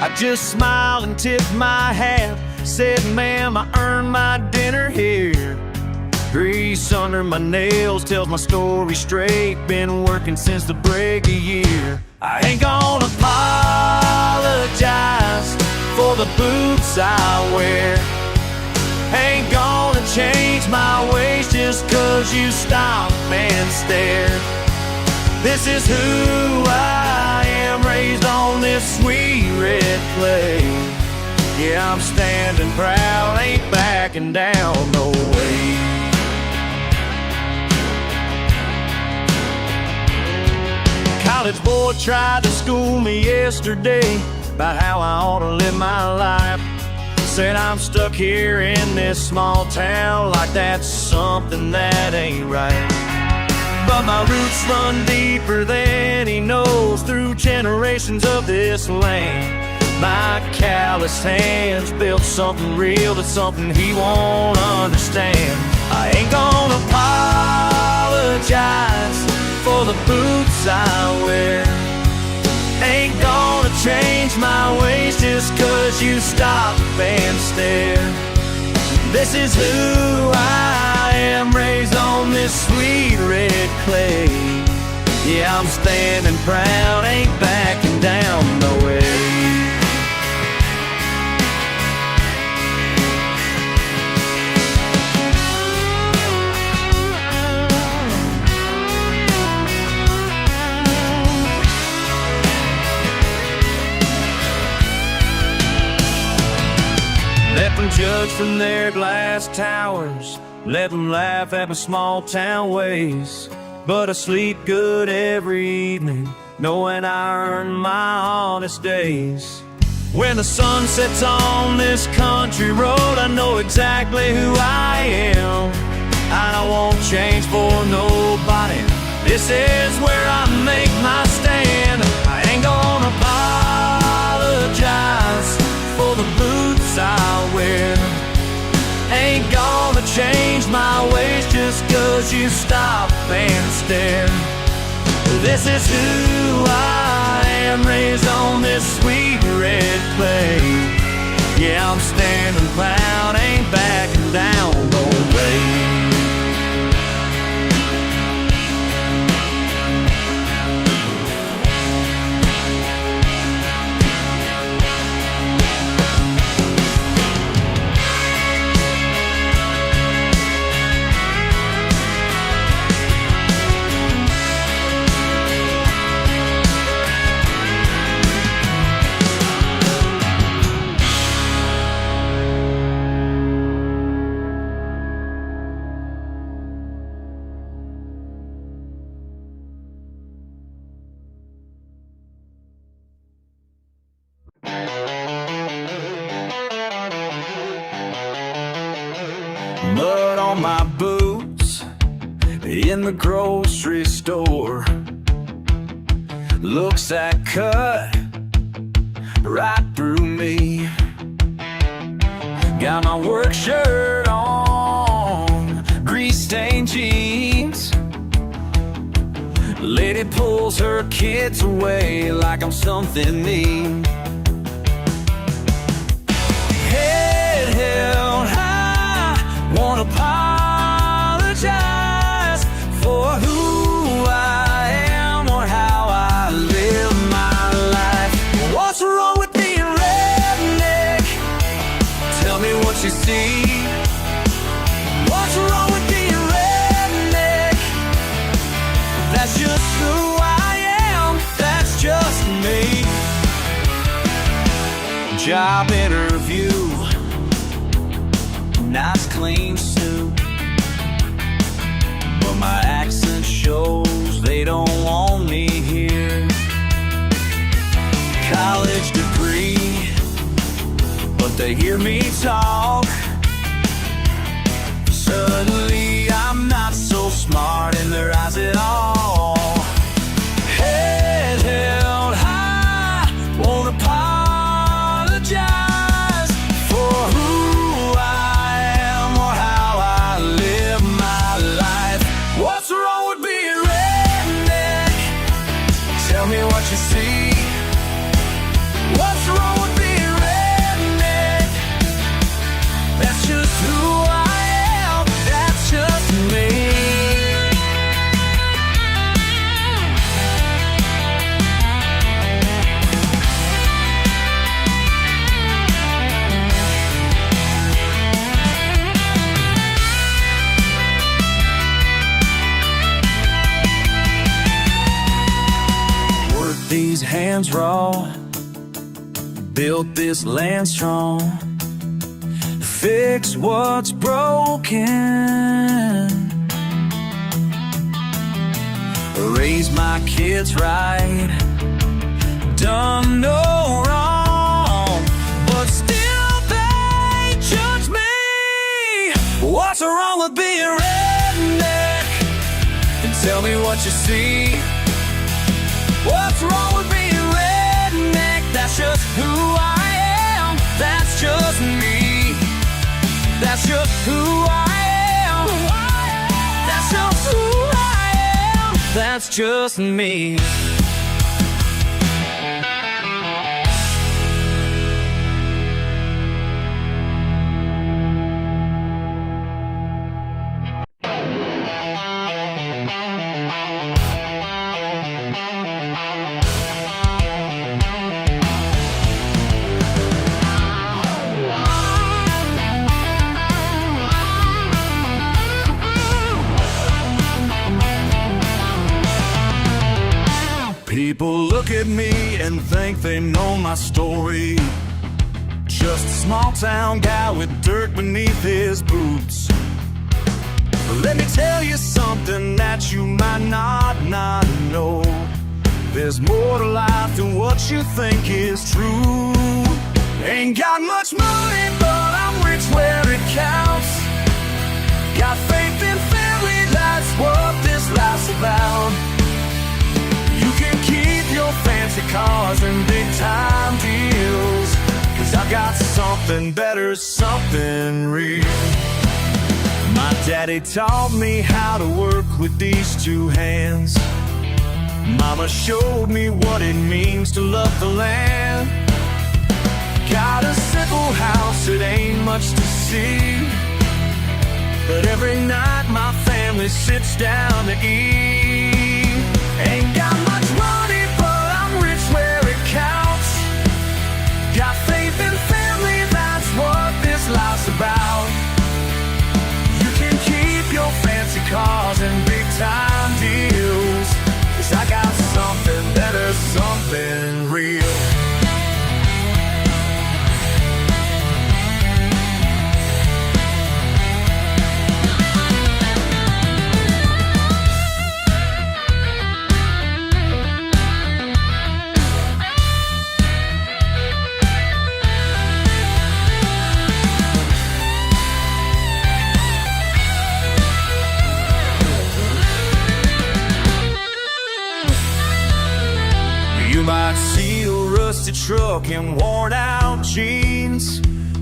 S1: I just smiled and tipped my hat, said, "Ma'am, I earned my dinner here." Grease under my nails tells my story straight, been working since the break of year. I ain't gonna apologize for the boots I wear. Ain't gonna change my ways just 'cause you stop and stare. This is who I am, raised on this sweet red clay. Yeah, I'm standing proud, ain't backing down, no way. College boy tried to school me yesterday about how I ought to live my life. Said I'm stuck here in this small town, like that's something that ain't right. But my roots run deeper than he knows, through generations of this land. My calloused hands built something real, that's something he won't understand. I ain't gonna apologize for the boots I wear. Ain't gonna change my ways just 'cause you stop and stare. This is who I am, raised on this sweet red clay. Yeah, I'm standing proud, ain't backing down no way. Let them judge from their glass towers, let them laugh at my small town ways. But I sleep good every evening, knowing I earn my honest days. When the sun sets on this country road, I know exactly who I am, and I won't change for nobody. This is where I make my stand. I ain't gonna apologize for the boots I wear. Ain't gonna change my ways just 'cause you stop and stare. This is who I am, raised on this sweet red clay. Yeah, I'm standing proud, ain't backing down no way. Mud on my boots in the grocery store, looks that cut right through me. Got my work shirt on, grease-stained jeans. Lady pulls her kids away like I'm something mean. Head held high, won't apologize for who I am or how I live my life. What's wrong with being redneck? Tell me what you see. What's wrong with being redneck? That's just who I am, that's just me. Job interview, nice clean suit, but my accent shows they don't want me here. College degree, but they hear me talk. Suddenly I'm not so smart in their eyes at all. Head held high, won't apologize for who I am or how I live my life. What's wrong with being redneck? Tell me what you see. What's wrong with being redneck? That's just who I am, that's just me. Work these hands raw, built this land strong, fix what's broken, raise my kids right, done no wrong, but still they judge me. What's wrong with being redneck? And tell me what you see. What's wrong with being redneck? That's just who I am, that's just me. That's just who I am. That's just who I am. That's just me. People look at me and think they know my story. Just a small town guy with dirt beneath his boots. But let me tell you something that you might not know. There's more to life than what you think is true. Ain't got much money, but I'm rich where it counts. Got faith in family, that's what this life's about. You can keep your fancy cars and big time deals, 'cause I got something better, something real. My daddy taught me how to work with these two hands. Mama showed me what it means to love the land. Got a simple house, it ain't much to see, but every night my family sits down to eat. Ain't got much money, but I'm rich where it counts. Got faith in family, that's what this life's about. You can keep your fancy cars and big time deals, 'cause I got something better, something real. You might see a rusty truck and worn out jeans,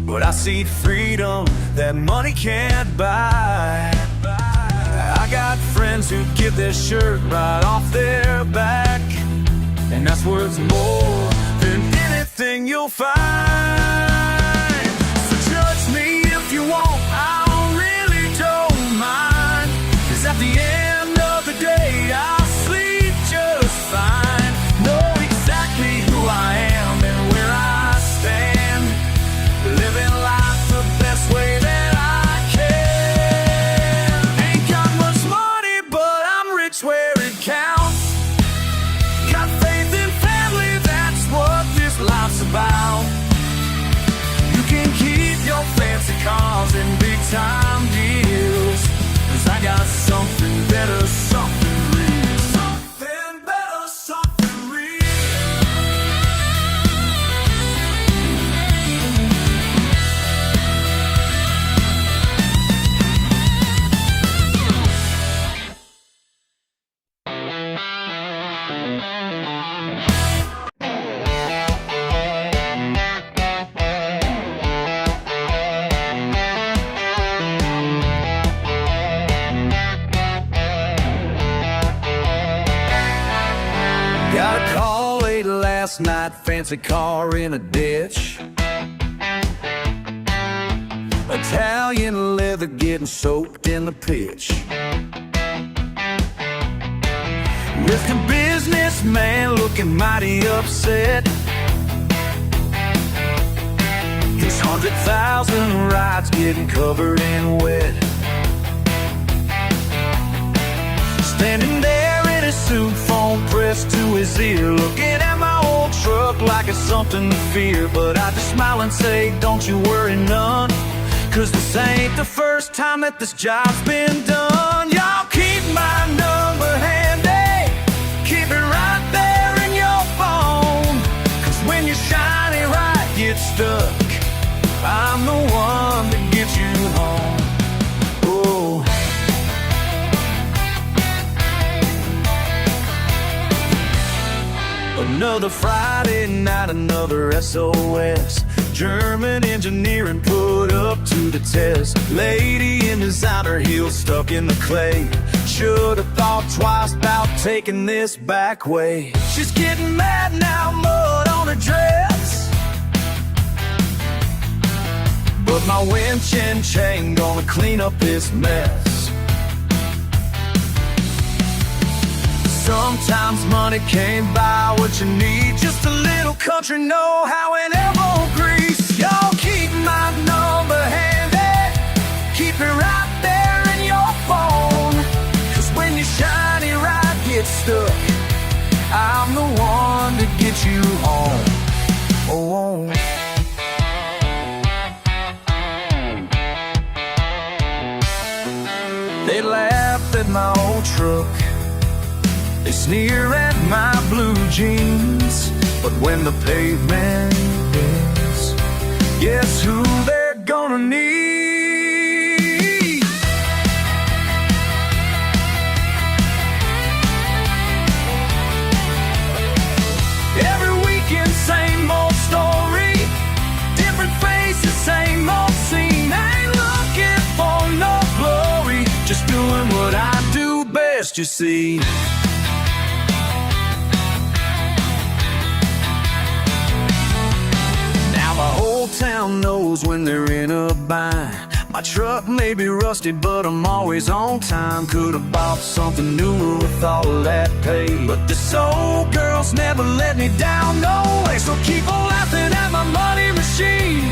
S1: but I see freedom that money can't buy. I got friends who give their shirt right off their back, and that's worth more than anything you'll find. So judge me if you want, I really don't mind, 'cause at the end of the day I'll sleep just fine. Know exactly who I am and where I stand, living life the best way that I can. Ain't got much money, but I'm rich where it counts. Got faith in family, that's what this life's about. You can keep your fancy cars and big time deals, 'cause I got something better, something real. Something better, something real. Got a call late last night, fancy car in a ditch. Italian leather getting soaked in the pitch. With the businessman looking mighty upset. His 100,000 rides getting covered in wet. Standing there in his suit, phone pressed to his ear, looking at my old truck like it's something to fear. But I just smile and say, don't you worry none, 'cause this ain't the first time that this job's been done. Y'all keep my number handy, keep it right there in your phone, 'cause when your shiny ride gets stuck, I'm the one that gets you home. Oh. Another Friday night, another SOS. German engineering put up to the test. Lady in designer heels stuck in the clay. Should've thought twice about taking this back way. She's getting mad now, mud on her dress, but my winch and chain gonna clean up this mess. Sometimes money can't buy what you need, just a little country know-how and elbow grease. Y'all keep my number handy, keep it right there in your phone, 'cause when your shiny ride gets stuck, I'm the one to get you home. Oh. They laughed at my old truck, they sneer at my blue jeans, but when the pavement bends, guess who they're gonna need? Every weekend, same old story, different faces, same old scene. Ain't looking for no glory, just doing what I do best, you see. Now the whole town knows when they're in a bind. My truck may be rusty, but I'm always on time. Could've bought something newer with all of that pay, but the soul girls never let me down, no way. So keep on laughing at my money machine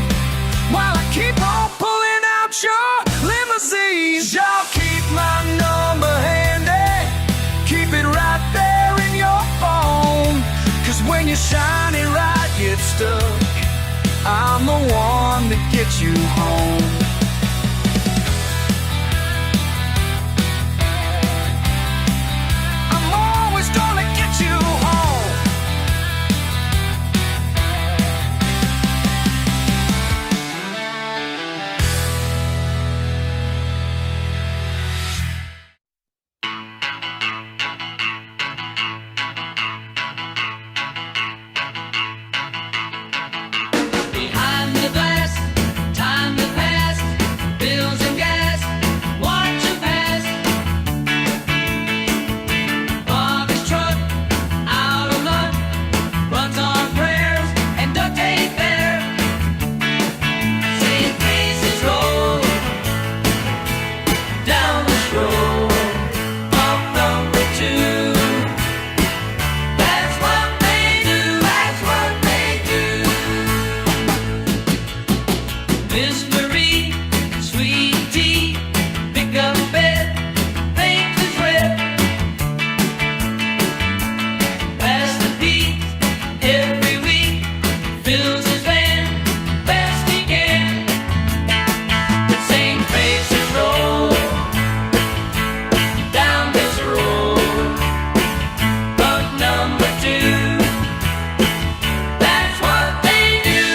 S1: while I keep on pulling out your limousines. Y'all keep my number handy, keep it right there in your phone, 'cause when your shiny ride gets stuck, I'm the one that gets you home. I'm always gonna get you home.
S3: Behind the glass, time to pass, bills and gas, watch it pass. Bobby's truck, out of luck, runs on prayers and duct tape there. Same faces roll down the road of number 2. That's what they do, that's what they do. Miss Marie, sweet tea, pick up bed, paint is red. Pass the beat every week, fills his van best he can. The same faces roll down this road, but number 2, that's what they do.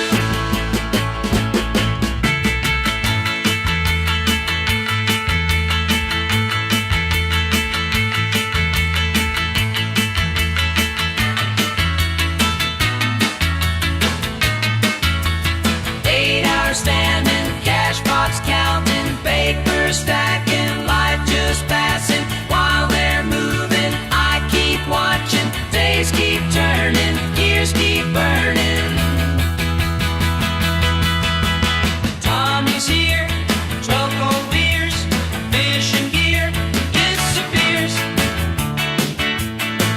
S3: Eight-hour standing, cash pots counting, papers stacking, life just passing. While they're moving, I keep watching. Days keep turning, years keep burning. Tommy's here, truck on beers, fishing gear disappears.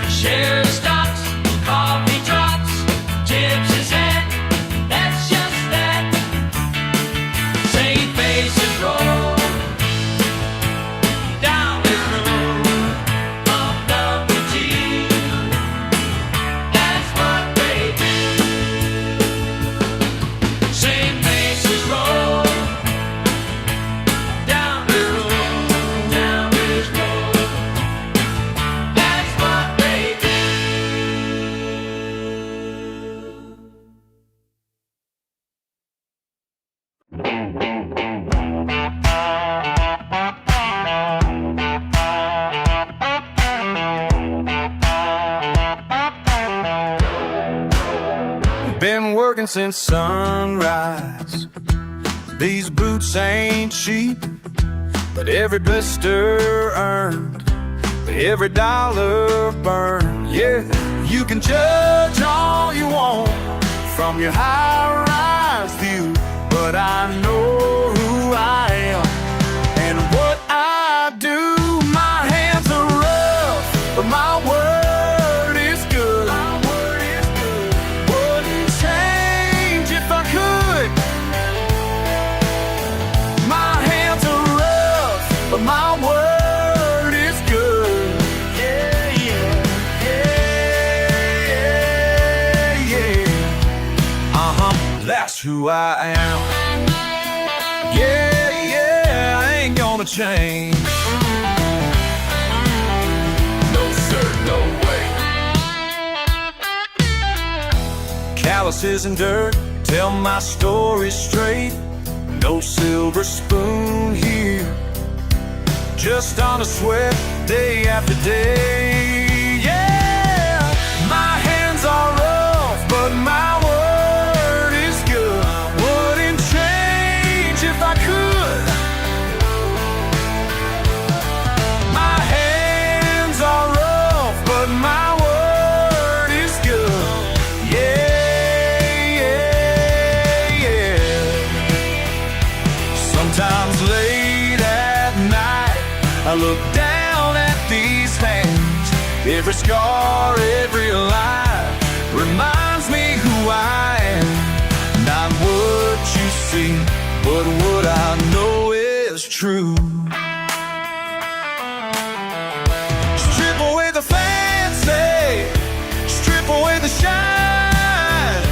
S3: Sheriff stops, coffee drops, tips his hat. That's just that. Same faces roll down this road of number 2. That's what they do. Same faces roll down this road, down this road. That's what they do.
S1: Been working since sunrise. These boots ain't cheap, but every blister earned, every dollar burned. Yeah, you can judge all you want from your high-rise view, but I know who I am and what I do. My hands are rough, but my word is good. Wouldn't change if I could. My hands are rough, but my word is good. Yeah, yeah, yeah. who I am. Yeah, yeah, I ain't gonna change.
S2: No sir, no way.
S1: Calluses and dirt tell my story straight. No silver spoon here, just honest sweat day after day. Yeah, my hands are rough, but my word is good. Wouldn't change if I could. My hands are rough, but my word is good. Yeah, yeah, yeah. Sometimes late at night I look down at these hands. Every scar, every line reminds me who I am. Not what you see, but what I know is true. Strip away the fancy, strip away the shine.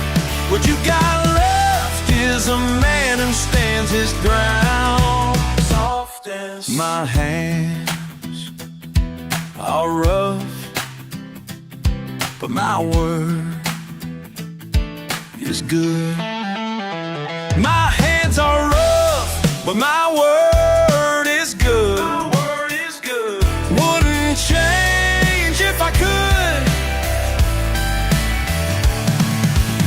S1: What you got left is a man who stands his ground. Soft as my hands are rough, but my word is good. My hands are rough, but my word is good. My word is good. Wouldn't change if I could.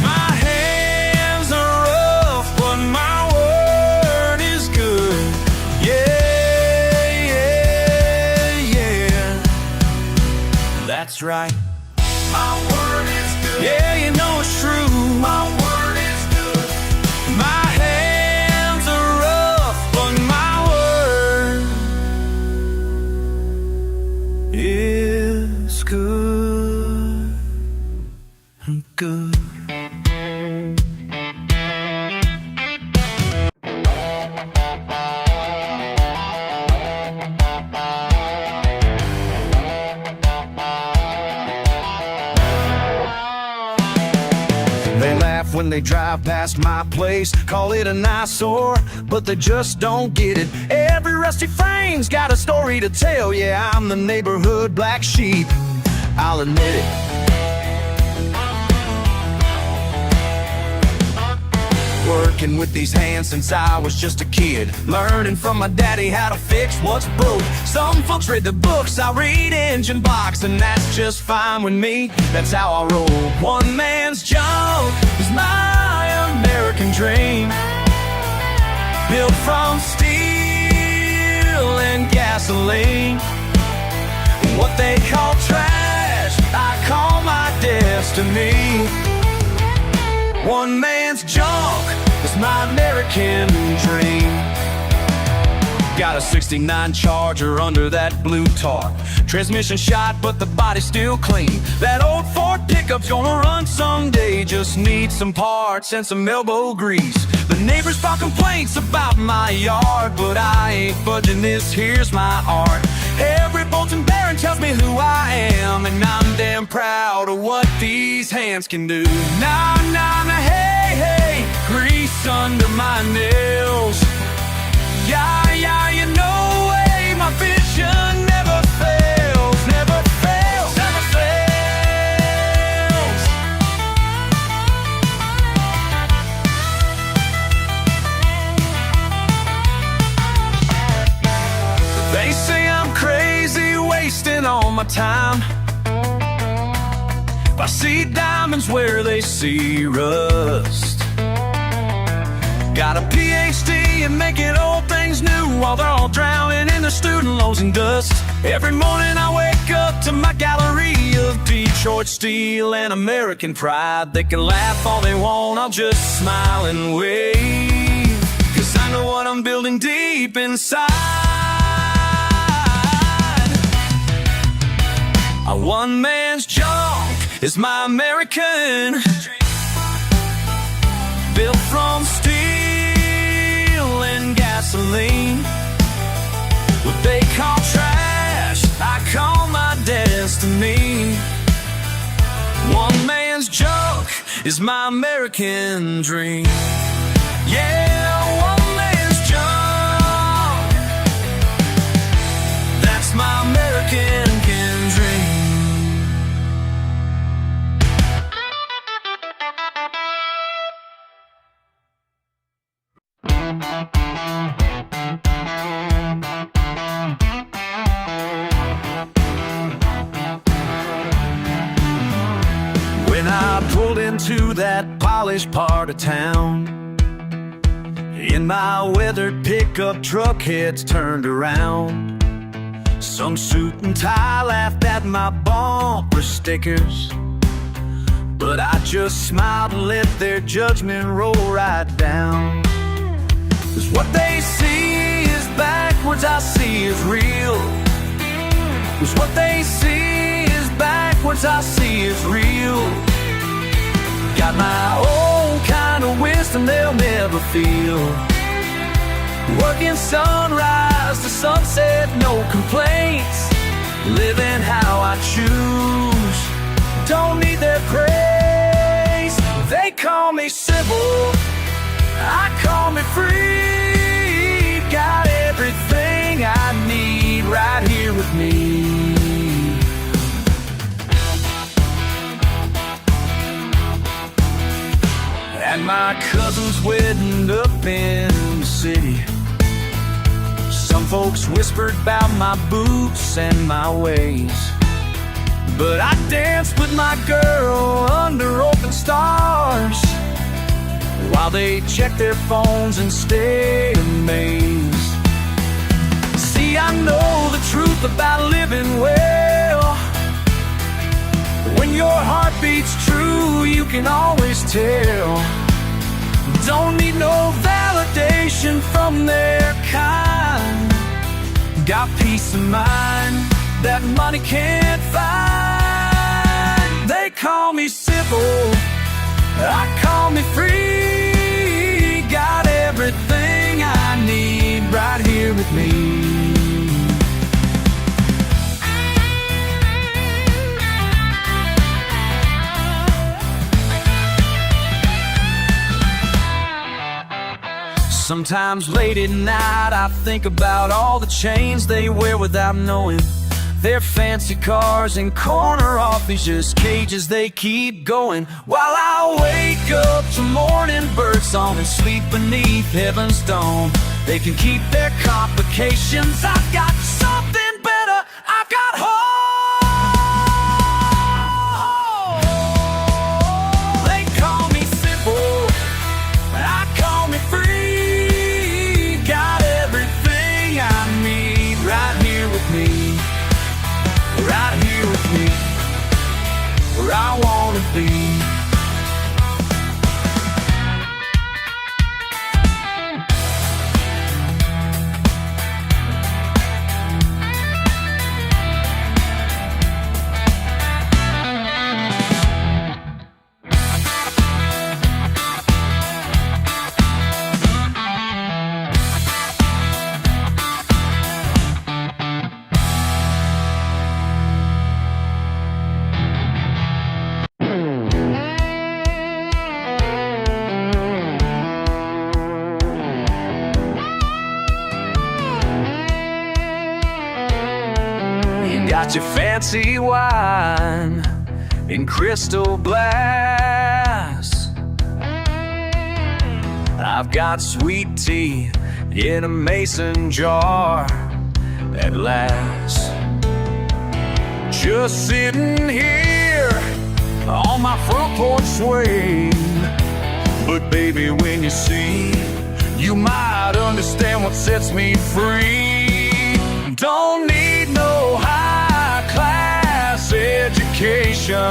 S1: My hands are rough, but my word is good. Yeah, yeah, yeah. That's right. My word is good. Yeah, you know it's true. My word is good. My hands are rough, but my word is good. Good. They laugh when they drive past my place, call it an eyesore, but they just don't get it. Every rusty frame's got a story to tell. Yeah, I'm the neighborhood black sheep, I'll admit it. Working with these hands since I was just a kid, learning from my daddy how to fix what's broke. Some folks read the books, I read engine blocks, and that's just fine with me. That's how I roll. One man's junk is my American dream, built from steel and gasoline. What they call trash, I call my destiny. One man's junk is my American dream. Got a 69 Charger under that blue tarp. Transmission shot, but the body's still clean. That old Ford pickup's gonna run someday. Just need some parts and some elbow grease. The neighbors file complaints about my yard, but I ain't budging, this here's my art. Every bolt and bearing tells me who I am, and I'm damn proud of what these hands can do. Nah, nah, nah, hey, hey, grease under my nails. Yeah, yeah, you know way, my vision never fails, never fails, never fails. They say I'm crazy, wasting all my time. I see diamonds where they see rust. Got a PhD in making old things new, while they're all drowning in their student loans and dust. Every morning I wake up to my gallery of Detroit steel and American pride. They can laugh all they want, I'll just smile and wave, 'cause I know what I'm building deep inside. A one man's junk is my American dream, built from steel and gasoline. What they call trash, I call my destiny. One man's junk is my American dream. Yeah, one man's job. That's my American dream. When I pulled into that polished part of town, in my weathered pickup truck, heads turned around. Some suit and tie laughed at my bumper stickers, but I just smiled and let their judgment roll right down. 'Cause what they see is backwards, I see is real. 'Cause what they see is backwards, I see is real. Got my own kind of wisdom they'll never feel. Working sunrise to sunset, no complaints. Living how I choose, don't need their praise. They call me civil, I call me free. Got everything I need right here with me. And my cousin's wedding up in the city. Some folks whispered about my boots and my ways, but I danced with my girl under open stars while they check their phones and stay amazed. See, I know the truth about living well. When your heart beats true, you can always tell. Don't need no validation from their kind. Got peace of mind that money can't find. They call me civil, I call me free. Got everything I need right here with me. Sometimes late at night I think about all the chains they wear without knowing. Their fancy cars and corner offices, just cages they keep going. While I wake up to morning bird song and sleep beneath heaven's dome. They can keep their complications, I've got something better, I've got hope. They call me simple, I call me free. Got everything I need right here with me. Right here with me, where I wanna be. Got your fancy wine in crystal glass. I've got sweet tea in a mason jar at last. Just sitting here on my front porch swing. But baby, when you see, you might understand what sets me free. Don't need no high-class education.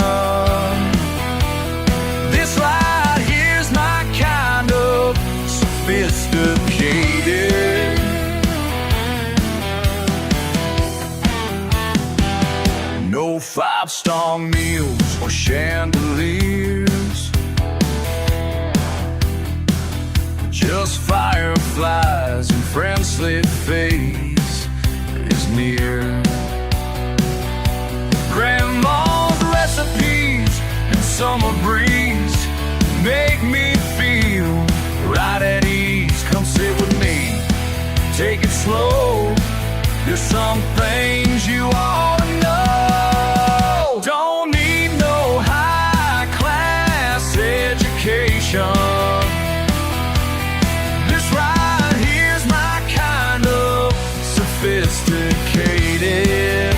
S1: This right here's my kind of sophisticated. No five-star meals or chandeliers, just fireflies and friendly face is near. Grandma's recipes and summer breeze make me feel right at ease. slow. There's some things you ought to know. Don't need no high-class education. This right here's my kind of sophisticated.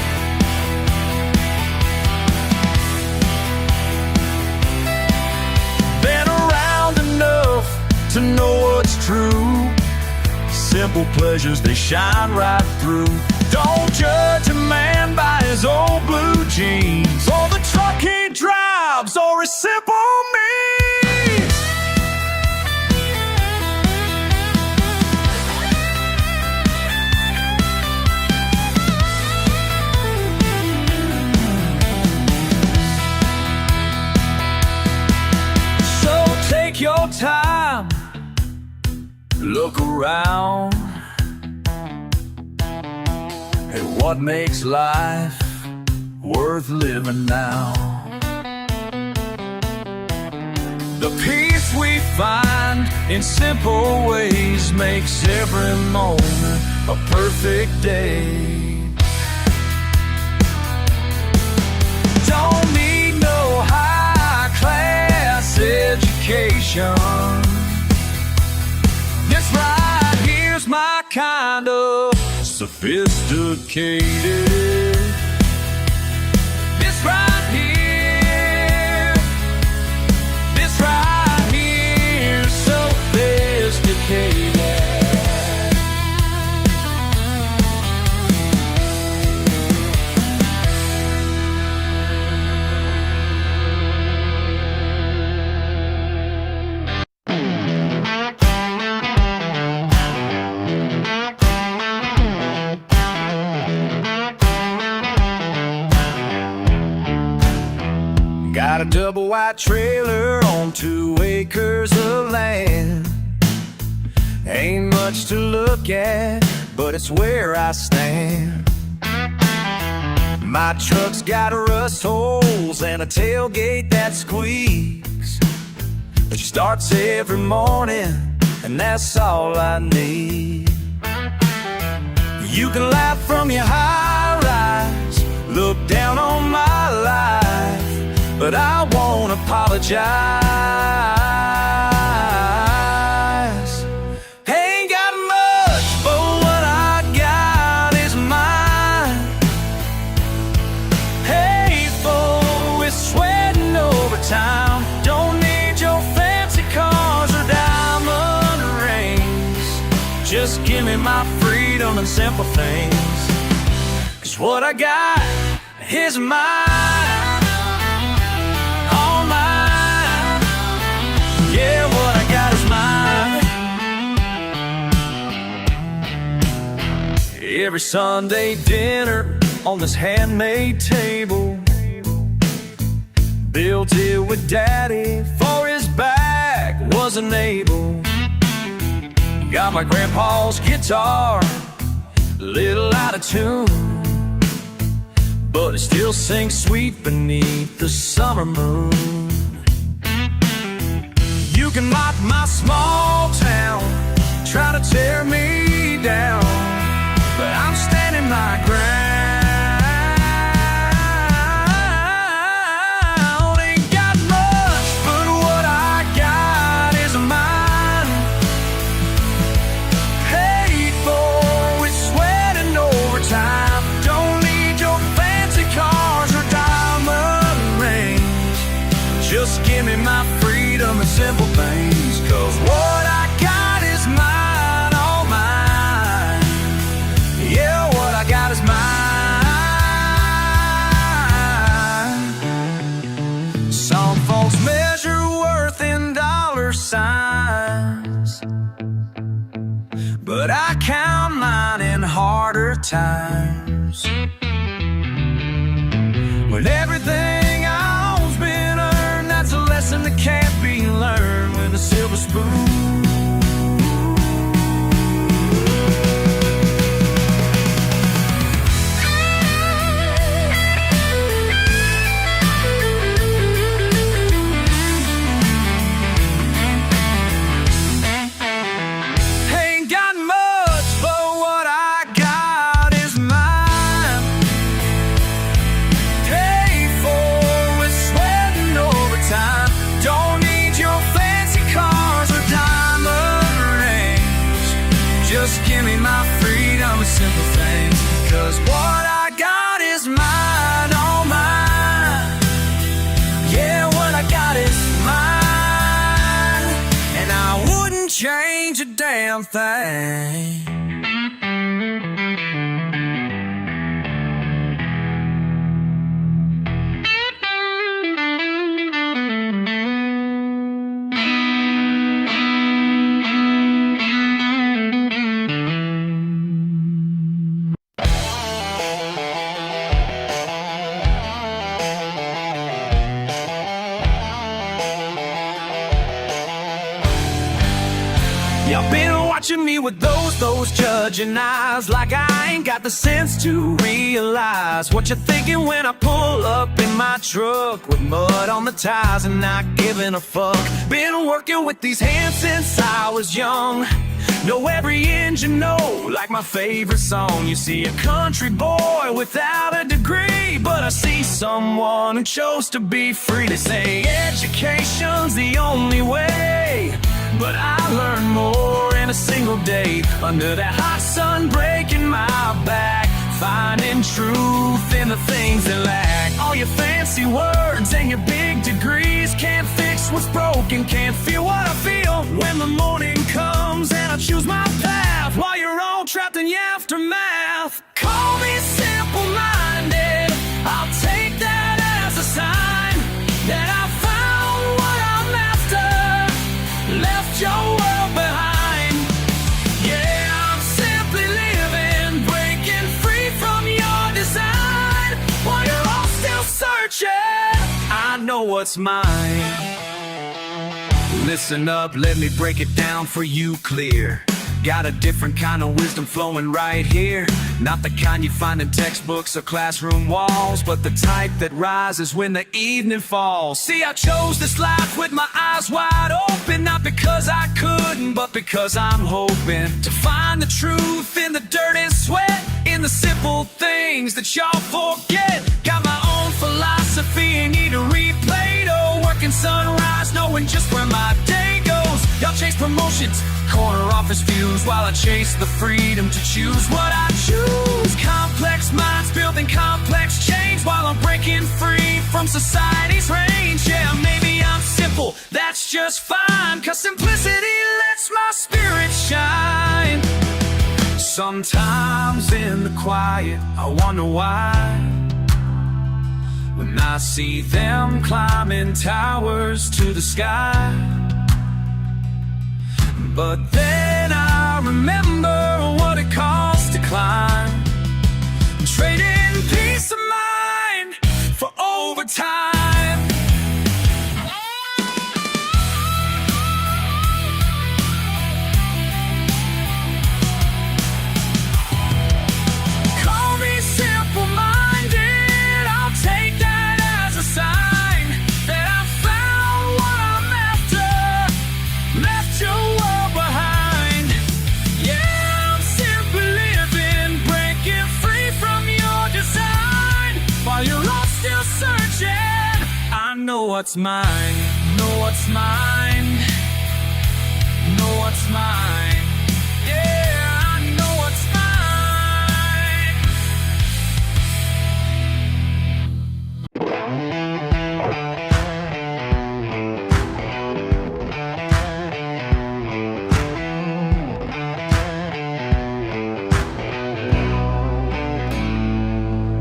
S1: Been around enough to know what's true. Simple pleasures, they shine right through. Don't judge a man by his old blue jeans, or the truck he drives, or his simple means. So take your time, look around at what makes life worth living now. The peace we find in simple ways makes every moment a perfect day. Don't need no high-class education. This right here's my kind of sophisticated. This right here, this right here's sophisticated. Got a double white trailer on 2 acres of land. Ain't much to look at, but it's where I stand. My truck's got rust holes and a tailgate that squeaks, but she starts every morning, and that's all I need. You can laugh from your high rise, look down on my life, but I won't apologize. Ain't got much, but what I got is mine. Hateful with sweating overtime. Don't need your fancy cars or diamond rings. Just give me my freedom and simple things. 'Cause what I got is mine. Yeah, what I got is mine. Every Sunday dinner on this handmade table, built it with Daddy, for his back wasn't able. Got my grandpa's guitar, a little out of tune, but it still sings sweet beneath the summer moon. You can mock my small town, try to tear me down, but I'm standing my ground. Ain't got much, but what I got is mine. Paid for with sweat and overtime. Don't need your fancy cars or diamond rings. Just give me my freedom and simple things. 'Cause what I got is mine, all mine. Yeah, what I got is mine. Some folks measure worth in dollar signs, but I count mine in harder times. When everything I own's been earned, that's a lesson that can't be learned with a silver spoon. Ain't got much, but what I damn thing. Y'all been watching me with those judging eyes, like I ain't got the sense to realize what you're thinking when I pull up in my truck with mud on the tires and not giving a fuck. Been working with these hands since I was young. Know every engine note like my favorite song. You see, a country boy without a degree, but I see someone who chose to be free. They say education's the only way, but I learned more in a single day. Under that hot sun breaking my back, finding truth in the things that lack. All your fancy words and your big degrees can't fix what's broken, can't feel what I feel when the morning comes and I choose my path while you're all trapped in the aftermath. Call me simple-minded, I'll take that as a sign that I found what I'm after, left your world behind. Yeah, I'm simply living, breaking free from your design while you're all still searching. I know what's mine. Listen up, let me break it down for you clear. Got a different kind of wisdom flowing right here. Not the kind you find in textbooks or classroom walls, but the type that rises when the evening falls. See, I chose this life with my eyes wide open, not because I couldn't, but because I'm hoping to find the truth in the dirt and sweat, in the simple things that y'all forget. Got my own philosophy, ain't need to read Plato. Working sunrise, knowing just where my day goes. Y'all chase promotions, corner office views, while I chase the freedom to choose what I choose. Complex minds building complex change while I'm breaking free from society's range. Yeah, maybe I'm simple, that's just fine, 'cause simplicity lets my spirit shine. Sometimes in the quiet, I wonder why, when I see them climbing towers to the sky. But then I remember what it costs to climb, trading peace of mind for overtime. Call me simple-minded, I'll take that as a sign that I found what I'm after, left your world behind. Yeah, I'm simply living, breaking free from your design while you're all still searching. I know what's mine, know what's mine, know what's mine. Yeah, I know what's mine.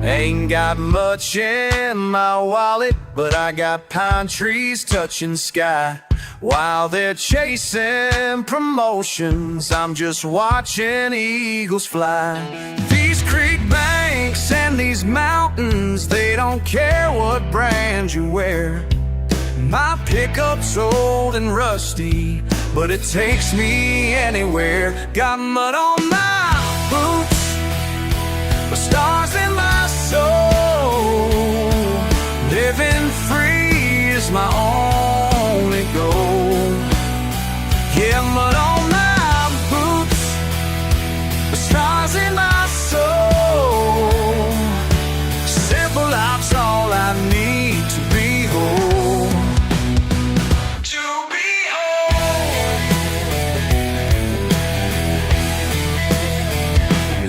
S1: Ain't got much in my wallet, but I got pine trees touching sky. While they're chasing promotions, I'm just watching eagles fly. These creek banks and these mountains, they don't care what brand you wear. My pickup's old and rusty, but it takes me anywhere. Got mud on my boots, but stars in my soul. Living free is my only goal. Yeah, mud on my boots, but stars in my soul. Simple life's all I need to be whole. To be whole.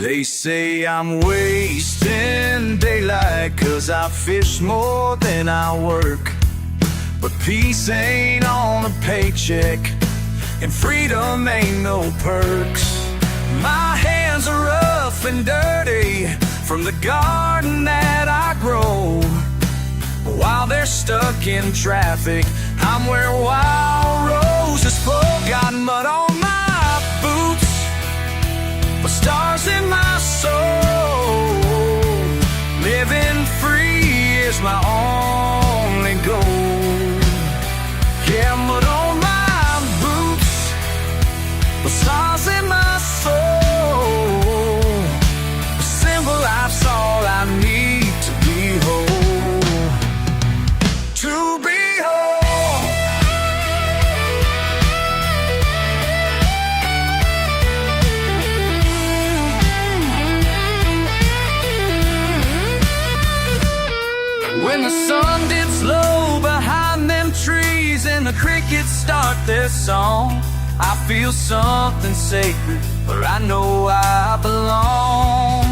S1: They say I'm wasting daylight 'cause I fish more than I work. But peace ain't on a paycheck, and freedom ain't no perks. My hands are rough and dirty from the garden that I grow. While they're stuck in traffic, I'm where wild roses flow. Got mud on my boots, but stars in my soul. Living free is my only goal. Yeah, mud on my boots, but stars in my soul. A simple life's all I need to be whole. To be whole. When the sun dips low behind them trees and the crickets start their song, I feel something sacred where I know I belong.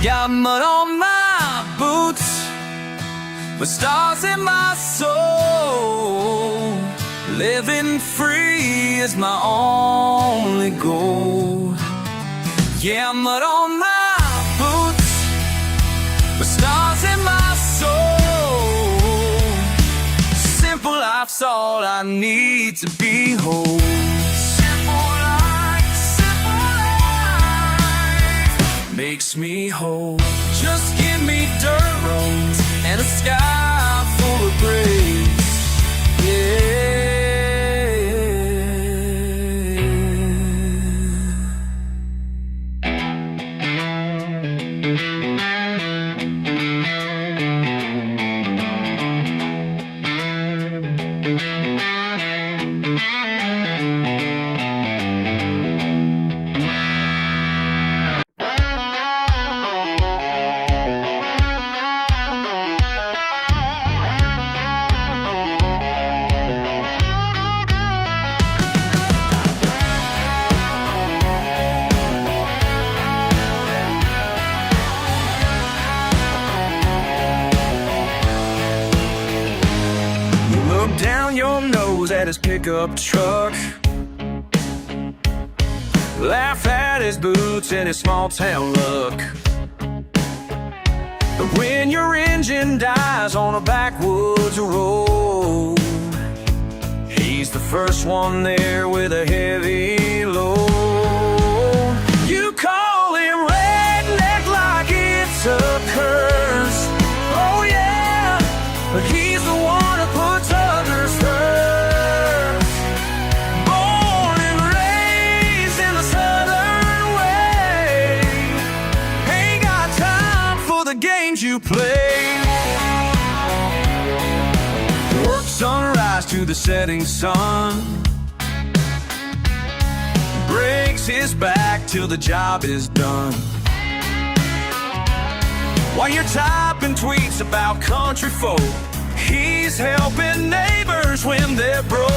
S1: Got mud on my boots, but stars in my soul. Living free is my only goal. Yeah, mud on my boots, but stars in my soul. Simple life's all I need to be whole. Makes me whole. Just give me dirt roads and a sky full of grace. Yeah. Down your nose at his pickup truck, laugh at his boots and his small town luck. But when your engine dies on a backwoods road, he's the first one there with a heavy load. You call him redneck like it's a curse. Oh yeah, but he's the one who puts others first. Born and raised in the southern way, ain't got time for the games you play. Work sunrise to the setting sun, breaks his back till the job is done. While you're typing tweets about country folk, he's helping neighbors when they're broke.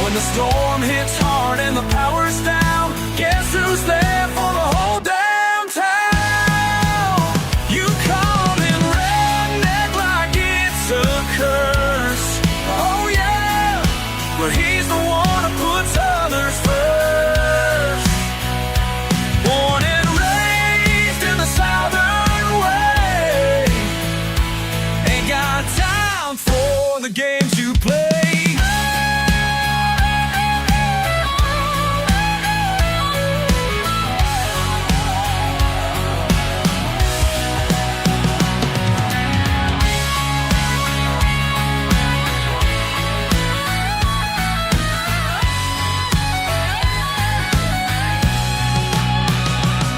S1: When the storm hits hard and the power's down, guess who's there for the whole damn town? You call him redneck like it's a curse. Oh yeah, but he's the one who puts others first. Born and raised in the southern way, ain't got time for the games you play.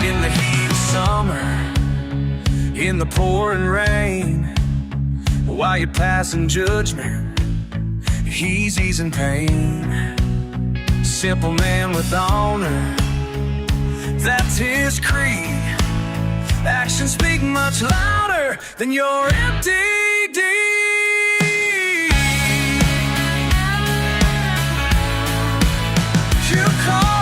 S1: In the heat of summer, in the pouring rain, while you're passing judgment, he's easing pain. Simple man with honor, that's his creed. Actions speak much louder than your empty deed. You call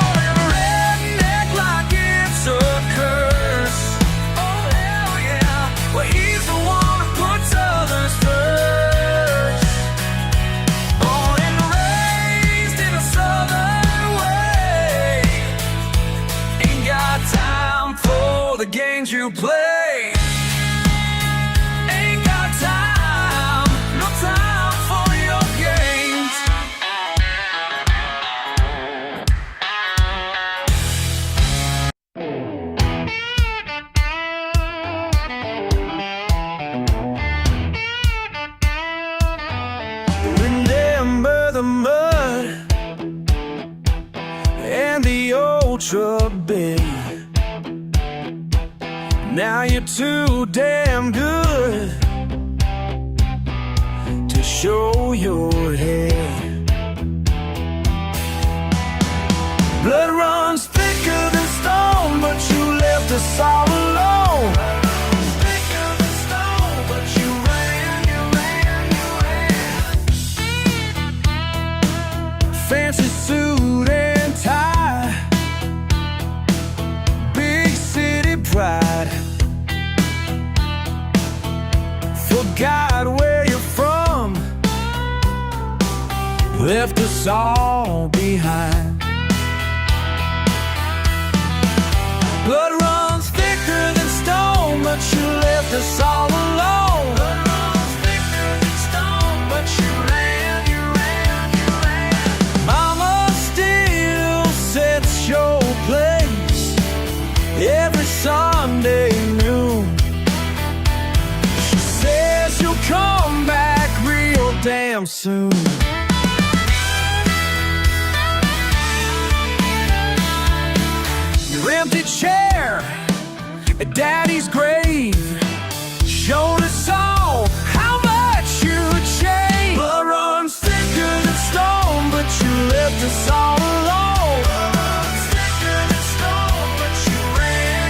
S1: old truck bed. Now you're too damn good to show your head. Blood runs thicker than stone, but you left us all alone. Thicker than stone, but you ran. Fancy suit and tie, big city pride. Forgot where you're from, left us all behind. Blood runs thicker than stone, but you left us all alone. Blood runs thicker than stone, but you ran. Mama still sets your place every Sunday noon. She says you'll come back real damn soon. Your empty chair at Daddy's grave showed us all how much you changed. Blood runs thicker than stone, but you left us all alone. Blood runs thicker than stone, but you ran.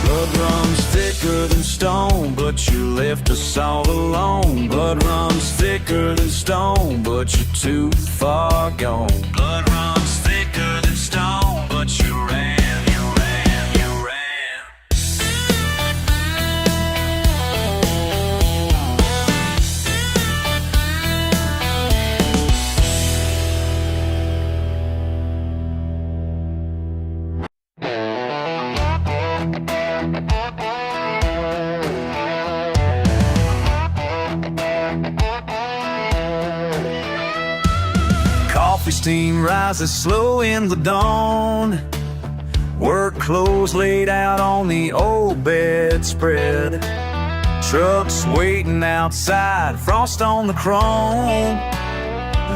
S1: Blood runs thicker than stone, but you left us all alone. Blood runs thicker than stone, but you're too far gone. Blood runs thicker than stone, but you ran. Coffee steam rises slow in the dawn. Work clothes laid out on the old bedspread. Trucks waiting outside, frost on the chrome.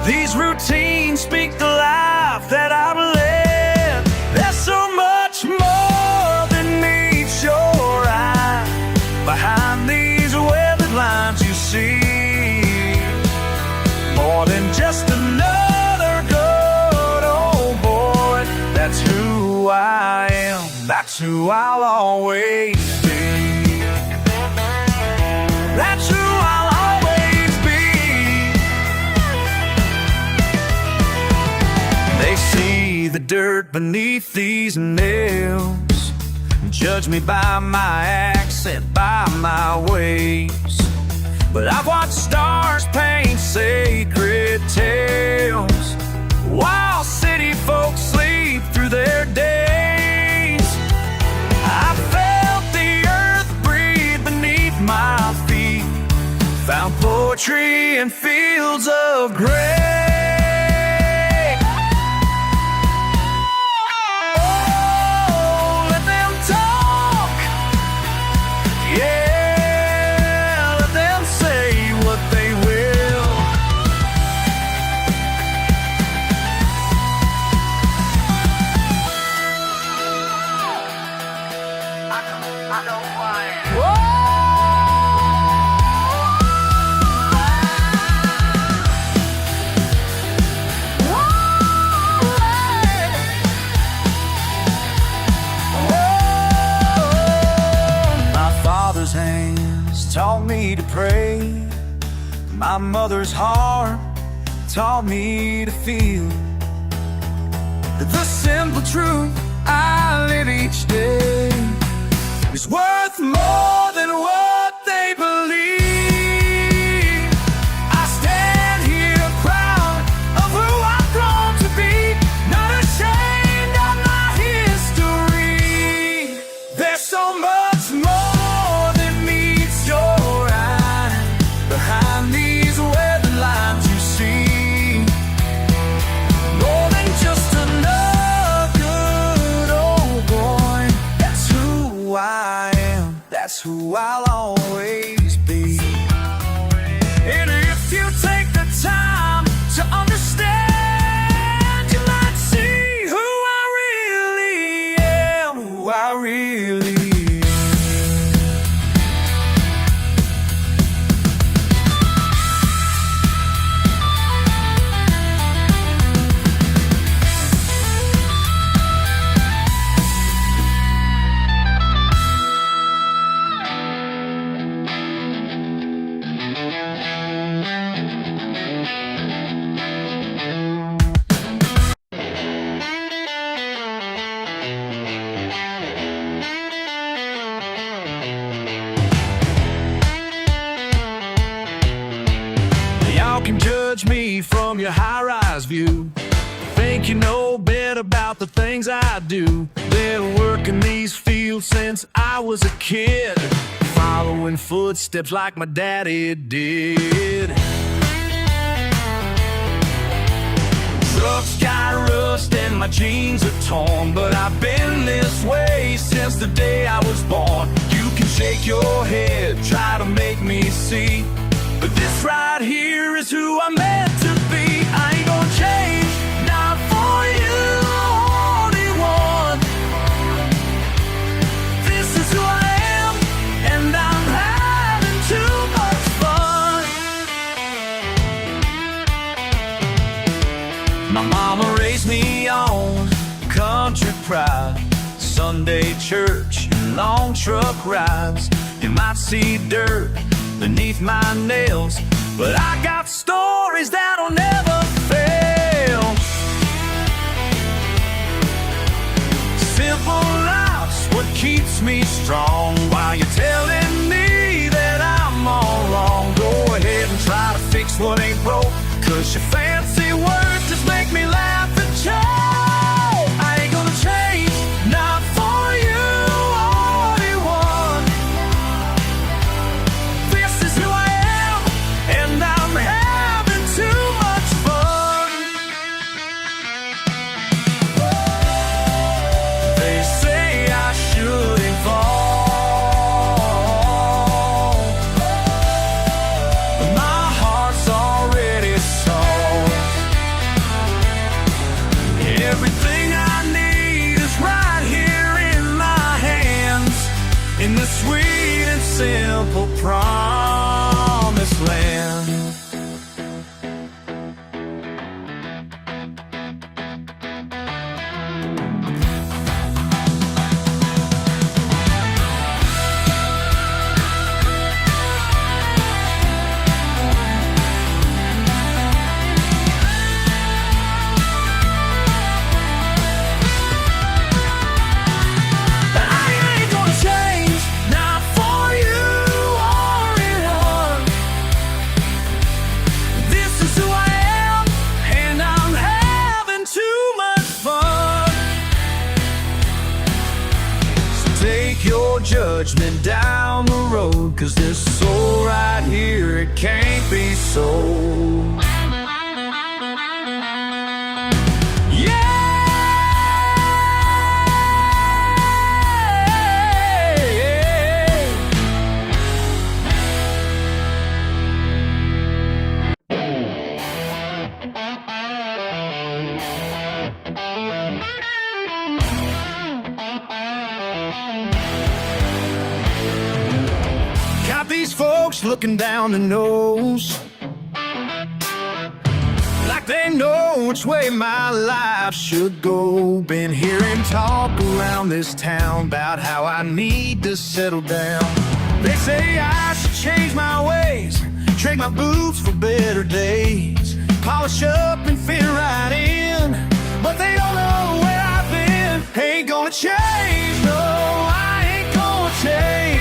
S1: These routines speak the life that I've led. There's so much more than meets your eye behind these weathered lines you see. More than just another good old boy. That's who I am, that's who I'll always be. That's who I'll always be. They see the dirt beneath these nails, judge me by my accent, by my ways. But I've watched stars paint sacred tales while city folks sleep through their days. I felt the earth breathe beneath my feet, found poetry in fields of gray. Oh, let them talk. Yeah, let them say what they will. I know why. My father's hands taught me to pray. My mother's heart taught me to feel the simple truth I live each day is worth more than what they believe. I stand here proud of who I've grown to be, not ashamed of my history. There's so much more than meets your eye behind these weathered lines you see. I'll always be. And if you take the time to understand, you might see who I really am, who I really am. Y'all can judge me from your high-rise view. Think you know better about the things I do. Been working these fields since I was a kid, following footsteps like my daddy did. Trucks got rust and my jeans are torn, but I've been this way since the day I was born. You can shake your head, try to make me see, but this right here is who I'm meant to be. I ain't gonna change, not for you, only one. This is who I am, and I'm having too much fun. My mama raised me on country pride, Sunday church, and long truck rides. You might see dirt beneath my nails, but I got stories that'll never fail. Simple life's what keeps me strong, while you're telling me that I'm all wrong. Go ahead and try to fix what ain't broke, 'cause your fancy words just make me laugh and choke. I ain't gonna change, not for you, only one. This is who I am, and I'm having too much fun. They say I shouldn't fall, but my heart's already sold. Everything I need is right here in my hands, in the sweet and simple promised land. But I ain't gonna change, not for you, only one. This is who I am, and I'm having too much fun. So take your judgment down the road, 'cause this soul right here, it can't be sold. Got these folks looking down the nose, like they know which way my life should go. Been hearing talk around this town about how I need to settle down. They say I should change my ways, trade my boots for better days, polish up and fit right in, but they don't know where I've been. Ain't gonna change, no, I ain't gonna change.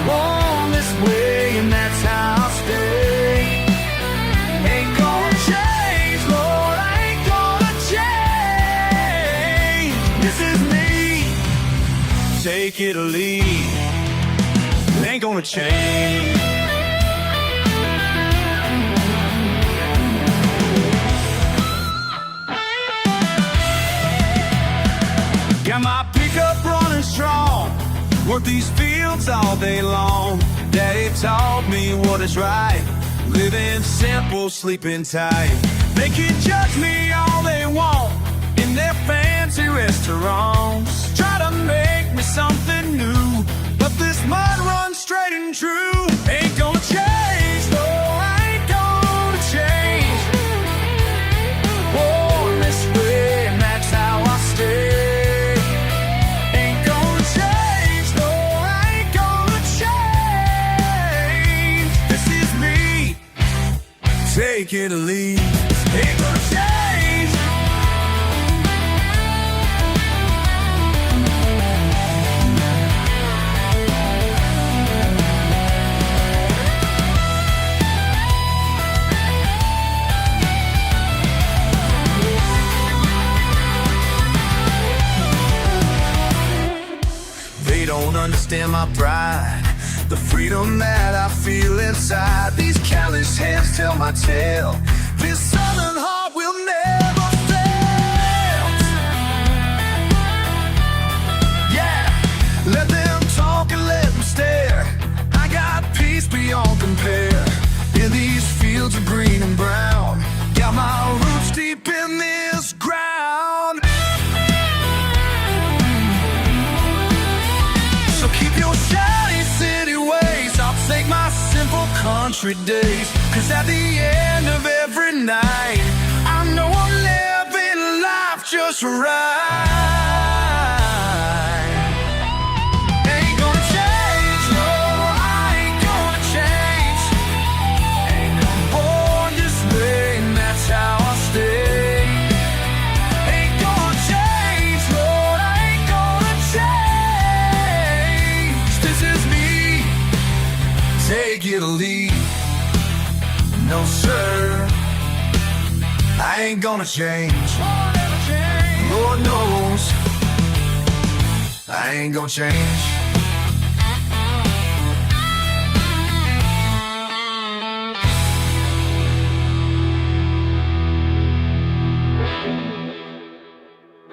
S1: Born this way and that's how I'll stay. Ain't gonna change, Lord, I ain't gonna change. This is me, take it or leave. Ain't gonna change. Got my pickup running strong, Work these fields all day long. Daddy taught me what is right. Living simple, sleeping tight. They can judge me all they want in their fancy restaurants. Try to make me something new, but this mud runs straight and true. Ain't gonna change, no, I ain't gonna change. Born this way, and that's how I stay. Ain't gonna change, no, I ain't gonna change. This is me, take it or leave. Ain't gonna change. They don't understand my pride, the freedom that I feel inside. These callous hands tell my tale. This southern heart will never fail. Yeah, let them talk and let them stare. I got peace beyond compare. In these fields of green and brown, got my roots deep in this ground. So keep your shiny city ways, I'll take my simple country days. Cause at the end of every night, I know I'm living life just right. Ain't gonna change, no, I ain't gonna change. Born this way, and that's how I stay. Ain't gonna change, Lord, I ain't gonna change. This is me, take it or leave. No sir, I ain't gonna change. Lord knows, I ain't gonna change.